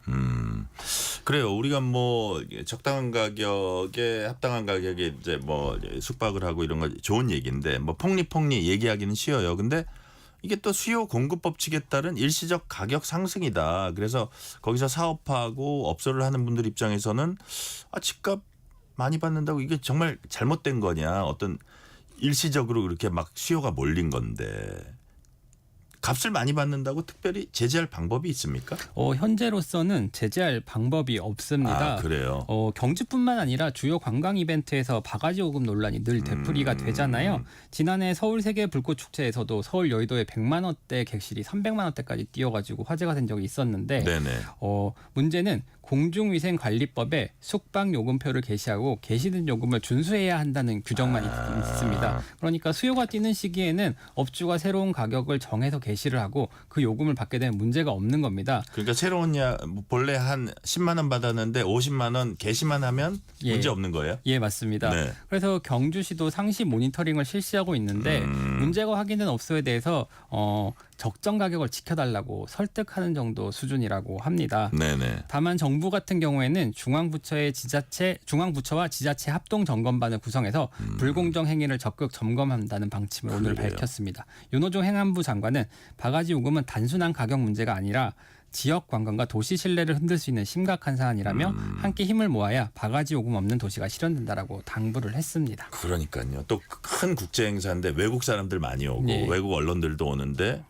그래요. 우리가 뭐 적당한 가격에 합당한 가격에 이제 뭐 숙박을 하고 이런 거 좋은 얘기인데 뭐 폭리 얘기하기는 쉬워요. 근데 이게 또 수요 공급 법칙에 따른 일시적 가격 상승이다. 그래서 거기서 사업하고 업소를 하는 분들 입장에서는 집값 많이 받는다고 이게 정말 잘못된 거냐. 어떤 일시적으로 그렇게 막 수요가 몰린 건데 값을 많이 받는다고 특별히 제재할 방법이 있습니까? 현재로서는 제재할 방법이 없습니다. 아, 그래요? 경주뿐만 아니라 주요 관광 이벤트에서 바가지 요금 논란이 늘 되풀이가 되잖아요. 지난해 서울 세계 불꽃 축제에서도 서울 여의도에 100만 원대 객실이 300만 원대까지 뛰어가지고 화제가 된 적이 있었는데 네네. 문제는 공중위생관리법에 숙박요금표를 게시하고 게시된 요금을 준수해야 한다는 규정만 있습니다. 그러니까 수요가 뛰는 시기에는 업주가 새로운 가격을 정해서 게시를 하고 그 요금을 받게 되면 문제가 없는 겁니다. 그러니까 새로운 본래 한 10만 원 받았는데 50만 원 게시만 하면 문제 없는 거예요? 예, 맞습니다. 네. 그래서 경주시도 상시 모니터링을 실시하고 있는데 문제가 확인된 업소에 대해서 적정 가격을 지켜달라고 설득하는 정도 수준이라고 합니다. 네네. 다만 정부 같은 경우에는 중앙부처와 지자체 합동 점검반을 구성해서 불공정 행위를 적극 점검한다는 방침을 오늘 밝혔습니다. 윤호중 행안부 장관은 바가지 요금은 단순한 가격 문제가 아니라 지역 관광과 도시 신뢰를 흔들 수 있는 심각한 사안이라며 함께 힘을 모아야 바가지 요금 없는 도시가 실현된다라고 당부를 했습니다. 그러니까요. 또 큰 국제 행사인데 외국 사람들 많이 오고 네. 외국 언론들도 오는데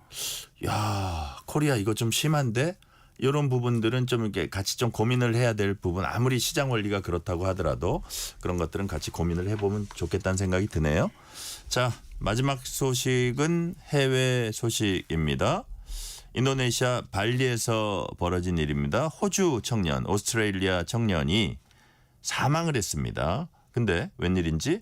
야, 코리아 이거 좀 심한데 이런 부분들은 좀 이렇게 같이 좀 고민을 해야 될 부분, 아무리 시장 원리가 그렇다고 하더라도 그런 것들은 같이 고민을 해보면 좋겠다는 생각이 드네요. 자, 마지막 소식은 해외 소식입니다. 인도네시아 발리에서 벌어진 일입니다. 호주 청년, 오스트레일리아 청년이 사망을 했습니다. 근데 웬일인지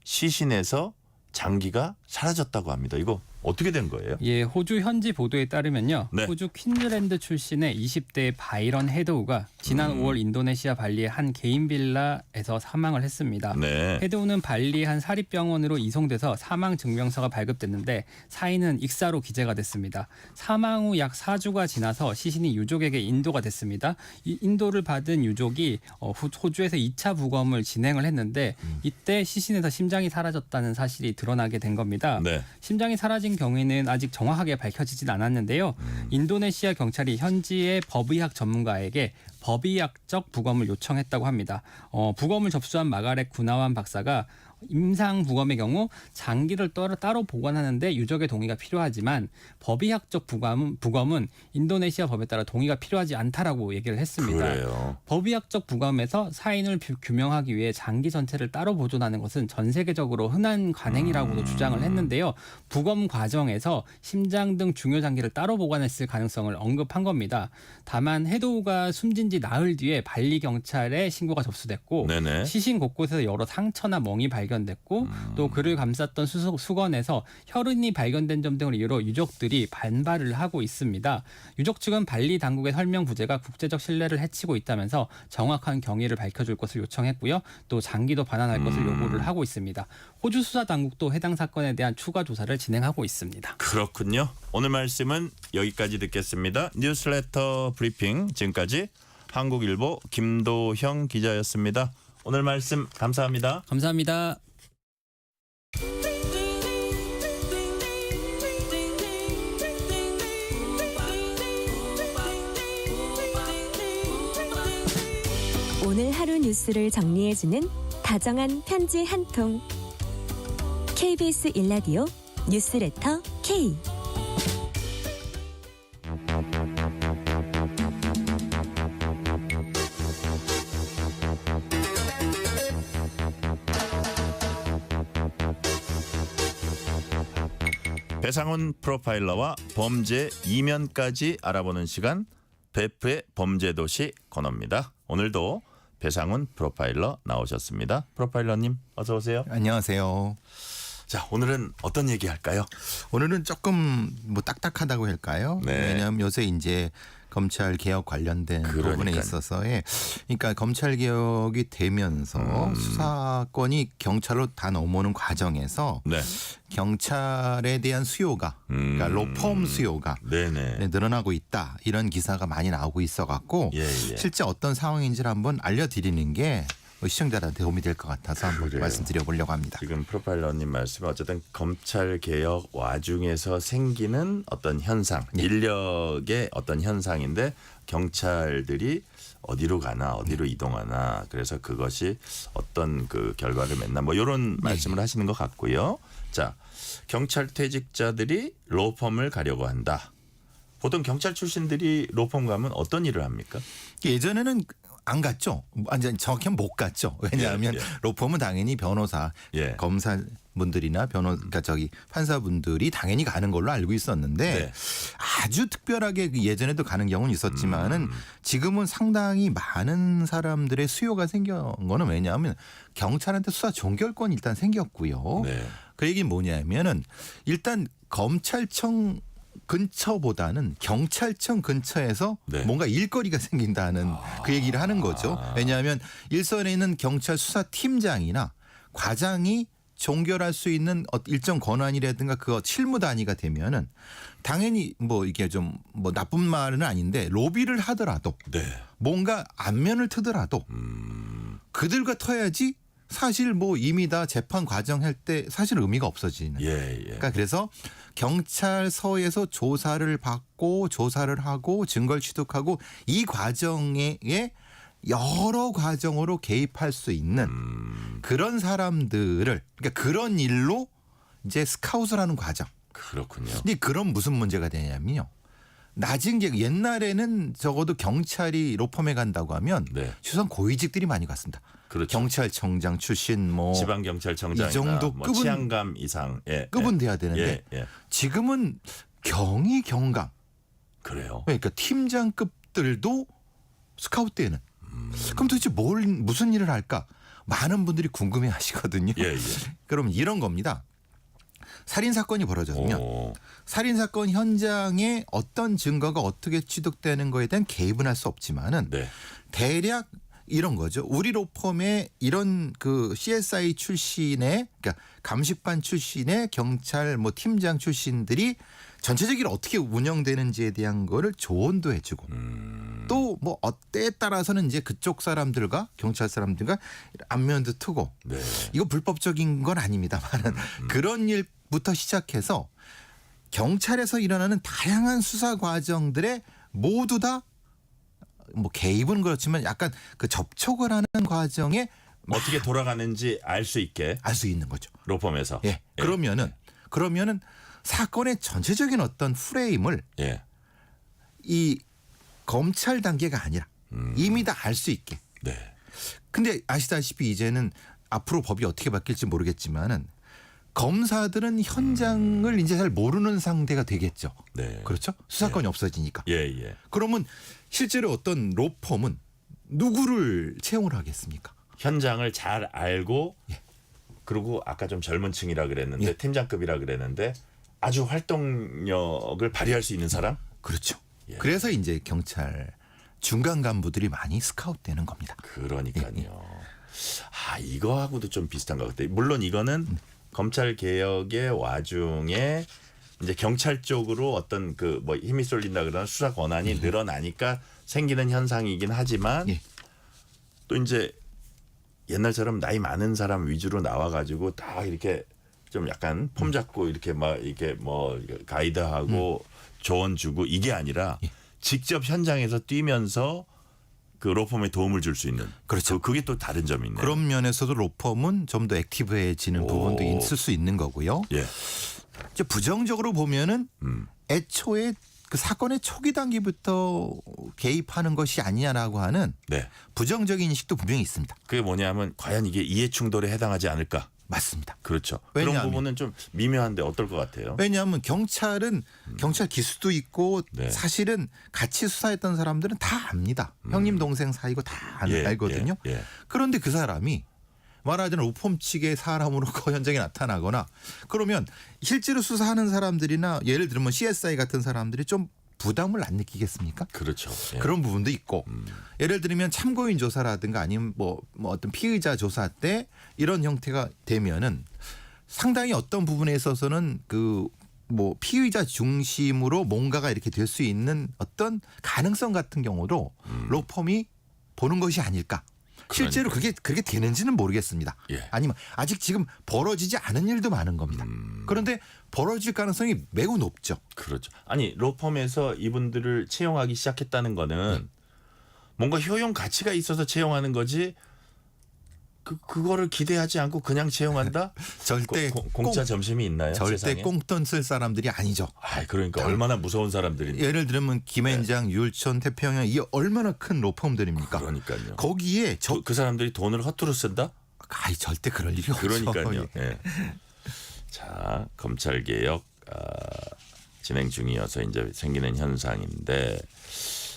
시신에서 장기가 사라졌다고 합니다. 이거 어떻게 된 거예요? 예, 호주 현지 보도에 따르면요. 네. 호주 퀸즐랜드 출신의 20대 바이런 헤드우가 지난 5월 인도네시아 발리의 한 개인 빌라에서 사망을 했습니다. 네. 헤드우는 발리의 한 사립병원으로 이송돼서 사망 증명서가 발급됐는데 사인은 익사로 기재가 됐습니다. 사망 후 약 4주가 지나서 시신이 유족에게 인도가 됐습니다. 이 인도를 받은 유족이 호주에서 2차 부검을 진행을 했는데 이때 시신에서 심장이 사라졌다는 사실이 드러나게 된 겁니다. 네. 심장이 사라진 경위는 아직 정확하게 밝혀지진 않았는데요. 인도네시아 경찰이 현지의 법의학 전문가에게 법의학적 부검을 요청했다고 합니다. 부검을 접수한 마가렛 구나완 박사가 임상 부검의 경우 장기를 따로 보관하는데 유족의 동의가 필요하지만 법의학적 부검은 인도네시아 법에 따라 동의가 필요하지 않다라고 얘기를 했습니다. 그래요. 법의학적 부검에서 사인을 규명하기 위해 장기 전체를 따로 보존하는 것은 전 세계적으로 흔한 관행이라고도 주장을 했는데요. 부검 과정에서 심장 등 중요 장기를 따로 보관했을 가능성을 언급한 겁니다. 다만 헤도우가 숨진 지 나흘 뒤에 발리 경찰에 신고가 접수됐고 네네. 시신 곳곳에서 여러 상처나 멍이 발견됐고 또 그를 감쌌던 수건에서 혈흔이 발견된 점 등을 이유로 유족들이 반발을 하고 있습니다. 유족 측은 발리 당국의 설명 부재가 국제적 신뢰를 해치고 있다면서 정확한 경위를 밝혀줄 것을 요청했고요. 또 장기도 반환할 것을 요구를 하고 있습니다. 호주 수사 당국도 해당 사건에 대한 추가 조사를 진행하고 있습니다. 그렇군요. 오늘 말씀은 여기까지 듣겠습니다. 뉴스레터 브리핑 지금까지 한국일보 김도형 기자였습니다. 오늘 말씀 감사합니다. 감사합니다. 오늘 하루 뉴스를 정리해주는 다정한 편지 한 통. KBS 1라디오 뉴스레터 K. 배상훈 프로파일러와 범죄 이면까지 알아보는 시간, 베프의 범죄도시 코너입니다. 오늘도 배상훈 프로파일러 나오셨습니다. 프로파일러님 어서 오세요. 안녕하세요. 자, 오늘은 어떤 얘기 할까요? 오늘은 조금 딱딱하다고 할까요? 네. 왜냐하면 요새 이제 검찰 개혁 관련된 부분에 있어서의, 그러니까 검찰 개혁이 되면서 수사권이 경찰로 다 넘어오는 과정에서 네. 경찰에 대한 수요가, 그러니까 로펌 수요가 네네. 늘어나고 있다, 이런 기사가 많이 나오고 있어갖고 실제 어떤 상황인지를 한번 알려드리는 게 시청자들한테 도움이 될 것 같아서 한번 말씀드려보려고 합니다. 지금 프로파일러님 말씀은 어쨌든 검찰 개혁 와중에서 생기는 어떤 현상, 인력의 어떤 현상인데 경찰들이 어디로 가나 어디로 이동하나, 그래서 그것이 어떤 그 결과를 맺나 뭐 이런 말씀을 하시는 것 같고요. 자, 경찰 퇴직자들이 로펌을 가려고 한다. 보통 경찰 출신들이 로펌 가면 어떤 일을 합니까? 예전에는 안 갔죠. 완전 정확히는 못 갔죠. 왜냐하면 로펌은 당연히 변호사, 검사분들이나 그러니까 판사분들이 당연히 가는 걸로 알고 있었는데 아주 특별하게 예전에도 가는 경우는 있었지만은 지금은 상당히 많은 사람들의 수요가 생긴 거는 왜냐하면 경찰한테 수사 종결권이 일단 생겼고요. 그 얘기는 뭐냐면은 일단 검찰청 근처보다는 경찰청 근처에서 뭔가 일거리가 생긴다는 그 얘기를 하는 거죠. 왜냐하면 일선에 있는 경찰 수사팀장이나 과장이 종결할 수 있는 일정 권한이라든가 그거 실무 단위가 되면은 당연히 뭐 이게 좀 뭐 나쁜 말은 아닌데 로비를 하더라도 뭔가 안면을 트더라도 그들과 터야지 사실 뭐 이미 다 재판 과정할 때 사실 의미가 없어지는. 그러니까 그래서 경찰서에서 조사를 받고 조사를 하고 증거를 취득하고 이 과정에 여러 과정으로 개입할 수 있는 그런 사람들을 그러니까 그런 일로 이제 스카웃을 하는 과정. 그렇군요. 근데 그런 무슨 문제가 되냐면요. 낮은 게 옛날에는 적어도 경찰이 로펌에 간다고 하면 최소한 고위직들이 많이 갔습니다. 그렇죠. 경찰청장 출신 뭐 지방경찰청장이나 이 정도 뭐 급은 치안감 이상 급은 돼야 되는데 지금은 경위 경감 그래요. 그러니까 팀장급들도 스카웃되는. 그럼 도대체 무슨 일을 할까? 많은 분들이 궁금해하시거든요. 그럼 이런 겁니다. 살인 사건이 벌어졌으면 살인 사건 현장에 어떤 증거가 어떻게 취득되는 거에 대한 개입은 할 수 없지만은 대략 이런 거죠. 우리 로펌에 이런 그 CSI 출신의 그러니까 감식반 출신의 경찰 뭐 팀장 출신들이 전체적으로 어떻게 운영되는지에 대한 거를 조언도 해주고 또 뭐 때에 따라서는 이제 그쪽 사람들과 경찰 사람들과 안면도 트고 이거 불법적인 건 아닙니다만은 그런 일부터 시작해서 경찰에서 일어나는 다양한 수사 과정들에 모두 다 뭐 개입은 그렇지만 약간 그 접촉을 하는 과정에 어떻게 돌아가는지 알 수 있게 알 수 있는 거죠. 로펌에서. 그러면은 사건의 전체적인 어떤 프레임을 이 검찰 단계가 아니라 이미 다 알 수 있게. 근데 아시다시피 이제는 앞으로 법이 어떻게 바뀔지 모르겠지만은 검사들은 현장을 이제 잘 모르는 상태가 되겠죠. 그렇죠? 수사권이 없어지니까. 그러면 실제로 어떤 로펌은 누구를 채용을 하겠습니까? 현장을 잘 알고 그리고 아까 좀 젊은 층이라 그랬는데 팀장급이라 그랬는데 아주 활동력을 발휘할 수 있는 사람? 그렇죠. 그래서 이제 경찰 중간 간부들이 많이 스카웃되는 겁니다. 그러니까요. 이거하고도 좀 비슷한 것 같아요. 물론 이거는 검찰 개혁의 와중에 이제 경찰 쪽으로 어떤 그 뭐 힘이 쏠린다 그러나 수사 권한이 늘어나니까 생기는 현상이긴 하지만 또 이제 옛날처럼 나이 많은 사람 위주로 나와가지고 다 이렇게 좀 약간 폼 잡고 이렇게 막 이렇게 뭐 가이드하고 조언 주고 이게 아니라 직접 현장에서 뛰면서 그 로펌에 도움을 줄 수 있는. 그렇죠. 그게 또 다른 점이 있네요. 그런 면에서도 로펌은 좀 더 액티브해지는 부분도 있을 수 있는 거고요. 이제 부정적으로 보면은 애초에 그 사건의 초기 단계부터 개입하는 것이 아니냐라고 하는 부정적인 인식도 분명히 있습니다. 그게 뭐냐면 과연 이게 이해 충돌에 해당하지 않을까? 맞습니다. 그렇죠. 왜냐하면, 그런 부분은 좀 미묘한데 어떨 것 같아요? 왜냐하면 경찰은 경찰 기수도 있고 사실은 같이 수사했던 사람들은 다 압니다. 형님 동생 사이고 다 알거든요. 그런데 그 사람이 말하자면 로펌 측의 사람으로 그 현장에 나타나거나 그러면 실제로 수사하는 사람들이나 예를 들면 CSI 같은 사람들이 좀 부담을 안 느끼겠습니까? 그렇죠. 그런 부분도 있고 예를 들면 참고인 조사라든가 아니면 뭐 어떤 피의자 조사 때 이런 형태가 되면은 상당히 어떤 부분에 있어서는 그 뭐 피의자 중심으로 뭔가가 이렇게 될 수 있는 어떤 가능성 같은 경우도 로펌이 보는 것이 아닐까. 실제로 그게 되는지는 모르겠습니다. 아니면 아직 지금 벌어지지 않은 일도 많은 겁니다. 그런데 벌어질 가능성이 매우 높죠. 그렇죠. 아니 로펌에서 이분들을 채용하기 시작했다는 거는 뭔가 효용 가치가 있어서 채용하는 거지 그거를 기대하지 않고 그냥 채용한다? 절대 공짜 점심이 있나요? 절대 세상에? 꽁돈 쓸 사람들이 아니죠. 그러니까 얼마나 무서운 사람들인데. 예를 들면 김앤장, 율촌, 태평양 이게 얼마나 큰 로펌들입니까? 그러니까요. 거기에 그 사람들이 돈을 허투루 쓴다? 절대 그럴 일이 없죠. 그러니까요. 예. 자, 검찰 개혁 진행 중이어서 이제 생기는 현상인데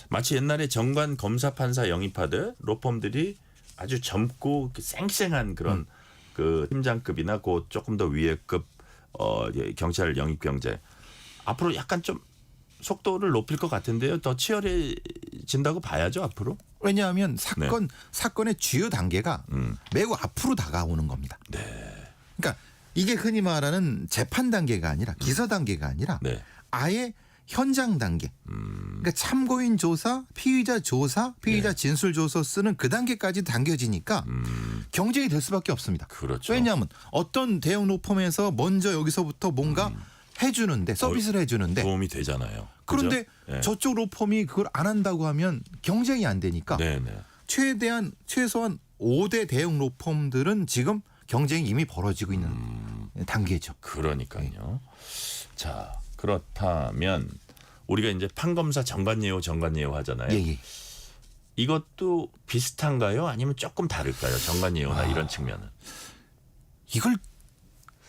마치 옛날에 정관 검사 판사 영입하듯 로펌들이 아주 젊고 쌩쌩한 그런 그 팀장급이나 그 조금 더 위의 급 경찰 영입 경제 앞으로 약간 좀 속도를 높일 것 같은데요. 더 치열해진다고 봐야죠 앞으로. 왜냐하면 사건의 주요 단계가 매우 앞으로 다가오는 겁니다. 네. 그러니까 이게 흔히 말하는 재판 단계가 아니라 기소 단계가 아니라 네. 아예 현장 단계. 그러니까 참고인 조사, 피의자 조사, 피의자 진술 조서 쓰는 그 단계까지 당겨지니까 경쟁이 될 수밖에 없습니다. 그렇죠. 왜냐하면 어떤 대형 로펌에서 먼저 여기서부터 뭔가 해주는데 서비스를 해주는데 도움이 되잖아요. 그런데 네. 저쪽 로펌이 그걸 안 한다고 하면 경쟁이 안 되니까 네네. 최소한 5대 대형 로펌들은 지금 경쟁이 이미 벌어지고 있는 단계죠. 그러니까요. 자, 그렇다면 우리가 이제 판검사 정관예우 하잖아요. 예. 이것도 비슷한가요? 아니면 조금 다를까요? 정관예우나 이런 측면은. 이걸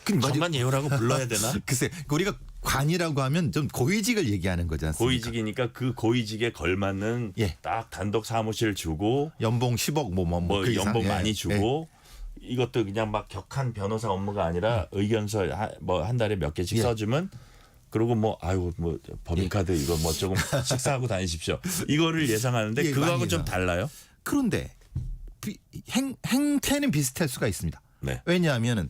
정관예우라고 불러야 되나? 글쎄, 우리가 관이라고 하면 좀 고위직을 얘기하는 거지 않습니까? 고위직이니까 그 고위직에 걸맞는 딱 단독 사무실 주고 연봉 10억 뭐 그 이상. 연봉 많이 주고 이것도 그냥 막 격한 변호사 업무가 아니라 의견서 뭐 한 달에 몇 개씩 써주면 그리고 뭐 법인카드 이거 뭐 조금 식사하고 다니십시오. 이거를 예상하는데 그거하고 좀 달라요? 그런데 행태는 비슷할 수가 있습니다. 네. 왜냐하면은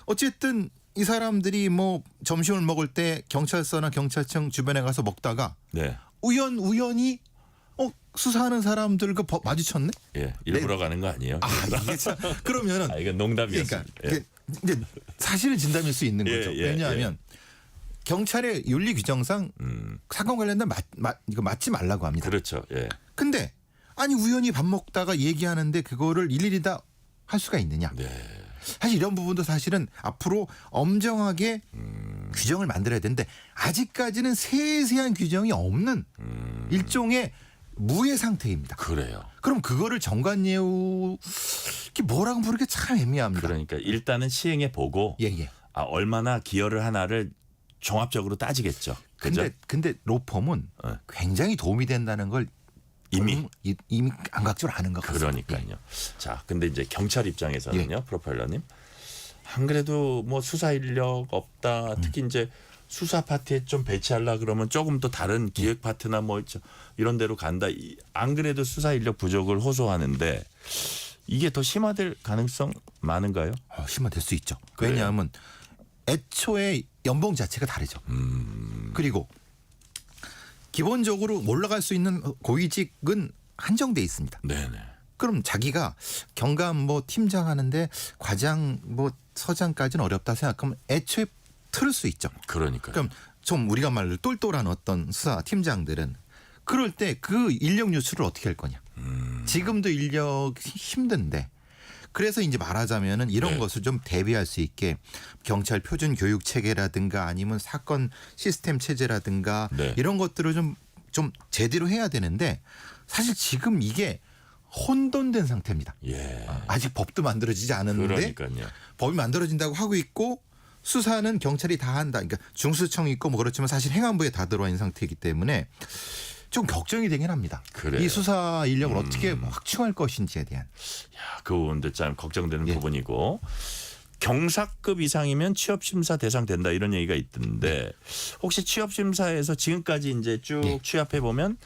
어쨌든 이 사람들이 뭐 점심을 먹을 때 경찰서나 경찰청 주변에 가서 먹다가 우연히 수사하는 사람들과 마주쳤네? 예, 일부러 가는 거 아니에요? 이게 참 그러면은 이건 농담이었습니다. 그러니까 이제 사실은 진담일 수 있는 거죠. 왜냐하면 경찰의 윤리 규정상 사건 관련된 이거 맞지 말라고 합니다. 그렇죠. 예. 근데 아니 우연히 밥 먹다가 얘기하는데 그거를 일일이 다 할 수가 있느냐? 사실 이런 부분도 사실은 앞으로 엄정하게 규정을 만들어야 되는데 아직까지는 세세한 규정이 없는 일종의 무의 상태입니다. 그래요. 그럼 그거를 정관예우 뭐라고 부르기 참 애매합니다. 그러니까 일단은 시행해 보고 얼마나 기여를 하나를 종합적으로 따지겠죠. 그죠? 근데 로펌은 굉장히 도움이 된다는 걸 이미 감각적으로 아는 것 같습니다. 그러니까요. 자, 근데 이제 경찰 입장에서는요, 프로파일러님. 안 그래도 뭐 수사 인력 없다. 특히 이제 수사 파트에 좀 배치하려 그러면 조금 더 다른 기획 파트나 뭐 이런 데로 간다. 안 그래도 수사 인력 부족을 호소하는데 이게 더 심화될 가능성 많은가요? 심화될 수 있죠. 왜냐하면 애초에 연봉 자체가 다르죠. 그리고 기본적으로 올라갈 수 있는 고위직은 한정돼 있습니다. 네네. 그럼 자기가 경감 뭐 팀장 하는데 과장 뭐 서장까지는 어렵다 생각하면 애초에 틀을 수 있죠. 그러니까. 그럼 좀 우리가 말로 똘똘한 어떤 수사 팀장들은 그럴 때 그 인력 유출을 어떻게 할 거냐. 지금도 인력 힘든데 그래서 이제 말하자면은 이런 것을 좀 대비할 수 있게 경찰 표준 교육 체계라든가 아니면 사건 시스템 체제라든가 이런 것들을 좀 제대로 해야 되는데 사실 지금 이게 혼돈된 상태입니다. 아직 법도 만들어지지 않았는데 그러니까요. 법이 만들어진다고 하고 있고 수사는 경찰이 다 한다. 그러니까 중수청이 있고 뭐 그렇지만 사실 행안부에 다 들어와 있는 상태이기 때문에 좀 걱정이 되긴 합니다. 그래요. 이 수사 인력을 어떻게 확충할 것인지에 대한. 그 부분도 참 걱정되는 부분이고 경사급 이상이면 취업심사 대상 된다 이런 얘기가 있던데 혹시 취업심사에서 지금까지 이제 쭉 취합해 보면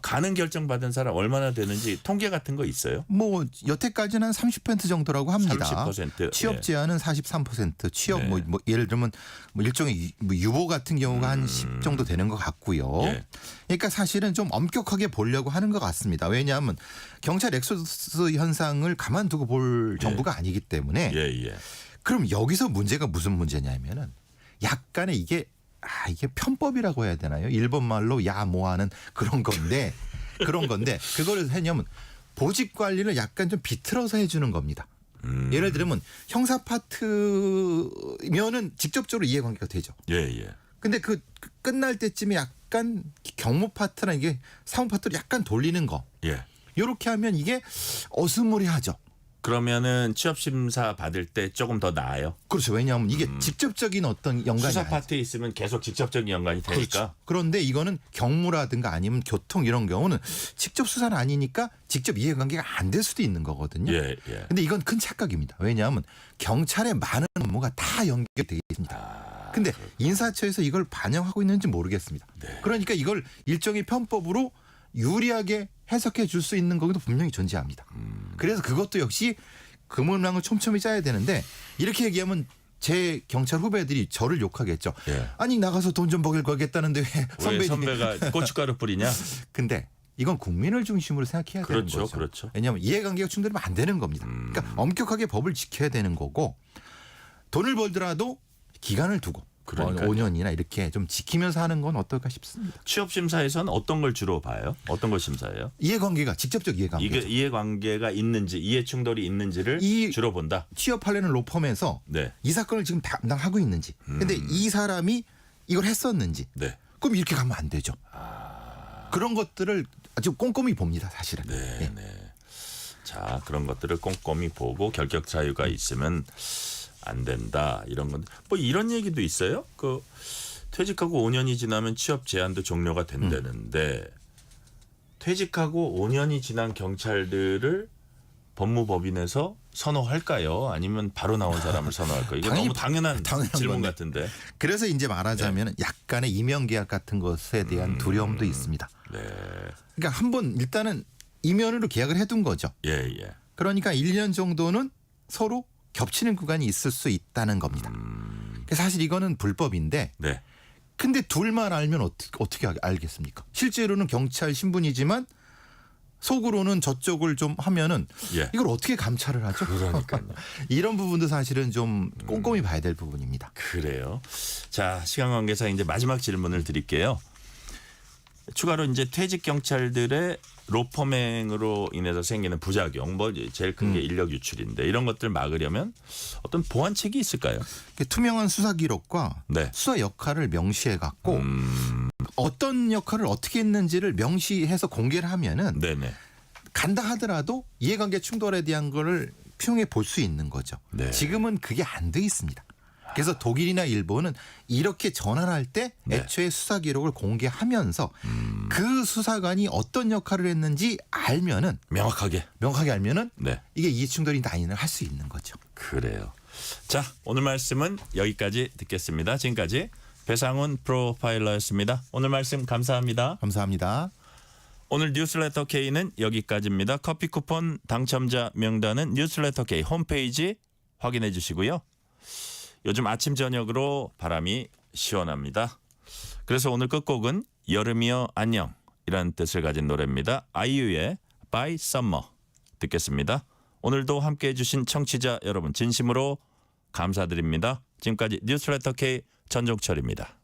가능 결정 받은 사람 얼마나 되는지 통계 같은 거 있어요? 뭐 여태까지는 한 30% 정도라고 합니다. 30%. 취업 제한은 43%. 취업 뭐 예를 들면 뭐 일종의 유보 같은 경우가 한 10 정도 되는 것 같고요. 그러니까 사실은 좀 엄격하게 보려고 하는 것 같습니다. 왜냐하면 경찰 엑소더스 현상을 가만두고 볼 정부가 아니기 때문에. 그럼 여기서 문제가 무슨 문제냐면은 약간의 이게 편법이라고 해야 되나요? 일본 말로 야모하는 그런 건데 그거를 하냐면 보직 관리를 약간 좀 비틀어서 해주는 겁니다. 예를 들면 형사 파트면은 직접적으로 이해관계가 되죠. 예. 근데 그 끝날 때쯤에 약간 경무 파트나 이게 사무 파트로 약간 돌리는 거. 예. 이렇게 하면 이게 어스무리하죠. 그러면은 취업 심사 받을 때 조금 더 나아요. 그렇죠. 왜냐하면 이게 직접적인 어떤 연관이 수사 아니죠. 파트에 있으면 계속 직접적인 연관이 되니까. 그렇죠. 그런데 이거는 경무라든가 아니면 교통 이런 경우는 직접 수사는 아니니까 직접 이해관계가 안 될 수도 있는 거거든요. 예. 근데 이건 큰 착각입니다. 왜냐하면 경찰의 많은 업무가 다 연결되어 있습니다. 근데 인사처에서 이걸 반영하고 있는지 모르겠습니다. 네. 그러니까 이걸 일종의 편법으로 유리하게 해석해 줄 수 있는 거기도 분명히 존재합니다. 그래서 그것도 역시 그물망을 촘촘히 짜야 되는데 이렇게 얘기하면 제 경찰 후배들이 저를 욕하겠죠. 예. 아니 나가서 돈 좀 벌겠다는데 왜 왜 선배가 고춧가루 뿌리냐? 근데 이건 국민을 중심으로 생각해야 되는 거죠. 그렇죠. 왜냐하면 이해관계가 충돌하면 안 되는 겁니다. 그러니까 엄격하게 법을 지켜야 되는 거고 돈을 벌더라도 기간을 두고 그러니까요. 5년이나 이렇게 좀 지키면서 하는 건 어떨까 싶습니다. 취업 심사에서는 어떤 걸 주로 봐요? 어떤 걸 심사해요? 이해관계가 직접적 이해관계. 이게 이해관계가 있는지 이해 충돌이 있는지를 주로 본다. 취업하려는 로펌에서 네. 이 사건을 지금 담당하고 있는지. 근데 이 사람이 이걸 했었는지. 네. 그럼 이렇게 가면 안 되죠. 그런 것들을 아주 꼼꼼히 봅니다, 사실은. 네. 자, 그런 것들을 꼼꼼히 보고 결격 사유가 있으면 안 된다. 이런 건 뭐 이런 얘기도 있어요. 그 퇴직하고 5년이 지나면 취업 제한도 종료가 된다는데 퇴직하고 5년이 지난 경찰들을 법무법인에서 선호할까요? 아니면 바로 나온 사람을 선호할까요? 이거 너무 당연한 질문 건데. 같은데. 그래서 이제 말하자면 약간의 임용계약 같은 것에 대한 두려움도 있습니다. 네. 그러니까 한번 일단은 임연으로 계약을 해둔 거죠. 예. 그러니까 1년 정도는 서로 겹치는 구간이 있을 수 있다는 겁니다. 사실 이거는 불법인데 네. 근데 둘만 알면 어떻게 알겠습니까? 실제로는 경찰 신분이지만 속으로는 저쪽을 좀 하면은 예. 이걸 어떻게 감찰을 하죠? 그러니까요. 이런 부분도 사실은 좀 꼼꼼히 봐야 될 부분입니다. 그래요. 자, 시간 관계상 이제 마지막 질문을 드릴게요. 추가로 이제 퇴직 경찰들의 로펌행으로 인해서 생기는 부작용, 뭐 제일 큰 게 인력 유출인데 이런 것들 막으려면 어떤 보완책이 있을까요? 투명한 수사 기록과 네. 수사 역할을 명시해 갖고 어떤 역할을 어떻게 했는지를 명시해서 공개를 하면은 네네. 간다 하더라도 이해관계 충돌에 대한 거를 평해 볼 수 있는 거죠. 네. 지금은 그게 안 돼 있습니다. 그래서 독일이나 일본은 이렇게 전환할 때 애초에 수사 기록을 공개하면서 그 수사관이 어떤 역할을 했는지 알면은 명확하게 알면은 네. 이게 이해충돌이나 아니나 할 수 있는 거죠. 그래요. 자, 오늘 말씀은 여기까지 듣겠습니다. 지금까지 배상훈 프로파일러였습니다. 오늘 말씀 감사합니다. 감사합니다. 오늘 뉴스레터 K는 여기까지입니다. 커피 쿠폰 당첨자 명단은 뉴스레터 K 홈페이지 확인해 주시고요. 요즘 아침 저녁으로 바람이 시원합니다. 그래서 오늘 끝곡은 여름이여 안녕이라는 뜻을 가진 노래입니다. 아이유의 By Summer 듣겠습니다. 오늘도 함께해 주신 청취자 여러분 진심으로 감사드립니다. 지금까지 뉴스레터 K 전종철입니다.